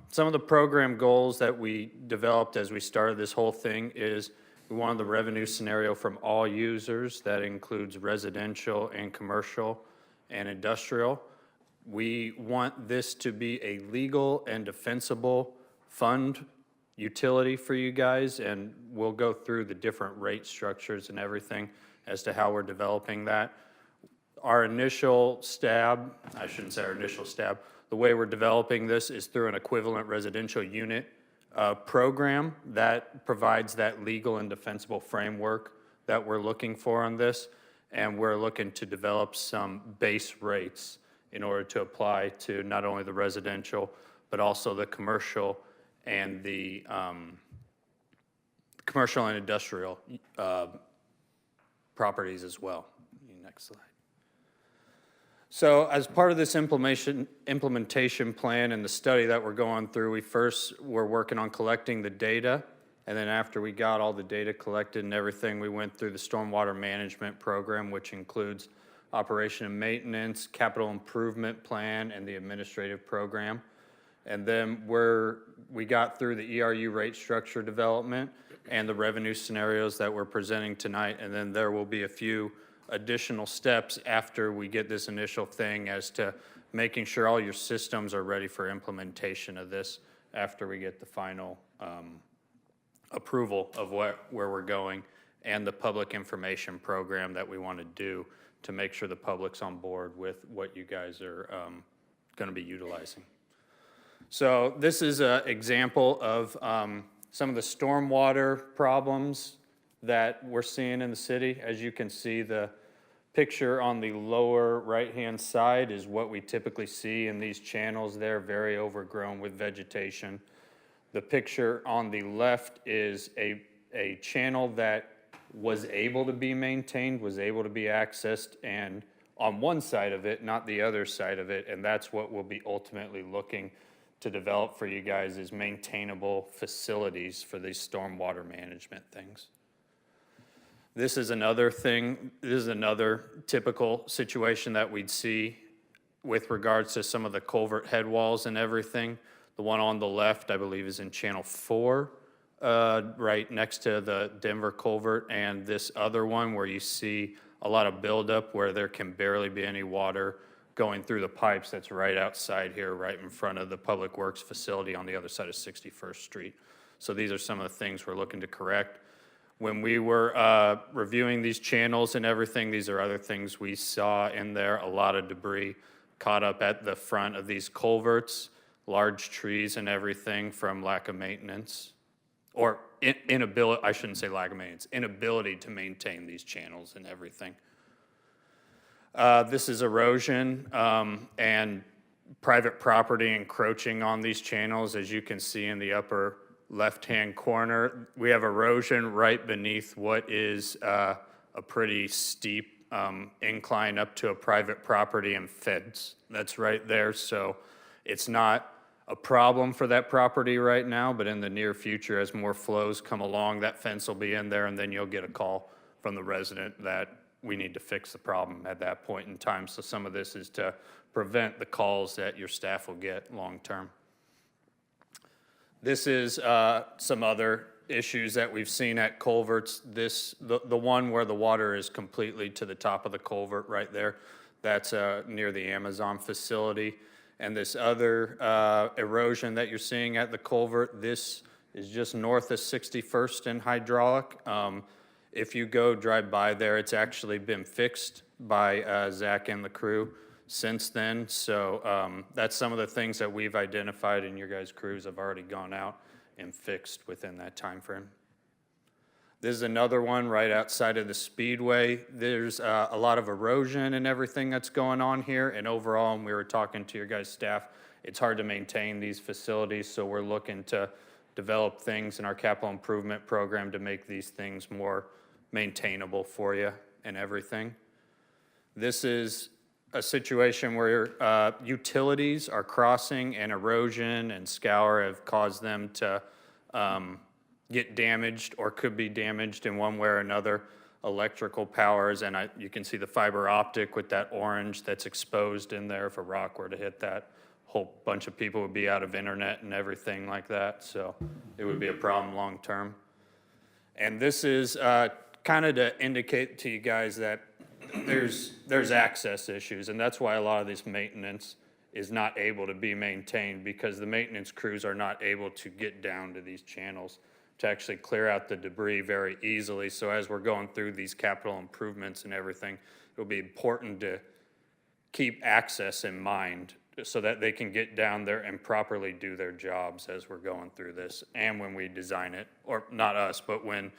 some of the program goals that we developed as we started this whole thing is we wanted the revenue scenario from all users. That includes residential and commercial and industrial. We want this to be a legal and defensible fund utility for you guys, and we'll go through the different rate structures and everything as to how we're developing that. our initial stab, I shouldn't say our initial stab, the way we're developing this is through an equivalent residential unit program that provides that legal and defensible framework that we're looking for on this. And we're looking to develop some base rates in order to apply to not only the residential, but also the commercial and the commercial and industrial properties as well. Next slide. So as part of this implementation plan and the study that we're going through, we first were working on collecting the data. And then after we got all the data collected and everything, we went through the stormwater management program, which includes operation and maintenance, capital improvement plan, and the administrative program. And then we got through the ERU rate structure development and the revenue scenarios that we're presenting tonight. And then there will be a few additional steps after we get this initial thing as to making sure all your systems are ready for implementation of this after we get the final approval of where we're going and the public information program that we want to do to make sure the public's on board with what you guys are going to be utilizing. So this is an example of some of the stormwater problems that we're seeing in the city. As you can see, the picture on the lower right-hand side is what we typically see in these channels. They're very overgrown with vegetation. The picture on the left is a channel that was able to be maintained, was able to be accessed, and on one side of it, not the other side of it, and that's what we'll be ultimately looking to develop for you guys is maintainable facilities for these stormwater management things. This is another thing, this is another typical situation that we'd see with regards to some of the culvert head walls and everything. The one on the left, I believe, is in Channel 4, right next to the Denver culvert, and this other one where you see a lot of buildup where there can barely be any water going through the pipes that's right outside here, right in front of the Public Works facility on the other side of 61st Street. So these are some of the things we're looking to correct. When we were reviewing these channels and everything, these are other things we saw in there, a lot of debris caught up at the front of these culverts, large trees and everything from lack of maintenance, or inability, I shouldn't say lack of maintenance, inability to maintain these channels and everything. This is erosion and private property encroaching on these channels. As you can see in the upper left-hand corner, we have erosion right beneath what is a pretty steep incline up to a private property and fence. That's right there, so it's not a problem for that property right now, but in the near future, as more flows come along, that fence will be in there, and then you'll get a call from the resident that we need to fix the problem at that point in time. So some of this is to prevent the calls that your staff will get long-term. This is some other issues that we've seen at culverts. The one where the water is completely to the top of the culvert right there, that's near the Amazon facility. And this other erosion that you're seeing at the culvert, this is just north of 61st and Hydraulic. If you go drive by there, it's actually been fixed by Zach and the crew since then. So that's some of the things that we've identified, and your guys' crews have already gone out and fixed within that time frame. This is another one right outside of the Speedway. There's a lot of erosion and everything that's going on here, and overall, and we were talking to your guys' staff, it's hard to maintain these facilities, so we're looking to develop things in our capital improvement program to make these things more maintainable for you and everything. This is a situation where utilities are crossing, and erosion and scour have caused them to get damaged or could be damaged in one way or another. Electrical powers, and you can see the fiber optic with that orange that's exposed in there. If a rock were to hit that, whole bunch of people would be out of internet and everything like that. So it would be a problem long term. And this is kind of to indicate to you guys that there's access issues, and that's why a lot of this maintenance is not able to be maintained, because the maintenance crews are not able to get down to these channels to actually clear out the debris very easily. So as we're going through these capital improvements and everything, it'll be important to keep access in mind so that they can get down there and properly do their jobs as we're going through this and when we design it, or not us, but when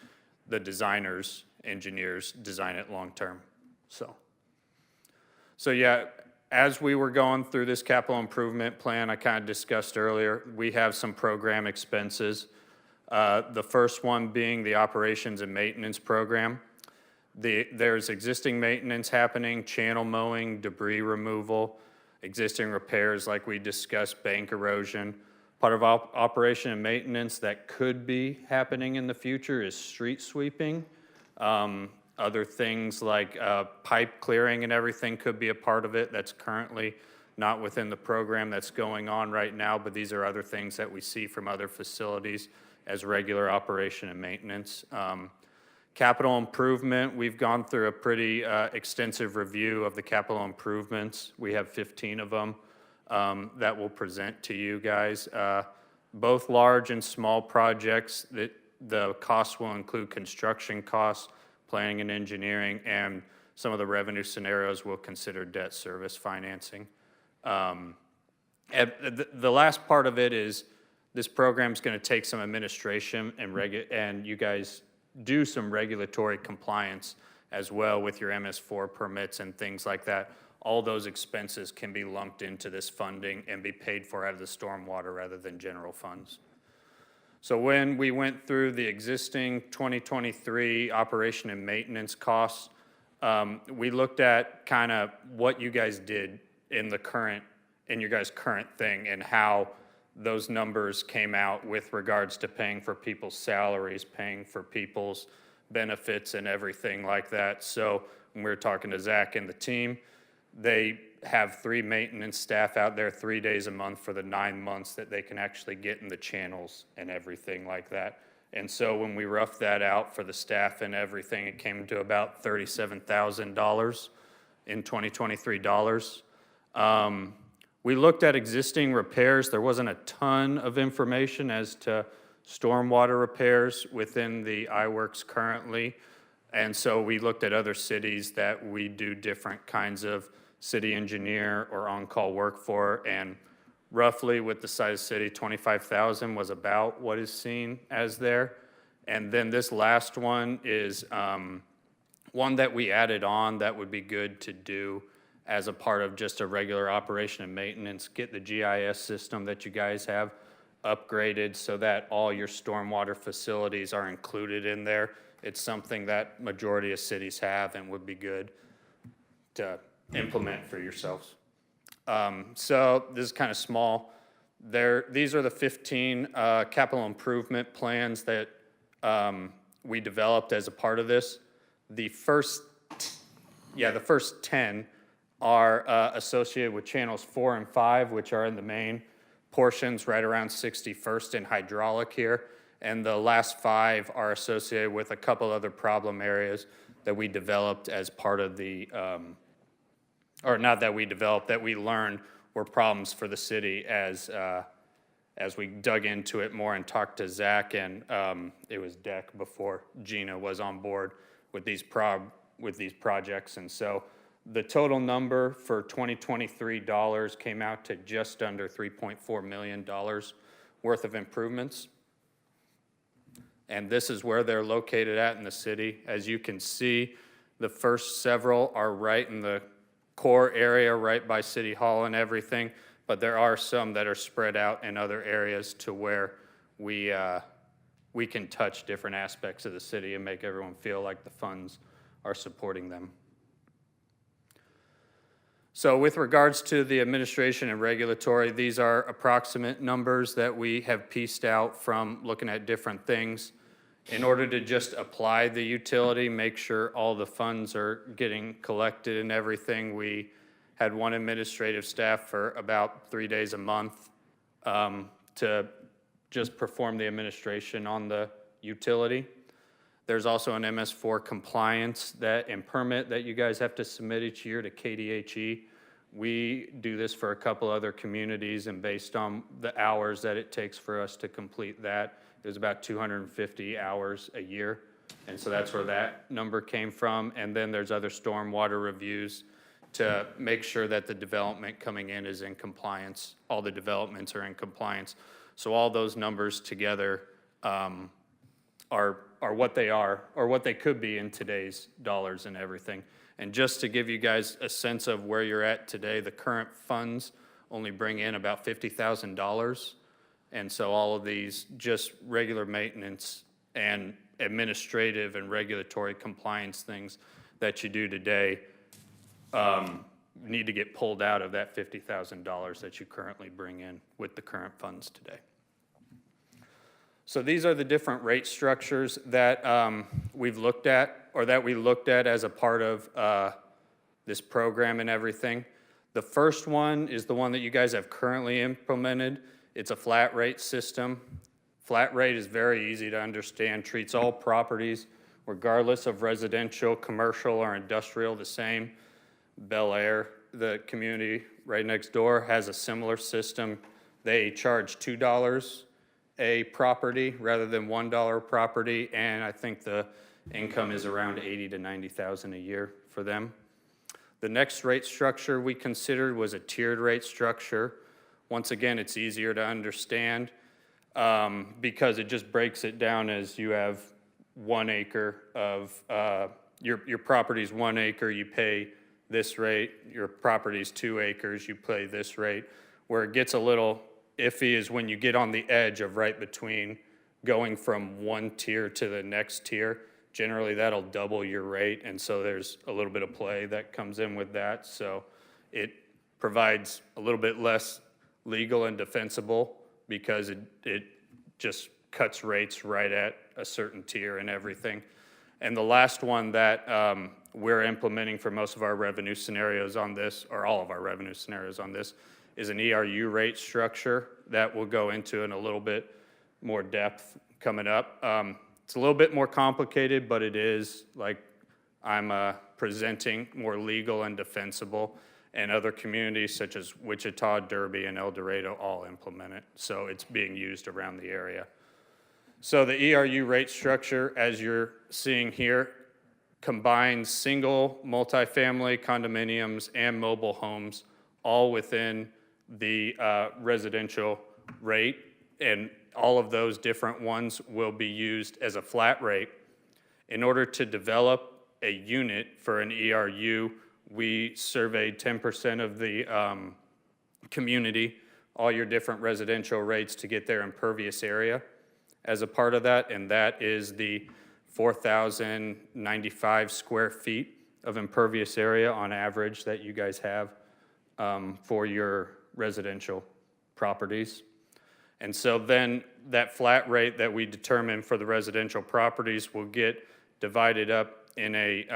the designers, engineers design it long-term, So yeah, as we were going through this capital improvement plan, I kind of discussed earlier, we have some program expenses. The first one being the operations and maintenance program. There's existing maintenance happening, channel mowing, debris removal, existing repairs like we discussed, bank erosion. Part of operation and maintenance that could be happening in the future is street sweeping. Other things like pipe clearing and everything could be a part of it. That's currently not within the program that's going on right now, but these are other things that we see from other facilities as regular operation and maintenance. Capital improvement, we've gone through a pretty extensive review of the capital improvements. We have 15 of them that we'll present to you guys. Both large and small projects, that the costs will include construction costs, planning and engineering, and some of the revenue scenarios will consider debt service financing. And the last part of it is this program's going to take some administration and you guys do some regulatory compliance as well with your MS4 permits and things like that. All those expenses can be lumped into this funding and be paid for out of the stormwater rather than general funds. So when we went through the existing 2023 operation and maintenance costs, we looked at kind of what you guys did in your guys' current thing and how those numbers came out with regards to paying for people's salaries, paying for people's benefits and everything like that. So when we were talking to Zach and the team, they have 3 maintenance staff out there 3 days a month for the 9 months that they can actually get in the channels and everything like that. And so when we roughed that out for the staff and everything, it came to about $37,000 in 2023 dollars. We looked at existing repairs. There wasn't a ton of information as to stormwater repairs within the iWorks currently. And so we looked at other cities that we do different kinds of city engineer or on-call work for, and roughly with the size city, 25,000 was about what is seen as there. And then this last one is one that we added on that would be good to do as a part of just a regular operation and maintenance, get the GIS system that you guys have upgraded so that all your stormwater facilities are included in there. It's something that majority of cities have and would be good to implement for yourselves. So this is kind of small. These are the 15 capital improvement plans that we developed as a part of this. The first 10 are associated with channels 4 and 5, which are in the main portions right around 61st and hydraulic here. And the last 5 are associated with a couple other problem areas that we developed as part of the, or not that we developed, that we learned were problems for the city as we dug into it more and talked to Zach and it was Deck before Gina was on board with these projects. And so the total number for 2023 dollars came out to just under $3.4 million worth of improvements. And this is where they're located at in the city. As you can see, the first several are right in the core area, right by City Hall and everything, but there are some that are spread out in other areas to where we can touch different aspects of the city and make everyone feel like the funds are supporting them. So with regards to the administration and regulatory, these are approximate numbers that we have pieced out from looking at different things. In order to just apply the utility, make sure all the funds are getting collected and everything, we had one administrative staff for about 3 days a month to just perform the administration on the utility. There's also an MS4 compliance and permit that you guys have to submit each year to KDHE. We do this for a couple other communities, and based on the hours that it takes for us to complete that, it was about 250 hours a year And so that's where that number came from. And then there's other stormwater reviews to make sure that the development coming in is in compliance. All the developments are in compliance. So all those numbers together are what they are, or what they could be in today's dollars and everything. And just to give you guys a sense of where you're at today, the current funds only bring in about $50,000. And so all of these just regular maintenance and administrative and regulatory compliance things that you do today need to get pulled out of that $50,000 that you currently bring in with the current funds today. So these are the different rate structures that we've looked at, or that we looked at as a part of this program and everything. The first one is the one that you guys have currently implemented. It's a flat rate system. Flat rate is very easy to understand, treats all properties, regardless of residential, commercial, or industrial, the same. Bel Air, the community right next door, has a similar system. They charge $2 a property rather than $1 a property, and I think the income is around $80,000 to $90,000 a year for them. The next rate structure we considered was a tiered rate structure. Once again, it's easier to understand because it just breaks it down as you have 1 acre of, your property's 1 acre, you pay this rate. Your property's 2 acres, you pay this rate. Where it gets a little iffy is when you get on the edge of right between going from one tier to the next tier. Generally, that'll double your rate, and so there's a little bit of play that comes in with that. So it provides a little bit less legal and defensible because it just cuts rates right at a certain tier and everything. And the last one that we're implementing for most of our revenue scenarios on this, or all of our revenue scenarios on this, is an ERU rate structure that we'll go into in a little bit more depth coming up. It's a little bit more complicated, but it is, like I'm presenting, more legal and defensible, and other communities such as Wichita, Derby, and El Dorado all implement it. So it's being used around the area. So the ERU rate structure, as you're seeing here, combines single, multifamily, condominiums, and mobile homes all within the residential rate, and all of those different ones will be used as a flat rate. In order to develop a unit for an ERU, we surveyed 10% of the community, all your different residential rates, to get their impervious area as a part of that, and that is the 4,095 square feet of impervious area on average that you guys have for your residential properties. And so then that flat rate that we determine for the residential properties will get divided up in a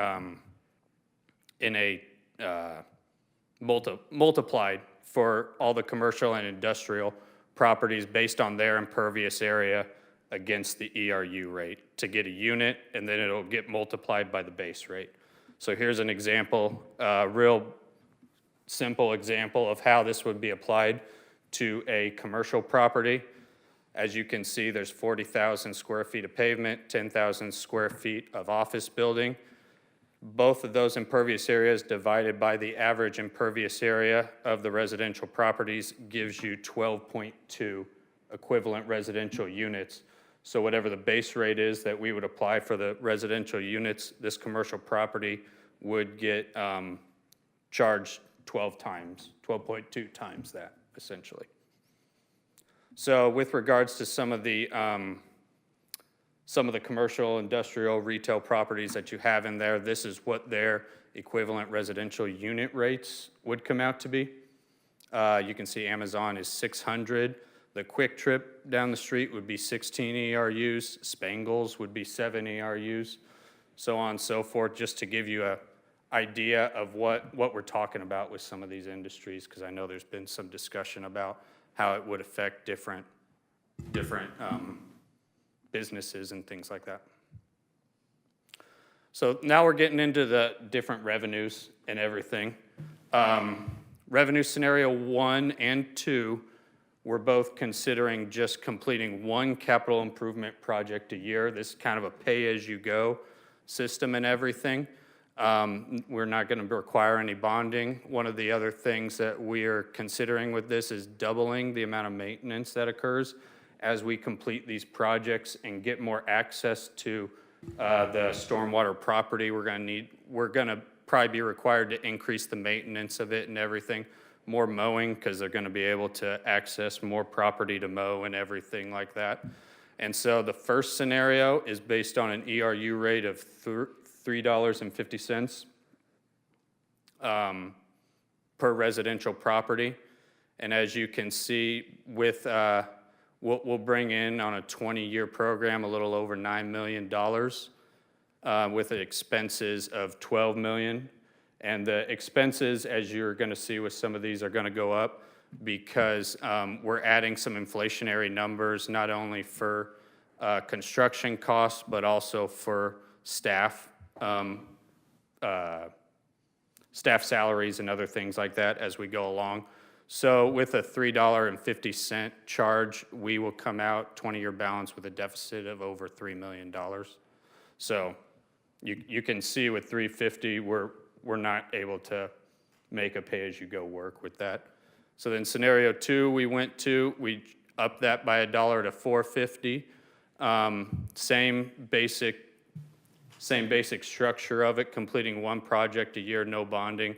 multiplied for all the commercial and industrial properties based on their impervious area against the ERU rate to get a unit, and then it'll get multiplied by the base rate. So here's an example, real simple example of how this would be applied to a commercial property. As you can see, there's 40,000 square feet of pavement, 10,000 square feet of office building. Both of those impervious areas divided by the average impervious area of the residential properties gives you 12.2 equivalent residential units. So whatever the base rate is that we would apply for the residential units, this commercial property would get charged 12.2 times that, essentially. So with regards to some of the commercial, industrial, retail properties that you have in there, this is what their equivalent residential unit rates would come out to be. You can see Amazon is 600. The Quick Trip down the street would be 16 ERUs. Spangles would be 7 ERUs, so on and so forth, just to give you an idea of what we're talking about with some of these industries, because I know there's been some discussion about how it would affect different businesses and things like that. So now we're getting into the different revenues and everything. Revenue scenario 1 and 2 we're both considering just completing one capital improvement project a year. This is kind of a pay-as-you-go system and everything. We're not going to require any bonding. One of the other things that we are considering with this is doubling the amount of maintenance that occurs as we complete these projects and get more access to the stormwater property. We're going to probably be required to increase the maintenance of it and everything, more mowing, because they're going to be able to access more property to mow and everything like that. And so the first scenario is based on an ERU rate of $3.50 per residential property. And as you can see, with we'll bring in on a 20-year program a little over $9 million with expenses of $12 million. And the expenses, as you're going to see with some of these, are going to go up because we're adding some inflationary numbers, not only for construction costs, but also for staff, staff salaries and other things like that as we go along. So with a $3.50 charge, we will come out 20-year balance with a deficit of over $3 million. So you can see with $3.50, we're not able to make a pay-as-you-go work with that. So then scenario 2, we upped that by $1 to $4.50. Same basic structure of it, completing one project a year, no bonding.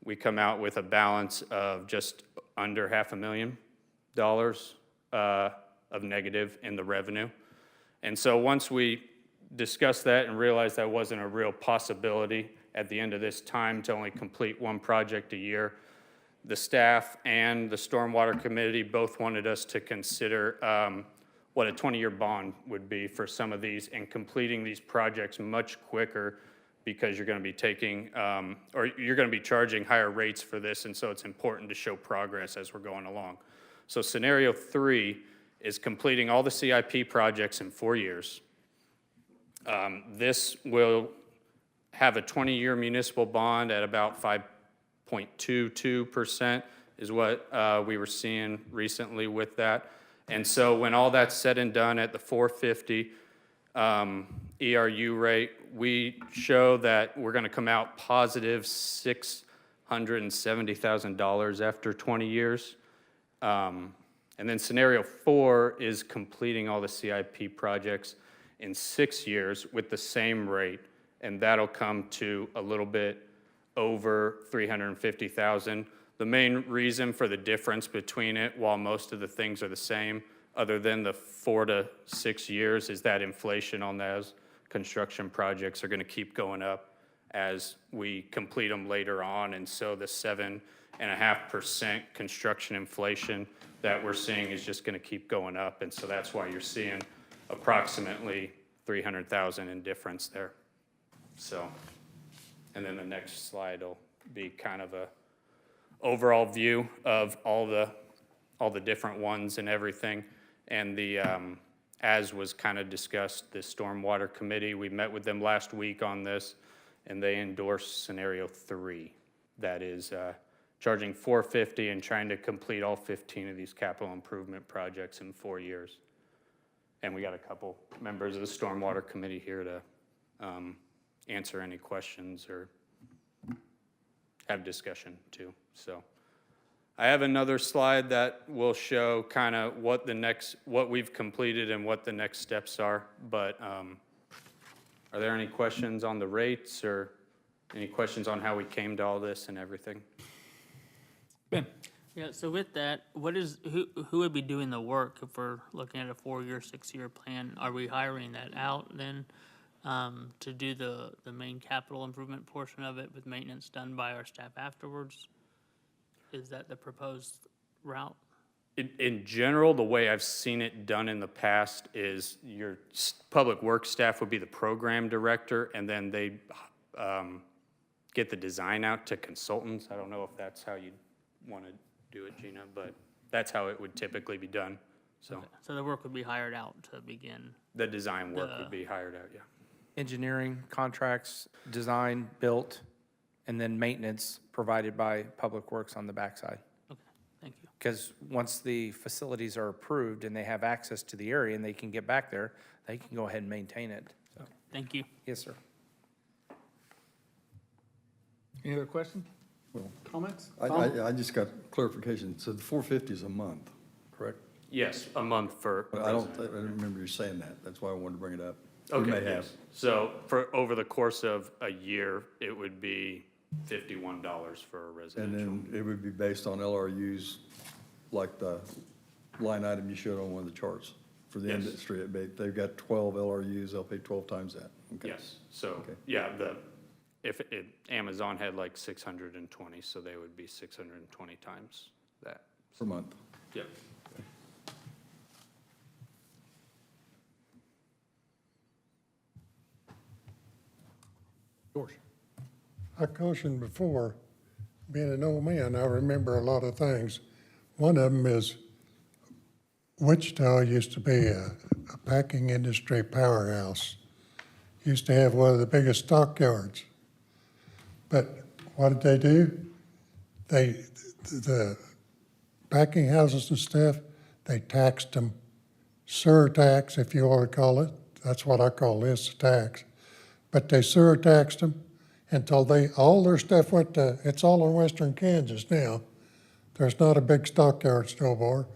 We come out with a balance of just under $500,000 of negative in the revenue. And so once we discussed that and realized that wasn't a real possibility at the end of this time to only complete one project a year, the staff and the Stormwater Committee both wanted us to consider what a 20-year bond would be for some of these and completing these projects much quicker, because you're going to be taking, or you're going to be charging higher rates for this, and so it's important to show progress as we're going along. So scenario 3 is completing all the CIP projects in 4 years. This will have a 20-year municipal bond at about 5.22% is what we were seeing recently with that. And so when all that's said and done at the $4.50 ERU rate, we show that we're going to come out positive $670,000 after 20 years. And then scenario 4 is completing all the CIP projects in 6 years with the same rate, and that'll come to a little bit over $350,000. The main reason for the difference between it, while most of the things are the same, other than the 4 to 6 years, is that inflation on those construction projects are going to keep going up as we complete them later on. And so the 7.5% construction inflation that we're seeing is just going to keep going up. And so that's why you're seeing approximately $300,000 in difference there. So, and then the next slide will be kind of a overall view of all the different ones and everything. And the, as was kind of discussed, the Stormwater Committee, we met with them last week on this, and they endorsed scenario 3. That is charging $4.50 and trying to complete all 15 of these capital improvement projects in 4 years. And we got a couple members of the Stormwater Committee here to answer any questions or have discussion too. So I have another slide that will show kind of what we've completed and what the next steps are. But are there any questions on the rates or any questions on how we came to all this and everything? Ben? Yeah, so with that, who would be doing the work if we're looking at a 4-year, 6-year plan? Are we hiring that out then to do the main capital improvement portion of it with maintenance done by our staff afterwards? Is that the proposed route? In general, the way I've seen it done in the past is your public works staff would be the program director, and then they get the design out to consultants. I don't know if that's how you'd want to do it, Gina, but that's how it would typically be done. So, Okay. So the work would be hired out to begin. The design work would be hired out, yeah. Engineering, contracts, design, built, and then maintenance provided by Public Works on the backside. Okay, thank you. Because once the facilities are approved and they have access to the area and they can get back there, they can go ahead and maintain it. So, Thank you. yes, sir. Any other questions? Comments? I just got clarification. So the 450 is a month, correct? Yes, a month for. I don't remember you saying that. That's why I wanted to bring it up. You Okay, may have. yes. So for, over the course of a year, it would be $51 for a And residential. then it would be based on LRUs, like the line item you showed on one of the charts. For the Yes. industry, they've got 12 LRUs, they'll pay 12 times that. Okay. Yes, so, Okay. yeah, Amazon had like 620, so they would be 620 times that. Per month. Yep. George? I cautioned before, being an old man, I remember a lot of things. One of them is Wichita used to be a packing industry powerhouse. Used to have one of the biggest stockyards. But what did they do? The packing houses and stuff, they taxed them, surtax, if you want to call it. That's what I call this, a tax. But they surtaxed them until all their stuff went to, it's all in western Kansas now. There's not a big stockyard no more.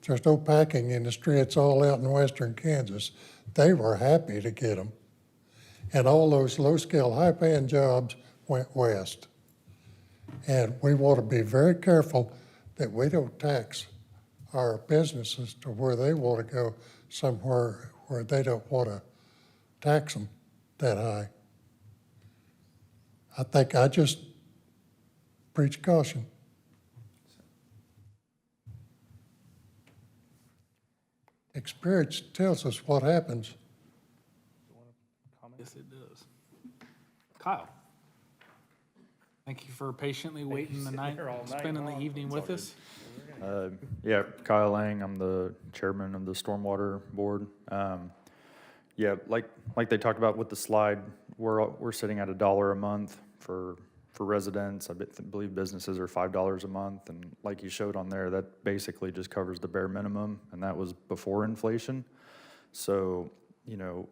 There's no packing industry, it's all out in western Kansas. They were happy to get them. And all those low-skill, high-paying jobs went west. And we want to be very careful that we don't tax our businesses to where they want to go somewhere where they don't want to tax them that high. I think I just preach caution. Experience tells us what happens. Yes, it does. Kyle? Thank you for patiently waiting the night, spending the evening with us. Yeah, Kyle Lang, I'm the chairman of the Stormwater Board. Yeah, like they talked about with the slide, we're sitting at $1 a month for residents. I believe businesses are $5 a month, and like you showed on there, that basically just covers the bare minimum, and that was before inflation. So, you know,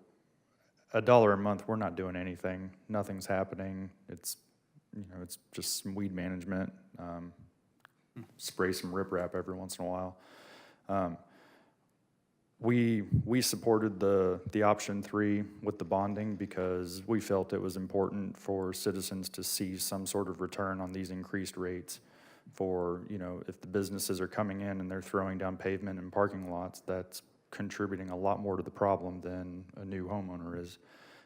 $1 a month, we're not doing anything. Nothing's happening. It's, you know, it's just some weed management. Spray some riprap every once in a while. We supported the option 3 with the bonding because we felt it was important for citizens to see some sort of return on these increased rates. For, you know, if the businesses are coming in and they're throwing down pavement and parking lots, that's contributing a lot more to the problem than a new homeowner is.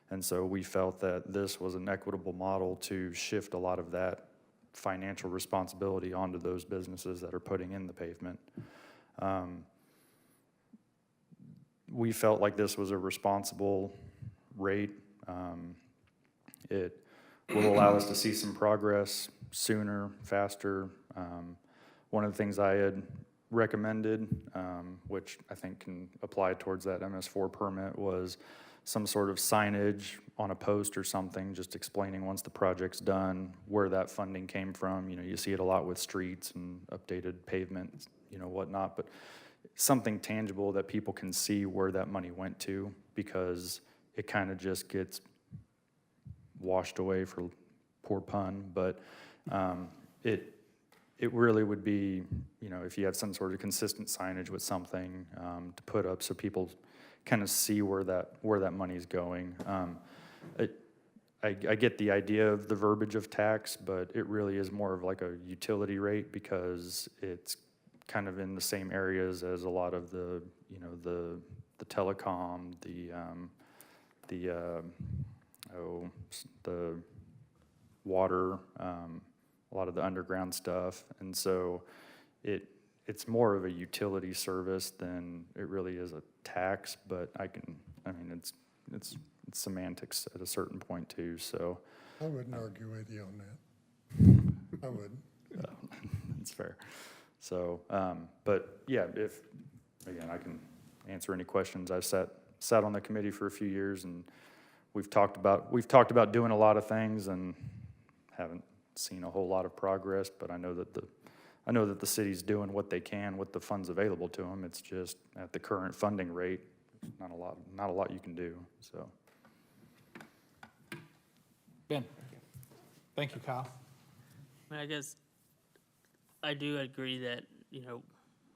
And so we felt that this was an equitable model to shift a lot of that financial responsibility onto those businesses that are putting in the pavement. We felt like this was a responsible rate. It will allow us to see some progress sooner, faster. One of the things I had recommended, which I think can apply towards that MS4 permit, was some sort of signage on a post or something, just explaining once the project's done where that funding came from. You know, you see it a lot with streets and updated pavement, you know, whatnot, but something tangible that people can see where that money went to, because it kind of just gets washed away, for poor pun, but it really would be, you know, if you had some sort of consistent signage with something to put up so people kind of see where that money is going. I get the idea of the verbiage of tax, but it really is more of like a utility rate, because it's kind of in the same areas as a lot of the, you know, the telecom, the water, a lot of the underground stuff. And so it's more of a utility service than it really is a tax, but I mean, it's semantics at a certain point too, so. I wouldn't argue with you on that. I wouldn't. That's fair. So, but yeah, again, I can answer any questions. I sat on the committee for a few years, and we've talked about doing a lot of things and haven't seen a whole lot of progress, but I know that I know that the city's doing what they can with the funds available to them. It's just at the current funding rate, not a lot you can do, so. Ben? Thank you, Kyle. I mean, I guess I do agree that, you know,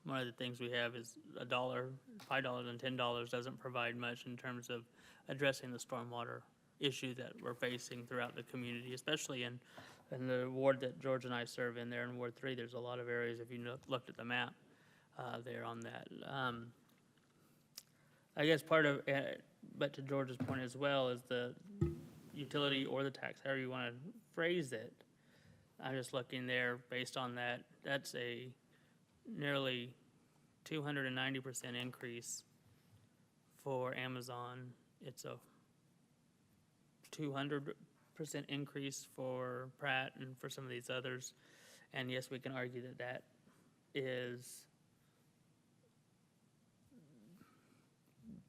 one of the things we have is $1, $5 and $10 doesn't provide much in terms of addressing the stormwater issue that we're facing throughout the community, especially in the ward that George and I serve in there in Ward 3. There's a lot of areas, if you looked at the map there on that. I guess part of, but to George's point as well, is the utility or the tax, however you want to phrase it. I'm just looking there based on that. That's a nearly 290% increase for Amazon. It's a 200% increase for Pratt and for some of these others. And yes, we can argue that that is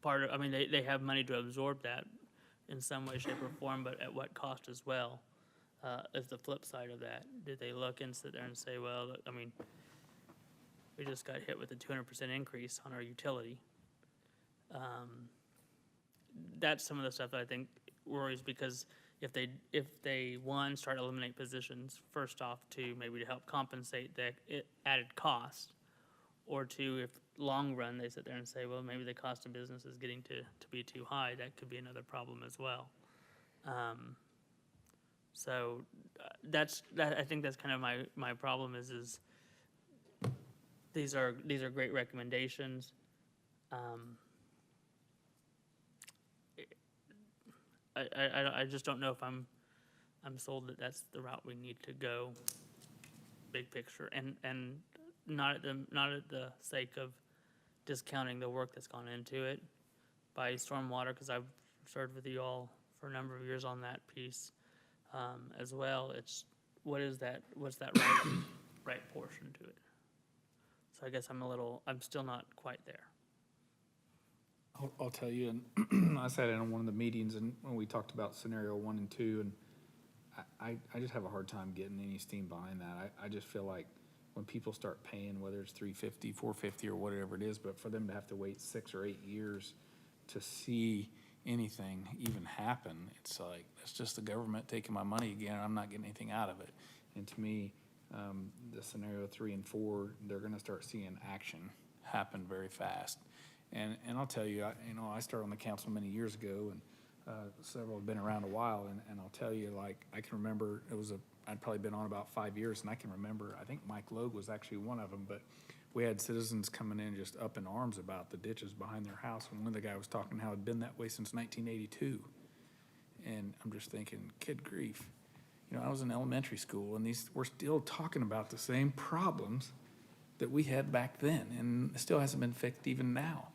part of, I mean, they have money to absorb that in some way, shape, or form, but at what cost as well, is the flip side of that. Did they look and sit there and say, well, I mean, we just got hit with a 200% increase on our utility. That's some of the stuff that I think worries, because if they one, start to eliminate positions, first off, to maybe to help compensate the added cost, or two, if long run they sit there and say, well, maybe the cost of business is getting to be too high, that could be another problem as well. So I think that's kind of my problem is these are great recommendations. I just don't know if I'm sold that that's the route we need to go, big picture, and not at the sake of discounting the work that's gone into it by stormwater, because I've served with you all for a number of years on that piece as well. It's what's that right portion to it. So I guess I'm still not quite there. I'll tell you, and I sat in on one of the meetings, and when we talked about scenario 1 and 2, and I just have a hard time getting any steam behind that. I just feel like when people start paying, whether it's $350, $450, or whatever it is, but for them to have to wait 6 or 8 years to see anything even happen, it's like, it's just the government taking my money again, and I'm not getting anything out of it. And to me, the scenario 3 and 4, they're going to start seeing action happen very fast. And I'll tell you, I started on the council many years ago, and several have been around a while, and I'll tell you, like, I can remember I'd probably been on about 5 years, and I can remember, I think Mike Logue was actually one of them, but we had citizens coming in just up in arms about the ditches behind their house, and one of the guys was talking how it'd been that way since 1982. And I'm just thinking, kid grief. I was in elementary school, and we're still talking about the same problems that we had back then, and it still hasn't been fixed even now.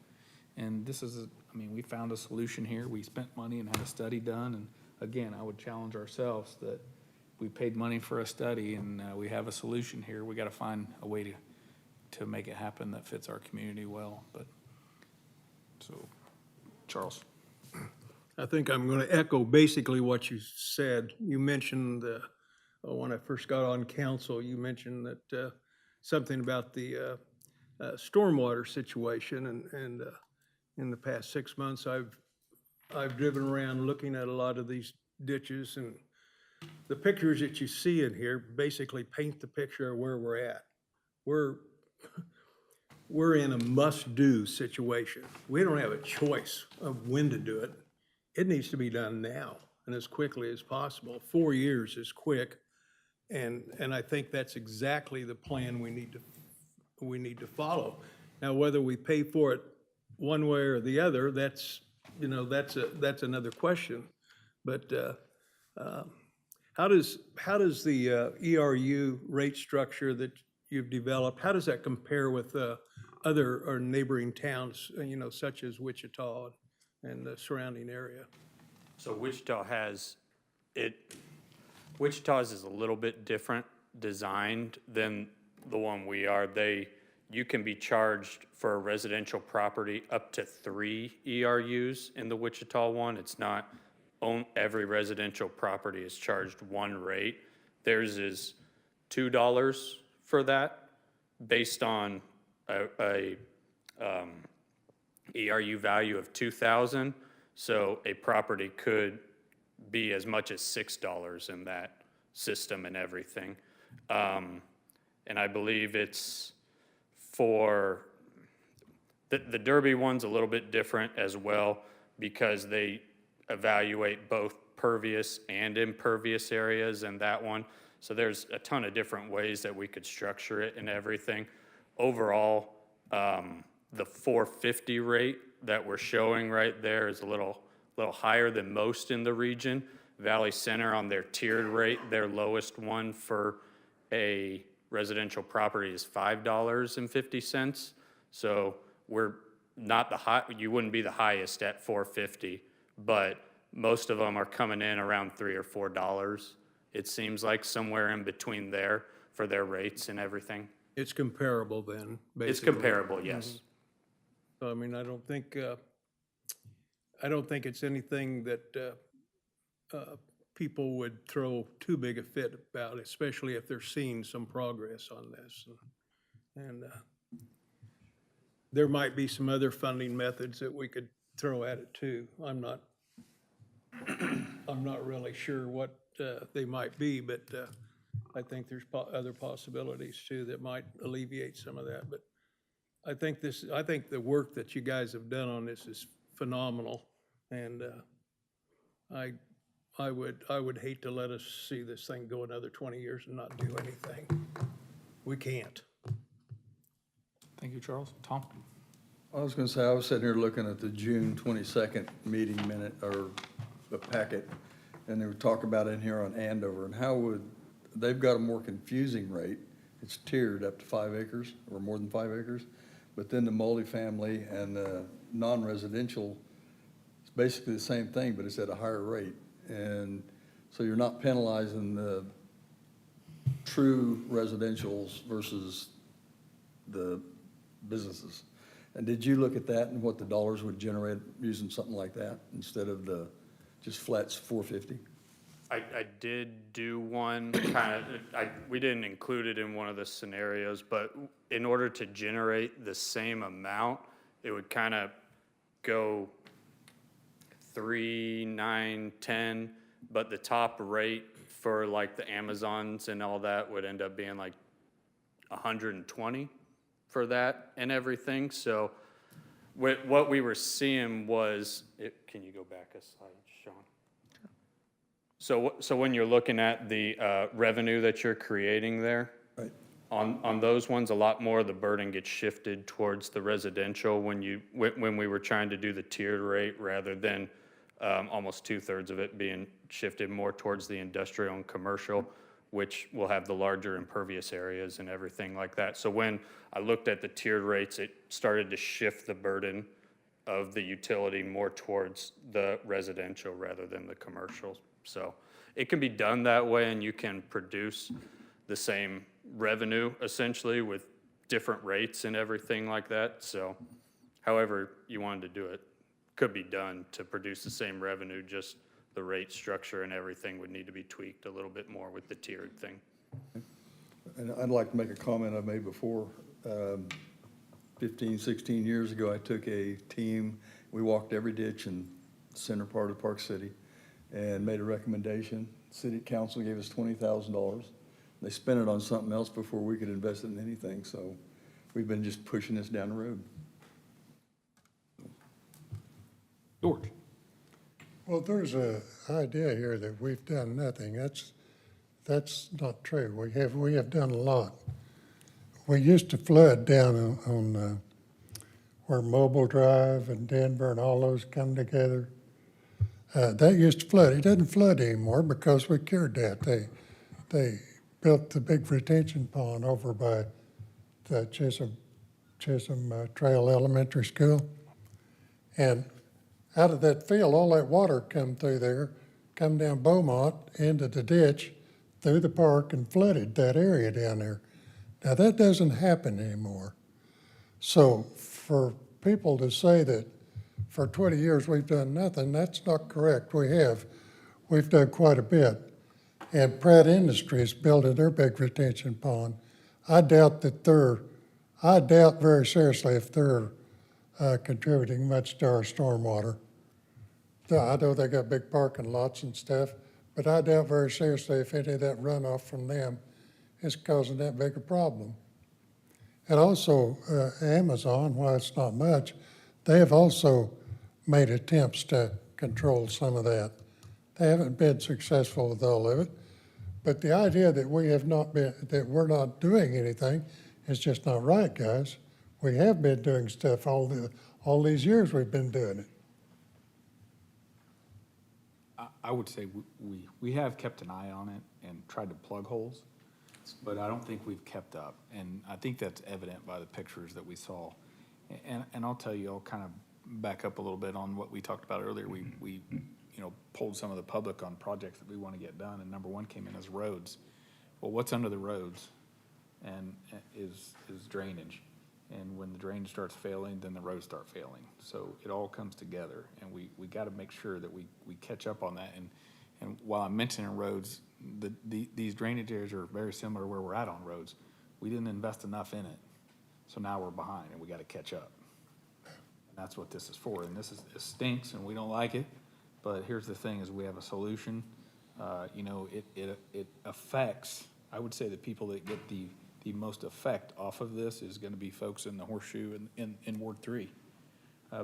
And this is, we found a solution here. We spent money and had a study done, and again, I would challenge ourselves that we paid money for a study, and we have a solution here. We got to find a way to make it happen that fits our community well. But so, Charles. I think I'm going to echo basically what you said. You mentioned, when I first got on council, you mentioned that something about the stormwater situation, and in the past 6 months, I've driven around looking at a lot of these ditches, and the pictures that you see in here basically paint the picture of where we're at. We're in a must-do situation. We don't have a choice of when to do it. It needs to be done now and as quickly as possible. 4 years is quick, and I think that's exactly the plan we need to follow. Now, whether we pay for it one way or the other, that's another question. But how does the ERU rate structure that you've developed, how does that compare with other or neighboring towns, such as Wichita and the surrounding area? So Wichita's is a little bit different designed than the one we are. You can be charged for a residential property up to 3 ERUs in the Wichita one. It's not every residential property is charged one rate. Theirs is $2 for that. based on a ERU value of 2,000. So a property could be as much as $6 in that system and everything. And I believe it's for, the Derby one's a little bit different as well because they evaluate both pervious and impervious areas in that one. So there's a ton of different ways that we could structure it and everything. Overall, the 450 rate that we're showing right there is a little higher than most in the region. Valley Center on their tiered rate, their lowest one for a residential property is $5.50. So we're not the high, you wouldn't be the highest at 450, but most of them are coming in around $3 or $4. It seems like somewhere in between there for their rates and everything. It's comparable then, basically. It's comparable, yes. So, I mean, I don't think it's anything that people would throw too big a fit about, especially if they're seeing some progress on this. And there might be some other funding methods that we could throw at it too. I'm not really sure what they might be, but I think there's other possibilities too that might alleviate some of that. But I think the work that you guys have done on this is phenomenal, and I would hate to let us see this thing go another 20 years and not do anything. We can't. Thank you, Charles. Tom? I was gonna say, I was sitting here looking at the June 22nd meeting minute, or the packet, and they were talking about in here on Andover, and how would, they've got a more confusing rate. It's tiered up to 5 acres, or more than 5 acres, but then the multifamily and the non-residential, it's basically the same thing, but it's at a higher rate. And so you're not penalizing the true residentials versus the businesses. And did you look at that and what the dollars would generate using something like that instead of the just flats 450? I did do one kind of, we didn't include it in one of the scenarios, but in order to generate the same amount, it would kind of go 3, 9, 10, but the top rate for like the Amazons and all that would end up being like 120 for that and everything. So what we were seeing was, can you go back a slide, Sean? So when you're looking at the revenue that you're creating there, right, on those ones, a lot more of the burden gets shifted towards the residential when we were trying to do the tiered rate, rather than almost 2/3 of it being shifted more towards the industrial and commercial, which will have the larger impervious areas and everything like that. So when I looked at the tiered rates, it started to shift the burden of the utility more towards the residential rather than the commercial. So it can be done that way, and you can produce the same revenue essentially with different rates and everything like that. So however you wanted to do it could be done to produce the same revenue, just the rate structure and everything would need to be tweaked a little bit more with the tiered thing. And I'd like to make a comment I made before. 15, 16 years ago, I took a team, we walked every ditch in the center part of Park City and made a recommendation. City council gave us $20,000. They spent it on something else before we could invest it in anything, so we've been just pushing this down the road. George? Well, there's an idea here that we've done nothing. That's not true. We have done a lot. We used to flood down on where Mobile Drive and Denver and all those come together. That used to flood. It doesn't flood anymore because we cured that. They built the big retention pond over by the Chisholm Trail Elementary School. And out of that field, all that water come through there, come down Beaumont into the ditch, through the park, and flooded that area down there. Now, that doesn't happen anymore. So for people to say that for 20 years we've done nothing, that's not correct. We have. We've done quite a bit. And Pratt Industries building their big retention pond I doubt very seriously if they're contributing much to our stormwater. I know they got big parking lots and stuff, but I doubt very seriously if any of that runoff from them is causing that big a problem. And also, Amazon, while it's not much, they have also made attempts to control some of that. They haven't been successful with all of it, but the idea that we're not doing anything is just not right, guys. We have been doing stuff all these years we've been doing it. I would say we have kept an eye on it and tried to plug holes, but I don't think we've kept up. And I think that's evident by the pictures that we saw. And I'll tell you, I'll kind of back up a little bit on what we talked about earlier. We polled some of the public on projects that we want to get done, and number one came in as roads. Well, what's under the roads and is drainage. And when the drainage starts failing, then the roads start failing. So it all comes together, and we got to make sure that we catch up on that. And while I'm mentioning roads, these drainage areas are very similar to where we're at on roads. We didn't invest enough in it, so now we're behind, and we got to catch up. And that's what this is for. And it stinks, and we don't like it. But here's the thing: is we have a solution. It affects. I would say the people that get the most effect off of this is going to be folks in the Horseshoe in Ward 3.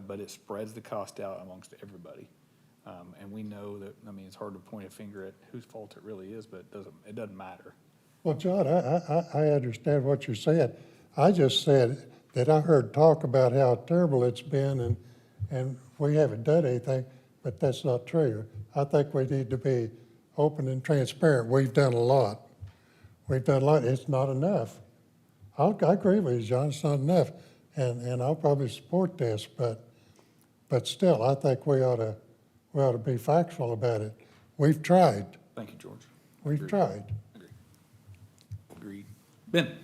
But it spreads the cost out amongst everybody. And we know that, it's hard to point a finger at whose fault it really is, but it doesn't matter. Well, John, I understand what you're saying. I just said that I heard talk about how terrible it's been and we haven't done anything, but that's not true. I think we need to be open and transparent. We've done a lot. It's not enough. I agree with you, John, it's not enough. And I'll probably support this, but still, I think we ought to be factual about it. We've tried. Thank you, George. We've tried. Agreed. Ben?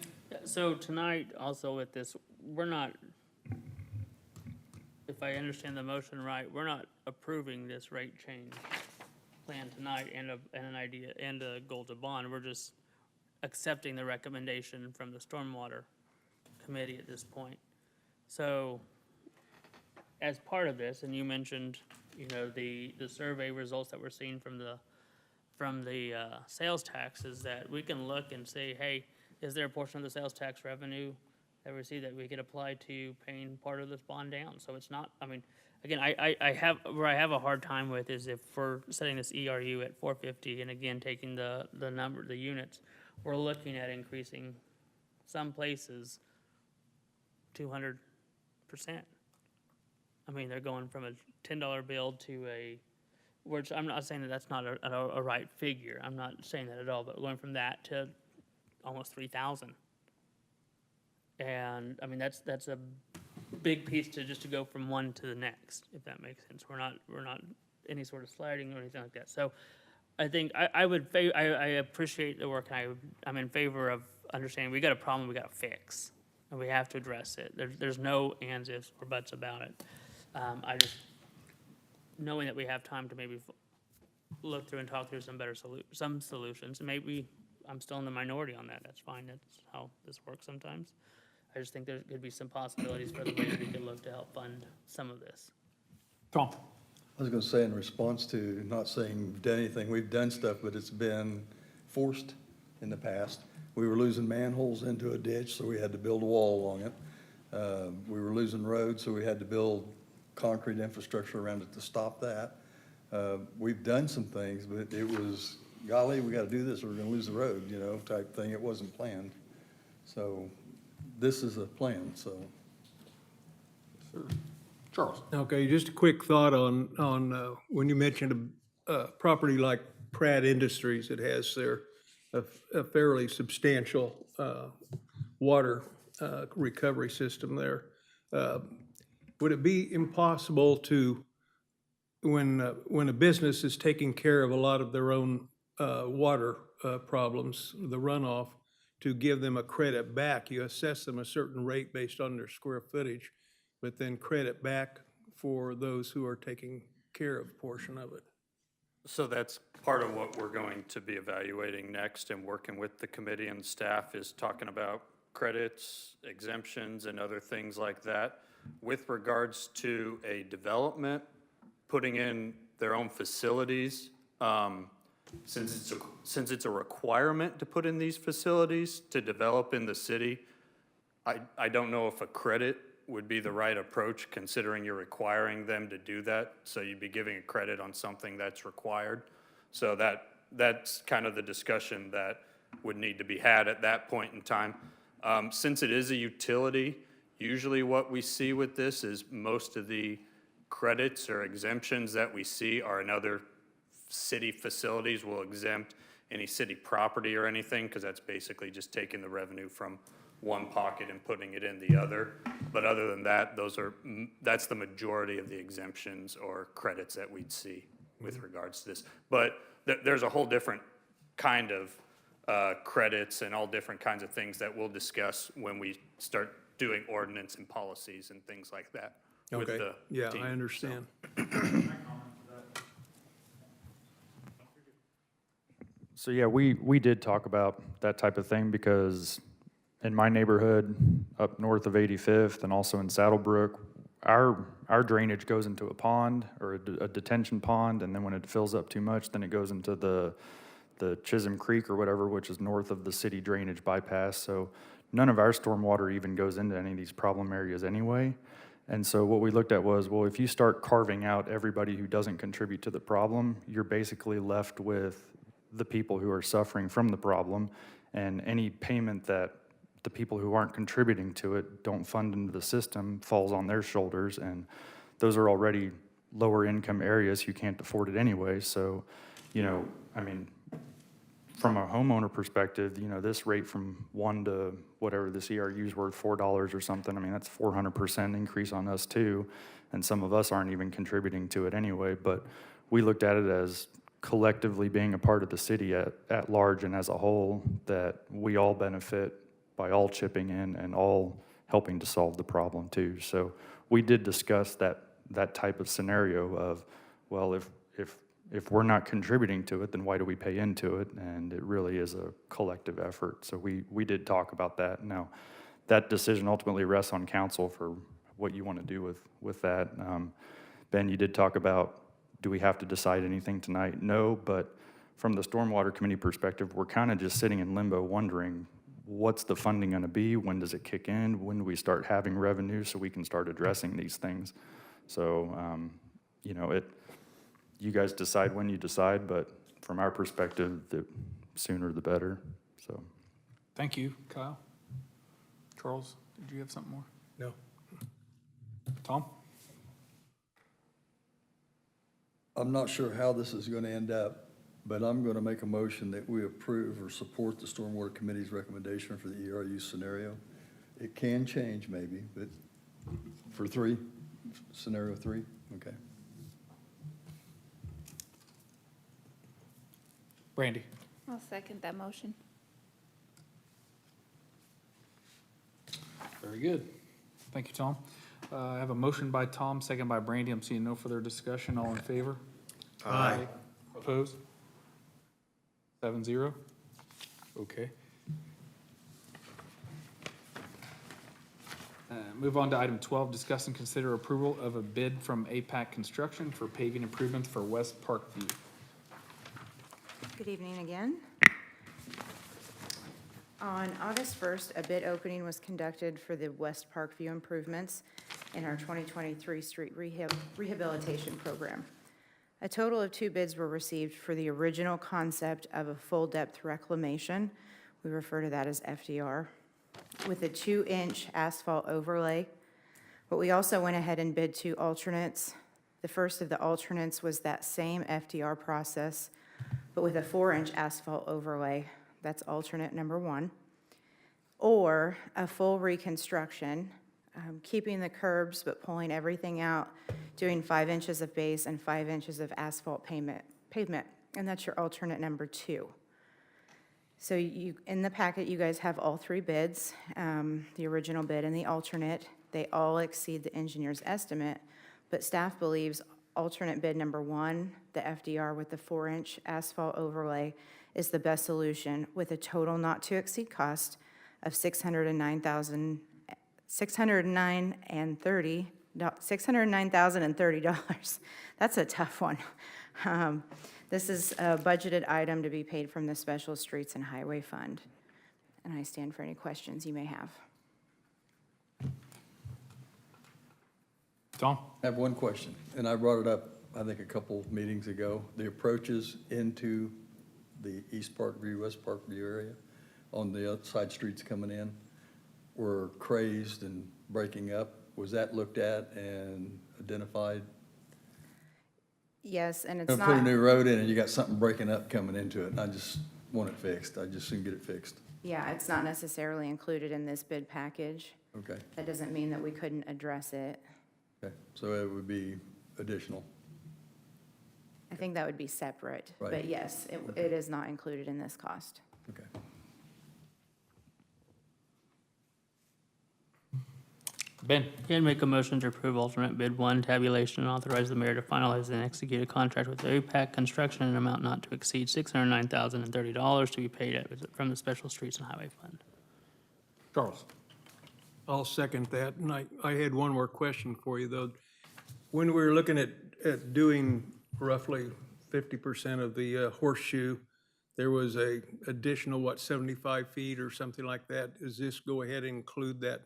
So tonight, also with this, we're not, if I understand the motion right, we're not approving this rate change plan tonight and an idea and a goal to bond. We're just accepting the recommendation from the Stormwater Committee at this point. So as part of this, and you mentioned, the survey results that we're seeing from the sales tax is that we can look and say, hey, is there a portion of the sales tax revenue that we see that we could apply to paying part of this bond down? So it's not, again, I have a hard time with is if we're setting this ERU at 450 and again, taking the units, we're looking at increasing some places 200%. They're going from a $10 bill to which I'm not saying that that's not a right figure. I'm not saying that at all, but going from that to almost 3,000. And that's a big piece to go from one to the next, if that makes sense. We're not any sort of sliding or anything like that. So I think I appreciate the work. I'm in favor of understanding we got a problem we got to fix, and we have to address it. There's no ands, ifs, or buts about it. I just knowing that we have time to maybe look through and talk through some solutions. And maybe I'm still in the minority on that. That's fine. That's how this works sometimes. I just think there could be some possibilities for the way we could look to help fund some of this. Tom? I was going to say in response to not saying we've done anything, we've done stuff, but it's been forced in the past. We were losing manholes into a ditch, so we had to build a wall along it. We were losing roads, so we had to build concrete infrastructure around it to stop that. We've done some things, but it was, golly, we got to do this or we're going to lose the road, type thing. It wasn't planned. So this is a plan, so. Sure. Charles? Okay, just a quick thought on when you mentioned a property like Pratt Industries that has a fairly substantial water recovery system there. Would it be impossible to, when a business is taking care of a lot of their own water problems, the runoff, to give them a credit back? You assess them a certain rate based on their square footage, but then credit back for those who are taking care of a portion of it. So that's part of what we're going to be evaluating next and working with the committee and staff is talking about credits, exemptions, and other things like that. With regards to a development, putting in their own facilities, since it's a requirement to put in these facilities to develop in the city, I don't know if a credit would be the right approach, considering you're requiring them to do that. So you'd be giving a credit on something that's required. So that's kind of the discussion that would need to be had at that point in time. Since it is a utility, usually what we see with this is most of the credits or exemptions that we see are in other city facilities will exempt any city property or anything, because that's basically just taking the revenue from one pocket and putting it in the other. But other than that, that's the majority of the exemptions or credits that we'd see with regards to this. But there's a whole different kind of credits and all different kinds of things that we'll discuss when we start doing ordinance and policies and things like that with Okay, the yeah, team. I understand. So yeah, we did talk about that type of thing because in my neighborhood up north of 85th and also in Saddlebrook, our drainage goes into a pond or a detention pond, and then when it fills up too much, then it goes into the Chisholm Creek or whatever, which is north of the city drainage bypass. So none of our stormwater even goes into any of these problem areas anyway. And so what we looked at was, well, if you start carving out everybody who doesn't contribute to the problem, you're basically left with the people who are suffering from the problem, and any payment that the people who aren't contributing to it don't fund into the system falls on their shoulders, and those are already lower income areas who can't afford it anyway. So, you know, I mean, from a homeowner perspective, you know, this rate from 1 to whatever this ERU is worth, $4 or something, I mean, that's 400% increase on us too, and some of us aren't even contributing to it anyway. But we looked at it as collectively being a part of the city at large and as a whole, that we all benefit by all chipping in and all helping to solve the problem too. So we did discuss that type of scenario of, well, if we're not contributing to it, then why do we pay into it? And it really is a collective effort. So we did talk about that. Now, that decision ultimately rests on council for what you want to do with that. Ben, you did talk about, do we have to decide anything tonight? No, but from the Stormwater Committee perspective, we're kind of just sitting in limbo wondering, what's the funding going to be? When does it kick in? When do we start having revenue so we can start addressing these things? So, you know, you guys decide when you decide, but from our perspective, the sooner the better, so. Thank you, Kyle. Charles, did you have something more? No. Tom? I'm not sure how this is going to end up, but I'm going to make a motion that we approve or support the Stormwater Committee's recommendation for the ERU scenario. It can change maybe, but for scenario 3, okay. Brandy? I'll second that motion. Very good. Thank you, Tom. I have a motion by Tom, second by Brandy. I'm seeing no further discussion. All in favor? Aye. Opposed? 7-0. Okay. Move on to item 12, discuss and consider approval of a bid from APAC Construction for paving improvements for West Parkview. Good evening again. On August 1st, a bid opening was conducted for the West Parkview improvements in our 2023 street rehabilitation program. A total of 2 bids were received for the original concept of a full-depth reclamation. We refer to that as FDR, with a 2-inch asphalt overlay. But we also went ahead and bid 2 alternates. The first of the alternates was that same FDR process, but with a 4-inch asphalt overlay. That's alternate number 1. Or a full reconstruction, keeping the curbs but pulling everything out, doing 5 inches of base and 5 inches of asphalt pavement, and that's your alternate number 2. So in the packet, you guys have all 3 bids, the original bid and the alternate. They all exceed the engineer's estimate, but staff believes alternate bid number 1, the FDR with the 4-inch asphalt overlay, is the best solution with a total not to exceed cost of $609,030. That's a tough one. This is a budgeted item to be paid from the Special Streets and Highway Fund. And I stand for any questions you may have. Tom? I have one question, and I brought it up, I think, a couple meetings ago. The approaches into the East Parkview, West Parkview area on the side streets coming in were crazed and breaking up. Was that looked at and identified? Yes, and it's Gonna not. put a new road in and you got something breaking up coming into it, and I just want it fixed. I just soon get it fixed. Yeah, it's not necessarily included in this bid package. Okay, That doesn't mean that we couldn't address it. okay. So it would be additional. I think that would be separate. Right. But yes, it is not included in this cost. Okay. Ben? Again, make a motion to approve alternate bid 1 tabulation and authorize the mayor to finalize and execute a contract with APAC Construction in an amount not to exceed $609,030 to be paid from the Special Streets and Highway Fund. Charles? I'll second that, and I had one more question for you, though. When we were looking at doing roughly 50% of the horseshoe, there was a additional, 75 feet or something like that? Does this go ahead and include that?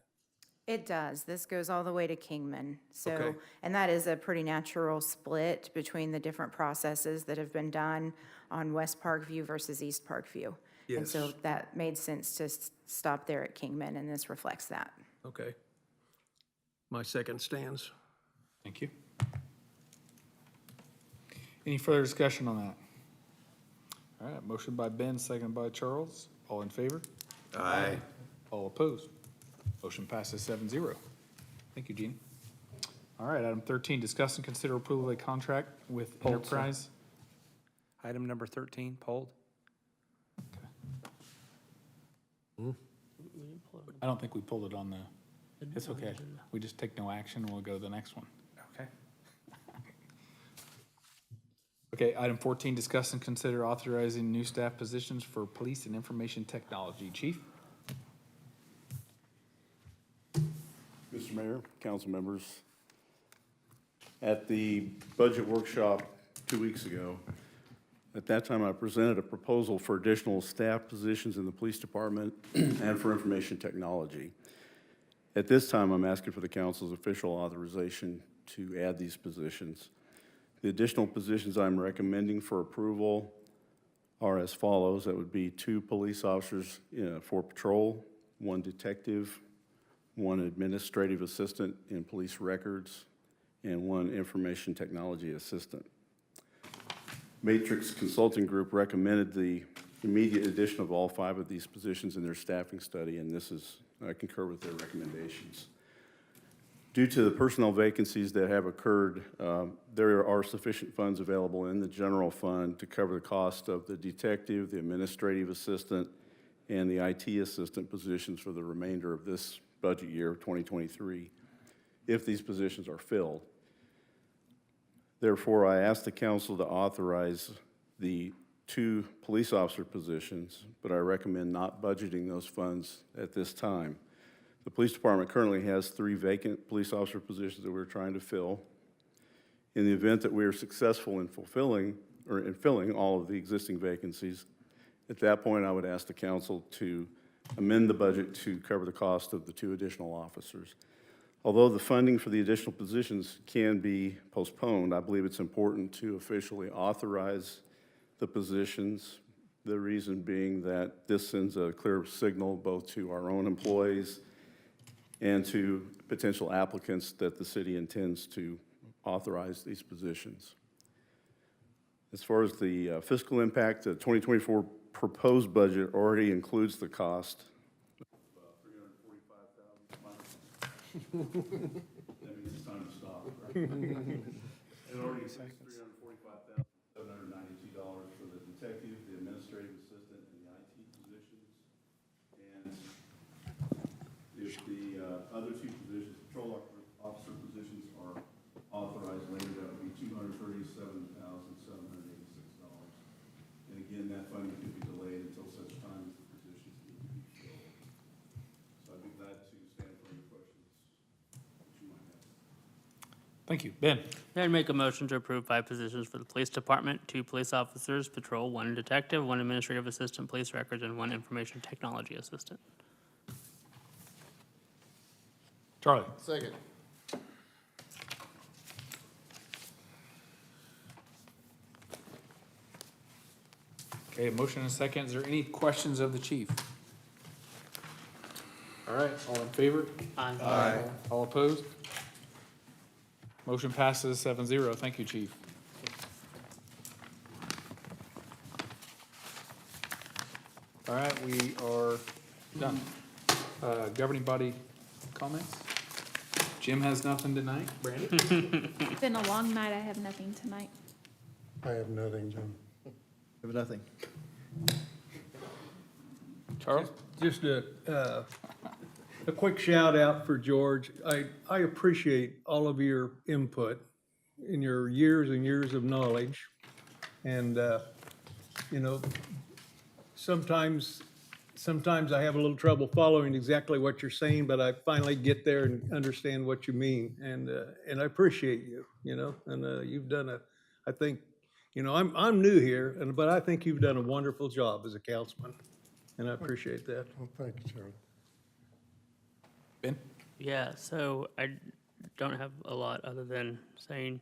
It does. This goes all the way to Kingman. So, Okay. and that is a pretty natural split between the different processes that have been done on West Parkview versus East Parkview. And so Yes. that made sense to stop there at Kingman, and this reflects that. Okay. My second stands. Thank you. Any further discussion on that? All right, motion by Ben, second by Charles. All in favor? Aye. All opposed? Motion passes 7-0. Thank you, Gene. All right, item 13, discuss and consider approval of a contract with Pulled, sir. Enterprise. Item number 13, polled. I don't think we pulled it on the, it's okay. We just take no action, we'll go to the next one. Okay. Okay, item 14, discuss and consider authorizing new staff positions for police and information technology. Chief? Mr. Mayor, council members, at the budget workshop 2 weeks ago, at that time I presented a proposal for additional staff positions in the police department and for information technology. At this time, I'm asking for the council's official authorization to add these positions. The additional positions I'm recommending for approval are as follows. That would be 2 police officers for patrol, 1 detective, 1 administrative assistant in police records, and 1 information technology assistant. Matrix Consulting Group recommended the immediate addition of all 5 of these positions in their staffing study, and I concur with their recommendations. Due to the personnel vacancies that have occurred, there are sufficient funds available in the general fund to cover the cost of the detective, the administrative assistant, and the IT assistant positions for the remainder of this budget year of 2023, if these positions are filled. Therefore, I ask the council to authorize the 2 police officer positions, but I recommend not budgeting those funds at this time. The police department currently has 3 vacant police officer positions that we're trying to fill. In the event that we are successful in filling all of the existing vacancies, at that point, I would ask the council to amend the budget to cover the cost of the 2 additional officers. Although the funding for the additional positions can be postponed, I believe it's important to officially authorize the positions. The reason being that this sends a clear signal both to our own employees and to potential applicants that the city intends to authorize these positions. As far as the fiscal impact, the 2024 proposed budget already includes the cost of $345,000. That means it's time to stop, right? It already includes $345,792 for the detective, the administrative assistant, and the IT positions. And if the other 2 positions, patrol officer positions, are authorized later, that would be $200,000 funding could be delayed until such time as the positions need to be filled. So I'd be glad to stand for any questions that you might have. Thank you. Ben? I'd make a motion to approve 5 positions for the police department, 2 police officers, patrol, 1 detective, 1 administrative assistant, police records, and 1 information technology assistant. Charlie? Second. Okay, a motion and a second. Is there any questions of the chief? All right, all in favor? Aye. All opposed? Motion passes 7-0. Thank you, chief. All right, we are done. Governing body comments? Jim has nothing tonight. Brandon? It's been a long night. I have nothing tonight. I have nothing, Jim. Have nothing. Charles? Just a quick shout out for George. I appreciate all of your input in your years and years of knowledge. And, you know, sometimes I have a little trouble following exactly what you're saying, but I finally get there and understand what you mean. And I appreciate you, you know, and you've done I think, you know, I'm new here, but I think you've done a wonderful job as a councilman, and I appreciate that. Well, thank you, Charlie. Ben? Yeah, so I don't have a lot other than saying,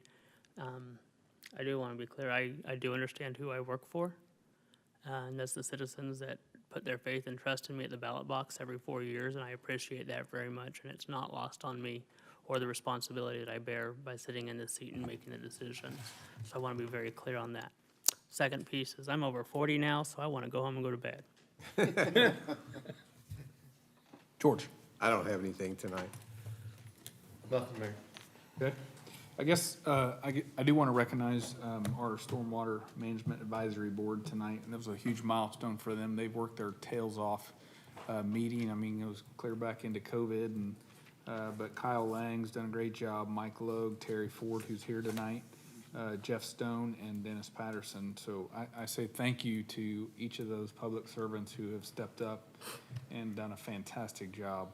I do want to be clear, I do understand who I work for, and that's the citizens that put their faith and trust in me at the ballot box every 4 years, and I appreciate that very much, and it's not lost on me or the responsibility that I bear by sitting in this seat and making the decisions. So I want to be very clear on that. Second piece is I'm over 40 now, so I want to go home and go to bed. George? I don't have anything tonight. Nothing, Mayor. Okay. I guess I do want to recognize our Stormwater Management Advisory Board tonight, and that was a huge milestone for them. They've worked their tails off meeting. I mean, it was clear back into COVID, and but Kyle Lang's done a great job, Mike Logue, Terry Ford, who's here tonight, Jeff Stone, and Dennis Patterson. So I say thank you to each of those public servants who have stepped up and done a fantastic job.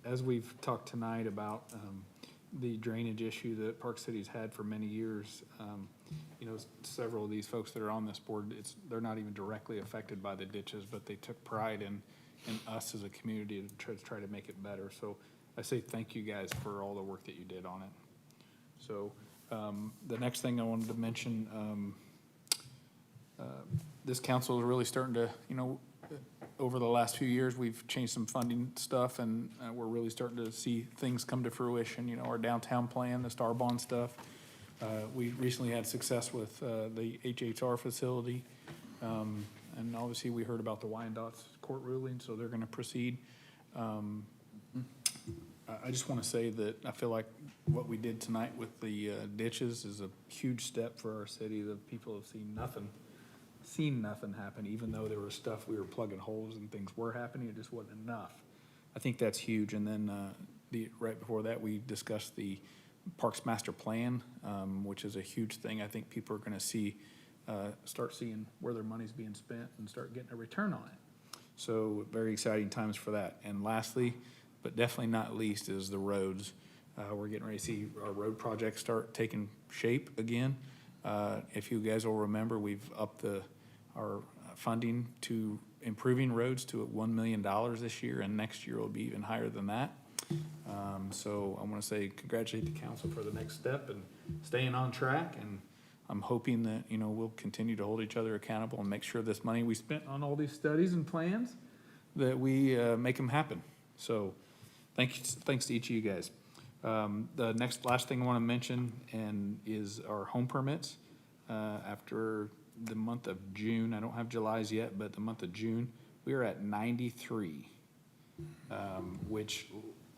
As we've talked tonight about the drainage issue that Park City's had for many years, you know, several of these folks that are on this board, they're not even directly affected by the ditches, but they took pride in us as a community to try to make it better. So I say thank you guys for all the work that you did on it. So the next thing I wanted to mention, this council is really starting to, you know, over the last few years, we've changed some funding stuff, and we're really starting to see things come to fruition. You know, our downtown plan, the Star Bond stuff. We recently had success with the HHR facility. And obviously, we heard about the Wyandottes court ruling, so they're going to proceed. I just want to say that I feel like what we did tonight with the ditches is a huge step for our city. The people have seen nothing happen, even though there was stuff, we were plugging holes and things were happening, it just wasn't enough. I think that's huge. And then right before that, we discussed the Parks Master Plan, which is a huge thing. I think people are going to start seeing where their money's being spent and start getting a return on it. So very exciting times for that. And lastly, but definitely not least, is the roads. We're getting ready to see our road projects start taking shape again. If you guys will remember, we've upped our funding to improving roads to $1 million this year, and next year will be even higher than that. So I want to say congratulate the council for the next step and staying on track, and I'm hoping that, you know, we'll continue to hold each other accountable and make sure this money we spent on all these studies and plans, that we make them happen. So thanks to each of you guys. The last thing I want to mention is our home permits. After the month of June, I don't have July's yet, but the month of June, we are at 93, which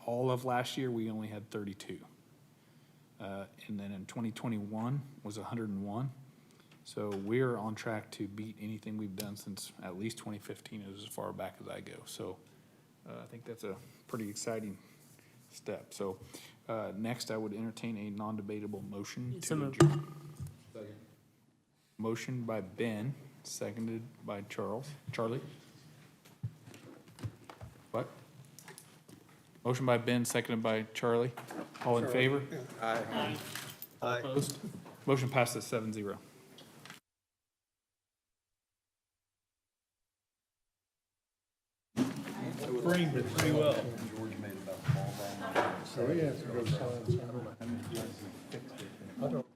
all of last year, we only had 32. And then in 2021 was 101. So we're on track to beat anything we've done since at least 2015, as far back as I go. So I think that's a pretty exciting step. So next, I would entertain a non-debatable motion to adjourn. Motion by Ben. seconded by Charlie. What? Motion by Ben, seconded by Charlie. All in favor? Aye. Opposed? Motion passes 7-0. Framed it pretty well. So he has to go sign something. I don't